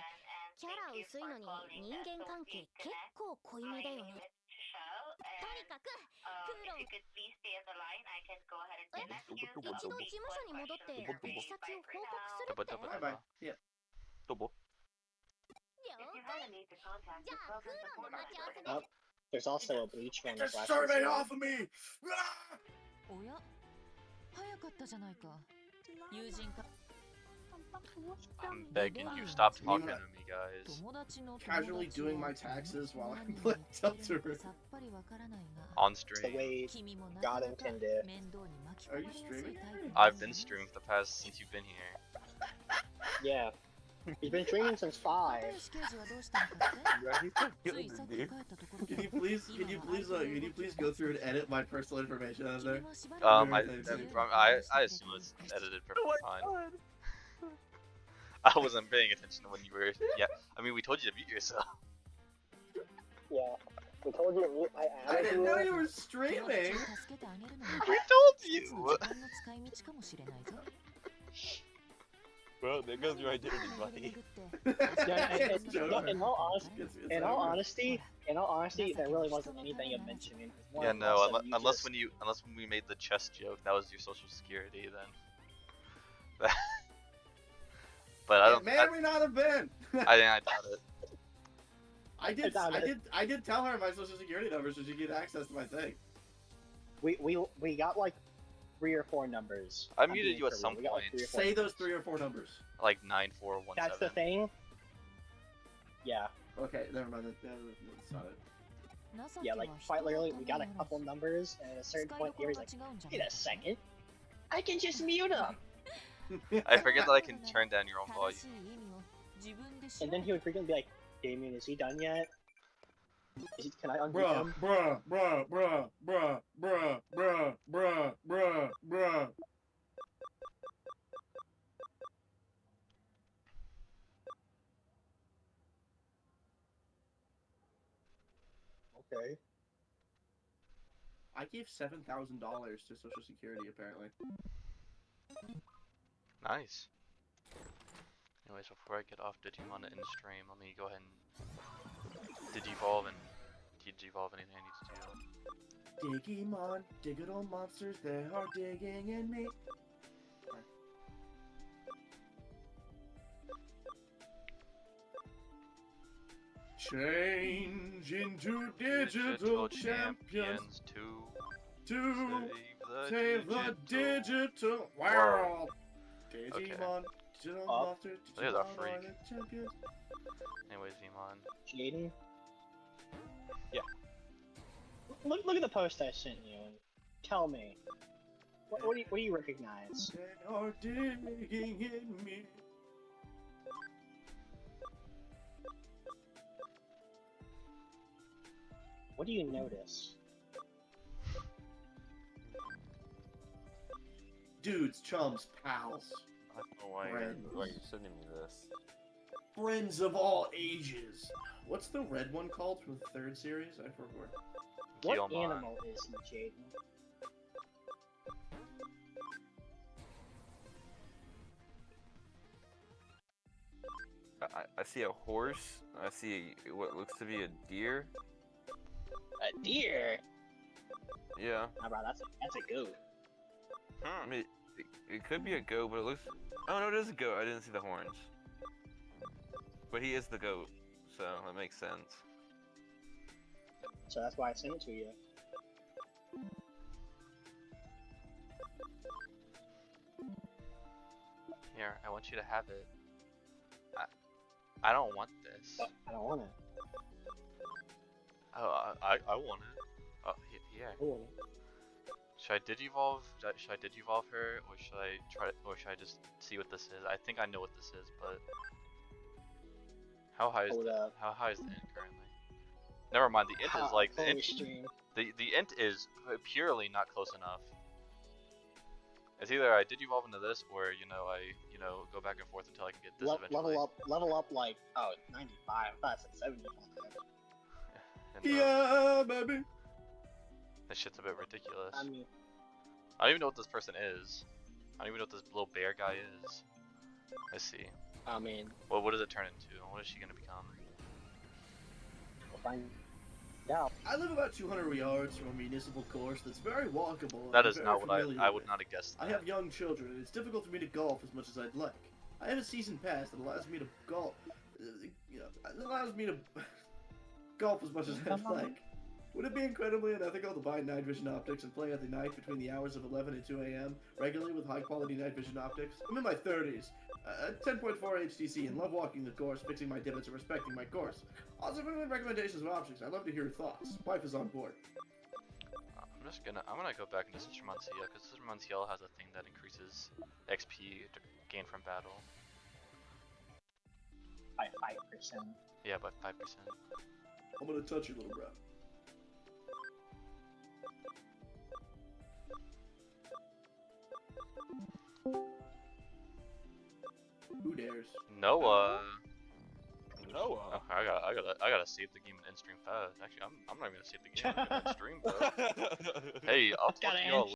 キャラ薄いのに人間関係結構濃いめだよね。If you could please stay on the line, I can go ahead and connect you. 一度事務所に戻って行き先を報告するって Bye bye. Yeah. どうも If you had a need to contact the program support officer, Oh, there's also a bleach one. Get this survey off of me! Ah! おや早かったじゃないか友人か I'm begging you, stop talking to me, guys. 友達の Casually doing my taxes while I'm playing up to her. さっぱりわからないが On It's the stream. way 君もな God かなか intended. 面倒に巻き Are 込 you まれやすい streaming? タイプ I've been streaming for the past since you've been here. Yeah. He's been streaming since 5. 又吉刑事はどうしたのかってついさっき帰ったところ Can you please go through and edit my personal information out of there? I assume it's edited perfectly fine. I wasn't paying attention when you were. Yeah, I mean, we told you to mute yourself. Yeah. We told you to mute. I I added didn't you. know you were streaming. We told you. Well, there goes your identity, buddy. Yeah, in all It's honesty, there really wasn't anything of mentioning. It was more Yeah, or no. less of you Unless just- when we made the chess joke, that was your social security then. But I It don't. may or may not have been. I doubt it. I did tell her my social security number so she could get access to my thing. We got like 3 or 4 numbers. I I'm muted being you at for real. some We got, like, point. 3 or 4 Say those 3 or 4 numbers. Like 9417. That's the thing. Yeah, Okay, never mind. That's not it. yeah, like quite literally, we got a couple numbers, and at a certain point, Gary's like, "Wait a second, I can just mute them." I forget that I can turn down your own volume. And then he would frequently be like, "Damien, is he done yet? Can I unmute Bruh, him?" bruh, bruh, bruh, bruh, bruh, bruh, bruh, bruh, bruh. Okay. I gave $7,000 to Social Security apparently. Nice. Anyways, before I get off Digimon in stream, let me go ahead and digivolve and digivolve anything I need to do. Digimon, digital monsters, they are digging in me. Change into digital champions to save the digital world. Digimon, digital monsters, Look at that Digimon freak. are the champions. Anyways, Vmon. Jaden? Yeah. Look at the post I sent you. And tell me. What do you recognize? They are digging in me. What do you notice? Dudes, chums, pals. I don't know why you're sending me this. Friends of all ages. What's the red one called from the 3rd series? I forgot. What Guilmon. animal is he, Jaden? I see a horse. I see what looks to be a deer. A deer? Yeah. Nah, bro, that's a goat. I mean, it could be a goat, but it looks. Oh no, it is a goat. I didn't see the horns. But he is the goat, so that makes sense. So that's why I sent it to you. Here, I want you to have it. I don't want this. I don't want it. Oh, I want it. Oh, here. I want it. Should I digivolve? Should I digivolve her, or should I try? Or should I just see what this is? I think I know what this is, but how high is Hold up. how high is the int currently? Never mind. The int is like the Holy int. stream. The int is purely not close enough. It's either I digivolve into this, or I go back and forth until I can get this eventually. Level up like 95. I thought it said 75. And, Yeah, baby. this shit's a bit ridiculous. I mean, I don't even know what this person is. I don't even know what this little bear guy is. Let's see. I mean, Well, what does it turn into? What is she gonna become? we'll find. Yeah. I live about 200 yards from a municipal course that's very walkable That and is very not what familiar I would with. not have guessed. I That. have young children, and it's difficult for me to golf as much as I'd like. I have a season pass that allows me to golf. It allows me to golf as much as I'd like. Would it be incredibly unethical to buy night vision optics and play at the night between the hours of 11 and 2 a.m. regularly with high-quality night vision optics? I'm in my 30s, 10.4 HTC, and love walking the course, fixing my divots, and respecting my course. Also, if anyone recommendations of options, I'd love to hear your thoughts. Wife is on board. I'm gonna go back into Sister Monciel because Sister Monciel has a thing that increases XP to gain from battle. By 5%. Yeah, by 5%. I'm gonna touch you, little bro. Who dares? Noah. Noah. Oh, I gotta save the game and end stream fast. Actually, I'm not even gonna save the game. I'm gonna end stream, bro. Hey, I'll talk Gotta to end y'all